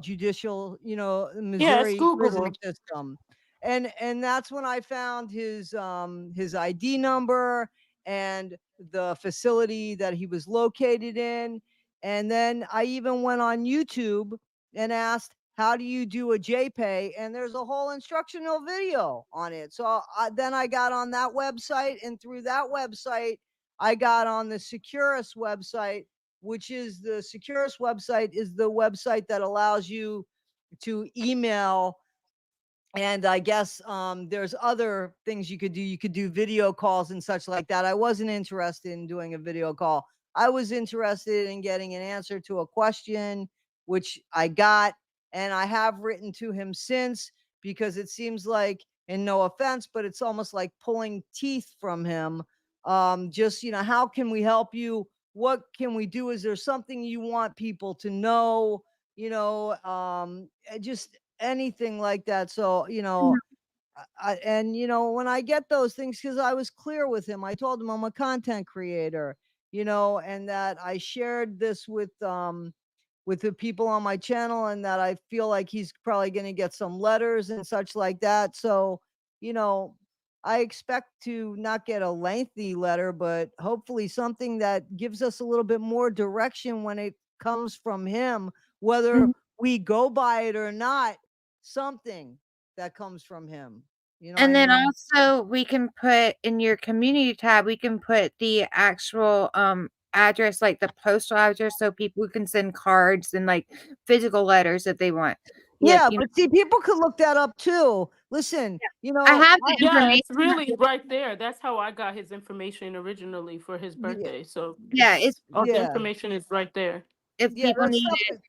Speaker 2: judicial, you know,
Speaker 3: Yeah, it's
Speaker 2: Missouri prison
Speaker 3: Googleable.
Speaker 2: system. And that's when I found his ID number and the facility that he was located in. And then I even went on YouTube and asked, how do you do a JPay? And there's a whole instructional video on it. So then I got on that website, and through that website, I got on the Securus website, which is the Securus website is the website that allows you to email. And I guess there's other things you could do. You could do video calls and such like that. I wasn't interested in doing a video call. I was interested in getting an answer to a question, which I got. And I have written to him since, because it seems like, and no offense, but it's almost like pulling teeth from him. Just, you know, how can we help you? What can we do? Is there something you want people to know? You know, just anything like that. So, you know, and you know, when I get those things, because I was clear with him, I told him I'm a content creator, you know, and that I shared this with the people on my channel, and that I feel like he's probably going to get some letters and such like that. So, you know, I expect to not get a lengthy letter, but hopefully something that gives us a little bit more direction when it comes from him, whether
Speaker 1: Mhm.
Speaker 2: we go by it or not, something that comes from him. You know what
Speaker 1: And
Speaker 2: I
Speaker 1: then
Speaker 2: mean?
Speaker 1: also we can put in your community tab, we can put the actual address, like the postal address, so people can send cards and like physical letters if they want. Yeah,
Speaker 2: Yeah,
Speaker 1: you know,
Speaker 2: but see, people could look that up too. Listen, you
Speaker 1: I
Speaker 2: know,
Speaker 1: have the
Speaker 3: Yeah,
Speaker 1: information.
Speaker 3: it's really right there. That's how I got his information originally for his
Speaker 2: yeah,
Speaker 3: birthday. So
Speaker 1: Yeah, it's
Speaker 3: all the
Speaker 2: yeah.
Speaker 3: information is right there.
Speaker 1: if
Speaker 2: Yeah,
Speaker 1: people
Speaker 2: that
Speaker 1: need
Speaker 2: stuff
Speaker 1: it.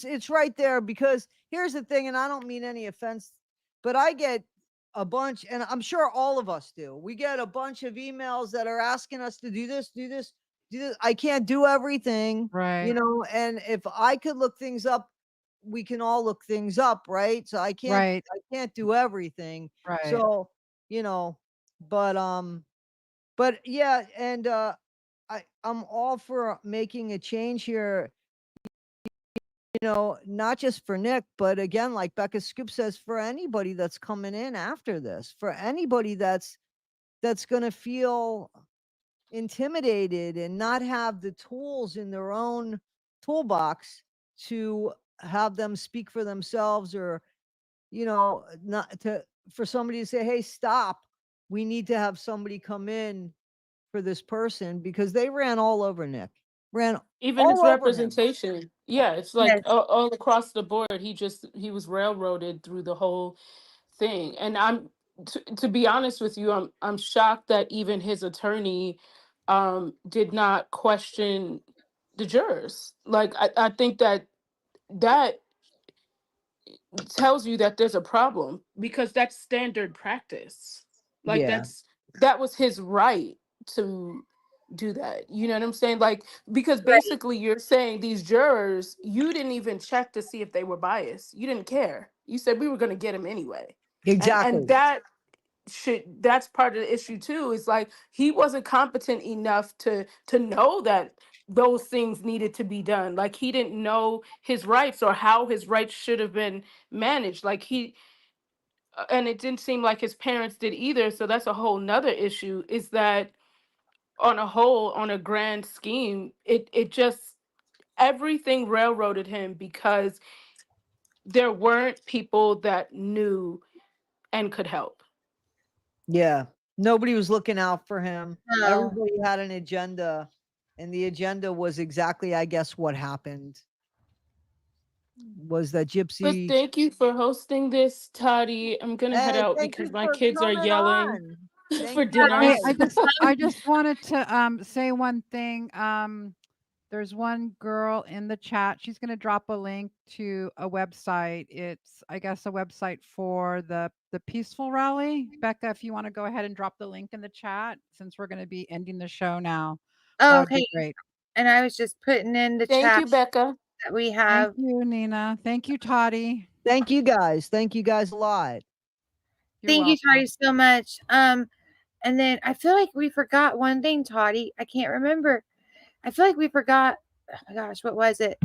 Speaker 2: it's right there, because here's the thing, and I don't mean any offense, but I get a bunch, and I'm sure all of us do. We get a bunch of emails that are asking us to do this, do this, do this. I can't do everything, you
Speaker 6: Right.
Speaker 2: know, and if I could look things up, we can all look things up, right? So
Speaker 6: Right.
Speaker 2: I can't do everything.
Speaker 6: Right.
Speaker 2: So, you know, but but yeah, and I'm all for making a change here, you know, not just for Nick, but again, like Becca Scoop says, for anybody that's coming in after this, for anybody that's going to feel intimidated and not have the tools in their own toolbox to have them speak for themselves, or, you know, not to, for somebody to say, hey, stop. We need to have somebody come in for this person, because they ran all over Nick, ran
Speaker 3: Even his
Speaker 2: all over him.
Speaker 3: representation. Yeah, it's like
Speaker 1: Yes.
Speaker 3: all across the board. He was railroaded through the whole thing. And to be honest with you, I'm shocked that even his attorney did not question the jurors. Like I think that tells you that there's a problem, because that's standard practice. Like
Speaker 2: Yeah,
Speaker 3: that was his right to do that. You know what I'm saying? Like, because
Speaker 1: Right.
Speaker 3: basically you're saying these jurors, you didn't even check to see if they were biased. You didn't care. You said we were going to get him anyway. And
Speaker 2: exactly.
Speaker 3: that's part of the issue too. Is like he wasn't competent enough to know that those things needed to be done. Like he didn't know his rights or how his rights should have been managed. Like and it didn't seem like his parents did either. So that's a whole nother issue, is that on a grand scheme, it just, everything railroaded him because there weren't people that knew and could help.
Speaker 2: Yeah. Nobody was looking out for him.
Speaker 1: No.
Speaker 2: Everybody had an agenda, and the agenda was exactly, I guess, what happened. was that
Speaker 3: But
Speaker 2: Gypsy.
Speaker 3: thank you for hosting this, Toddy. I'm gonna head
Speaker 2: And
Speaker 3: out
Speaker 2: thank
Speaker 3: because
Speaker 2: you
Speaker 3: my
Speaker 2: for
Speaker 3: kids are
Speaker 2: coming
Speaker 3: yelling
Speaker 2: on.
Speaker 3: for
Speaker 2: Thank you
Speaker 3: dinner.
Speaker 6: Hey,
Speaker 2: guys.
Speaker 6: I just wanted to say one thing. There's one girl in the chat. She's going to drop a link to a website. It's, I guess, a website for the peaceful rally. Becca, if you want to go ahead and drop the link in the chat, since we're going to be ending the show now, that
Speaker 1: Oh,
Speaker 6: would be
Speaker 1: okay.
Speaker 6: great.
Speaker 1: And I was just putting in the
Speaker 3: Thank
Speaker 1: chat
Speaker 3: you, Becca.
Speaker 1: that we
Speaker 6: Thank
Speaker 1: have.
Speaker 6: you, Nina. Thank you, Toddy.
Speaker 2: Thank you guys. Thank you guys a lot.
Speaker 6: You're
Speaker 1: Thank you,
Speaker 6: welcome.
Speaker 1: Toddy, so much. And then I feel like we forgot one thing, Toddy. I can't remember. I feel like we forgot. Oh my gosh, what was it?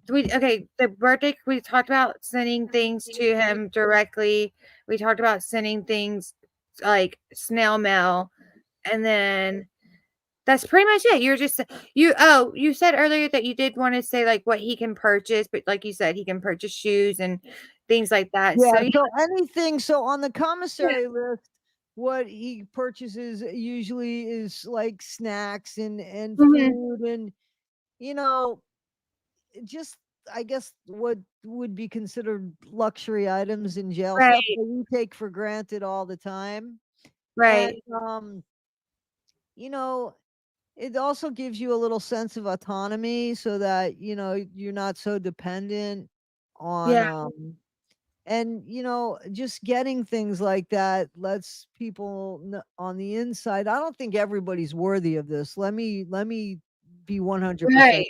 Speaker 1: The birthday, we talked about sending things to him directly. We talked about sending things like snail mail, and then that's pretty much it. You said earlier that you did want to say like what he can purchase, but like you said, he can purchase shoes and things like that.
Speaker 2: Yeah,
Speaker 1: So yeah,
Speaker 2: so anything, so on the commissary list, what he purchases usually is like snacks and
Speaker 1: mhm,
Speaker 2: food and, you know, just, I guess, what would be considered luxury items in jail, stuff
Speaker 1: right,
Speaker 2: that we take for granted all the time. And,
Speaker 1: right,
Speaker 2: you know, it also gives you a little sense of autonomy so that, you're not so dependent on,
Speaker 1: yeah,
Speaker 2: and, just getting things like that lets people on the inside. I don't think everybody's worthy of this. Let me be 100%
Speaker 1: right.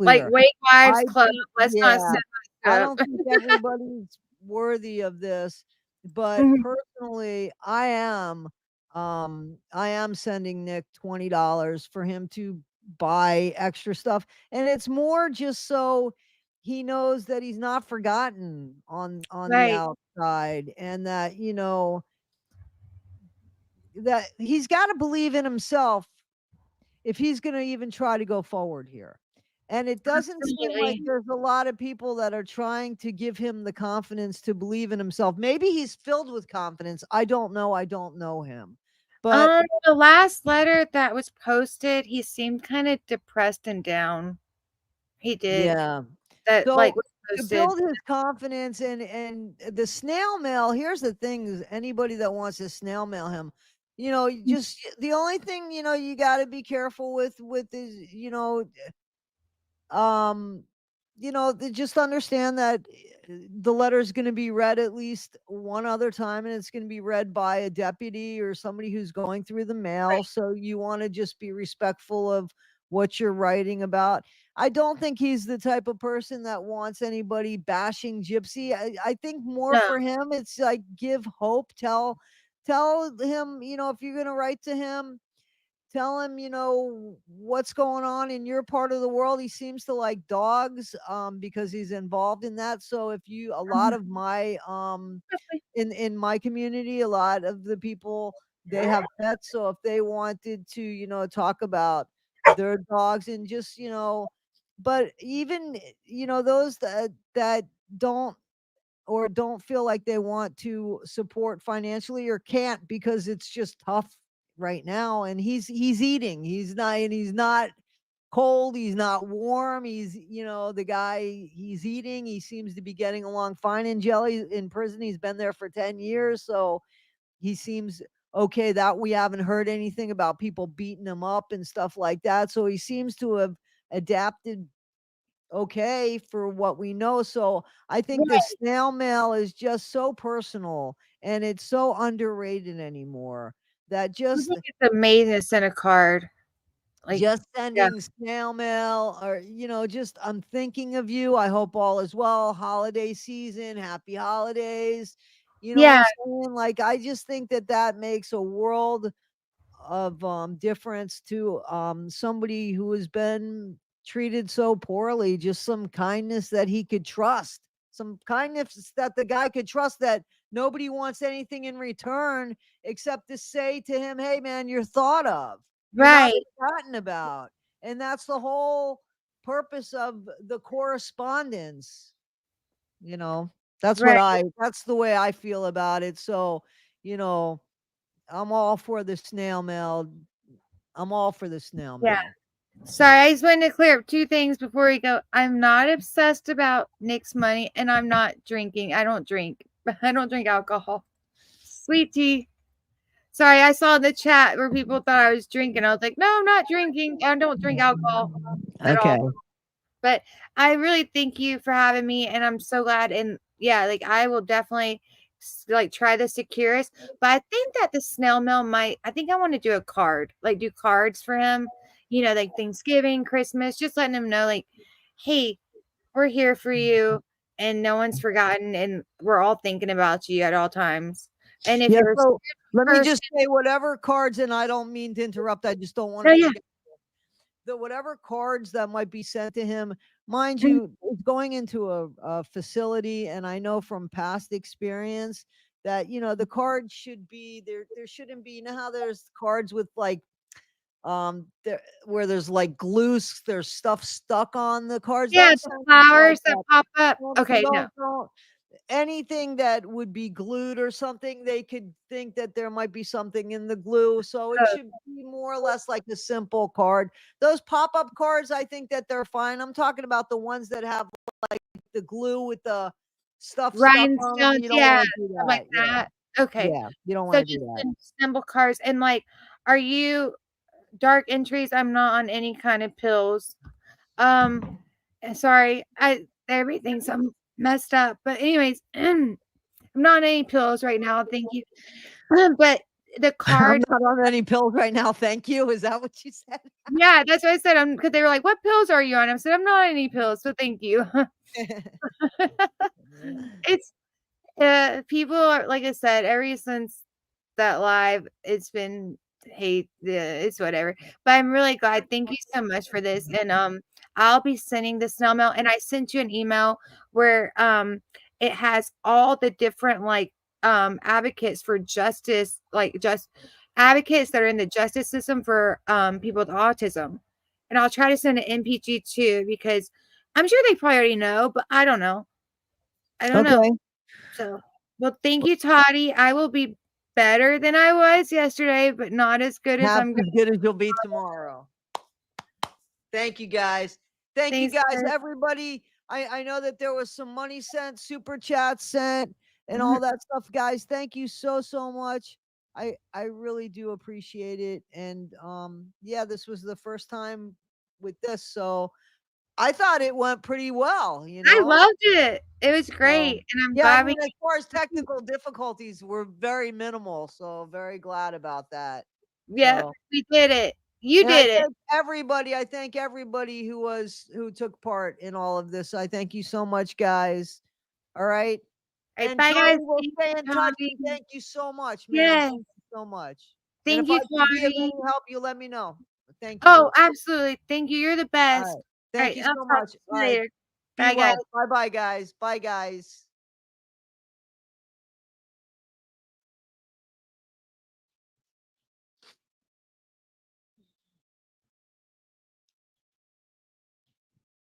Speaker 1: Like
Speaker 2: clear.
Speaker 1: Wake Wives
Speaker 2: I
Speaker 1: Club.
Speaker 2: think,
Speaker 1: Let's not
Speaker 2: yeah,
Speaker 1: set
Speaker 2: I
Speaker 1: that up.
Speaker 2: don't think everybody's worthy of this, but
Speaker 1: Mhm,
Speaker 2: personally, I am sending Nick $20 for him to buy extra stuff, and it's more just so he knows that he's not forgotten on the
Speaker 1: right.
Speaker 2: outside, and that, that he's got to believe in himself if he's going to even try to go forward here. And it doesn't seem like
Speaker 1: Absolutely.
Speaker 2: there's a lot of people that are trying to give him the confidence to believe in himself. Maybe he's filled with confidence. I don't know. I don't know him. But
Speaker 1: The last letter that was posted, he seemed kind of depressed and down. He did.
Speaker 2: yeah.
Speaker 1: That
Speaker 2: So
Speaker 1: like was
Speaker 2: to
Speaker 1: posted.
Speaker 2: build his confidence and the snail mail, here's the thing, is anybody that wants to snail mail him, just the only thing, you got to be careful with is, um just understand that the letter is going to be read at least one other time, and it's going to be read by a deputy or somebody who's going through the mail, so you want to just be respectful of what you're writing about. I don't think he's the type of person that wants anybody bashing Gypsy. I think more
Speaker 1: No,
Speaker 2: for him it's like give hope, tell him, if you're going to write to him, tell him, what's going on in your part of the world. He seems to like dogs, because he's involved in that. So if you, a lot
Speaker 1: mhm,
Speaker 2: of my, in my community, a lot of the people, they have pets. So if they wanted to, talk about their dogs and just, but even, those that don't, or don't feel like they want to support financially or can't because it's just tough right now, and he's eating, he's not cold, he's not warm, he's, the guy, he's eating, he seems to be getting along fine in jail. In prison, he's been there for 10 years, so he seems okay. That we haven't heard anything about people beating him up and stuff like that, so he seems to have adapted okay for what we know. So I think the
Speaker 1: right.
Speaker 2: snail mail is just so personal, and it's so underrated anymore, that
Speaker 1: I think it's amazing to send a card. Like,
Speaker 2: just
Speaker 1: yeah,
Speaker 2: sending snail mail, or, just I'm thinking of you. I hope all is well. Holiday season, happy holidays. You know what
Speaker 1: yeah,
Speaker 2: I'm saying? Like, I just think that that makes a world of difference to somebody who has been treated so poorly. Just some kindness that he could trust, some kindness that the guy could trust, that nobody wants anything in return except to say to him, hey man, you're thought of, you're not
Speaker 1: right,
Speaker 2: forgotten about. And that's the whole purpose of the correspondence, you know
Speaker 1: right.
Speaker 2: that's the way I feel about it. So, you know I'm all for the snail mail. I'm all for the snail
Speaker 1: Yeah.
Speaker 2: mail.
Speaker 1: Sorry, I just wanted to clear up 2 things before we go. I'm not obsessed about Nick's money, and I'm not drinking. I don't drink. I don't drink alcohol. Sweet tea. Sorry, I saw in the chat where people thought I was drinking. I was like, no, I'm not drinking. I don't drink alcohol at
Speaker 2: Okay.
Speaker 1: all. But I really thank you for having me, and I'm so glad. And yeah, like I will definitely like try the Securus. But I think that the snail mail might. I think I want to do a card, like do cards for him. You know, like Thanksgiving, Christmas, just letting him know, like, hey, we're here for you, and no one's forgotten, and we're all thinking about you at all times. And if
Speaker 2: Yeah,
Speaker 1: you're
Speaker 2: so let me
Speaker 1: person,
Speaker 2: just say whatever cards, and I don't mean to interrupt, I just don't want
Speaker 1: no,
Speaker 2: to
Speaker 1: yeah,
Speaker 2: forget the whatever cards that might be sent to him, mind
Speaker 1: mm,
Speaker 2: you, it's going into a facility, and I know from past experience that the card should be there shouldn't be, how there's cards with like there where there's like glue, there's stuff stuck on the cards.
Speaker 1: yeah,
Speaker 2: Don't
Speaker 1: the
Speaker 2: send stuff like
Speaker 1: flowers that
Speaker 2: that.
Speaker 1: pop up.
Speaker 2: Don't,
Speaker 1: Okay, no.
Speaker 2: don't anything that would be glued or something, they could think that there might be something in the glue. So it should be more or less like a simple card. Those pop-up cards, I think that they're fine. I'm talking about the ones that have like the glue with the stuff stuck on them.
Speaker 1: Rhinestones,
Speaker 2: You don't
Speaker 1: yeah,
Speaker 2: want to do
Speaker 1: stuff like
Speaker 2: that.
Speaker 1: that. Okay.
Speaker 2: Yeah, you don't
Speaker 1: So
Speaker 2: want to do
Speaker 1: just
Speaker 2: that.
Speaker 1: some symbol cards. And like, are you dark entries? I'm not on any kind of pills. Sorry, everything's messed up. But anyways, I'm not on any pills right now. Thank you. But the
Speaker 2: I'm
Speaker 1: cards,
Speaker 2: not on any pills right now. Thank you. Is that what you said?
Speaker 1: yeah, that's what I said. Because they were like, "What pills are you on?" I said, "I'm not on any pills." So thank you. It's people are like I said, ever since that live, it's been hate. Yeah, it's whatever. But I'm really glad. Thank you so much for this. And I'll be sending the snail mail. And I sent you an email where it has all the different like advocates for justice, like just advocates that are in the justice system for people with autism. And I'll try to send an MPG too because I'm sure they probably already know, but I don't know. I don't know.
Speaker 2: Okay.
Speaker 1: So, well, thank you, Toddy. I will be better than I was yesterday, but not as good as
Speaker 2: Half
Speaker 1: I'm
Speaker 2: as
Speaker 1: going.
Speaker 2: good as you'll be tomorrow. Thank you, guys. Thank you,
Speaker 1: Thanks,
Speaker 2: guys.
Speaker 1: guys.
Speaker 2: Everybody, I know that there was some money sent, super chat sent, and
Speaker 1: Mhm.
Speaker 2: all that stuff, guys. Thank you so much. I really do appreciate it. And yeah, this was the first time with this, so I thought it went pretty well,
Speaker 1: I loved it. It was great, and I'm
Speaker 2: yeah, I
Speaker 1: glad
Speaker 2: mean,
Speaker 1: we.
Speaker 2: as far as technical difficulties were very minimal, so very glad about that.
Speaker 1: Yeah,
Speaker 2: So,
Speaker 1: we did it. You
Speaker 2: and I
Speaker 1: did it.
Speaker 2: thank everybody who took part in all of this. I thank you so much, guys. All right.
Speaker 1: All right,
Speaker 2: And
Speaker 1: bye, guys.
Speaker 2: Charlie, will
Speaker 1: Thank
Speaker 2: stay
Speaker 1: you,
Speaker 2: in touch.
Speaker 1: Toddy.
Speaker 2: Thank you so much, man.
Speaker 1: Yes.
Speaker 2: Thank you so much. And if
Speaker 1: Thank
Speaker 2: I
Speaker 1: you,
Speaker 2: can be of
Speaker 1: Toddy.
Speaker 2: any help, you let me know. Thank you.
Speaker 1: Oh, absolutely. Thank you. You're the
Speaker 2: All
Speaker 1: best.
Speaker 2: right.
Speaker 1: All
Speaker 2: Thank
Speaker 1: right,
Speaker 2: you
Speaker 1: I'll
Speaker 2: so
Speaker 1: talk
Speaker 2: much.
Speaker 1: to
Speaker 2: All
Speaker 1: you
Speaker 2: right.
Speaker 1: later.
Speaker 2: Be
Speaker 1: Bye, guys.
Speaker 2: well. Bye bye, guys. Bye, guys.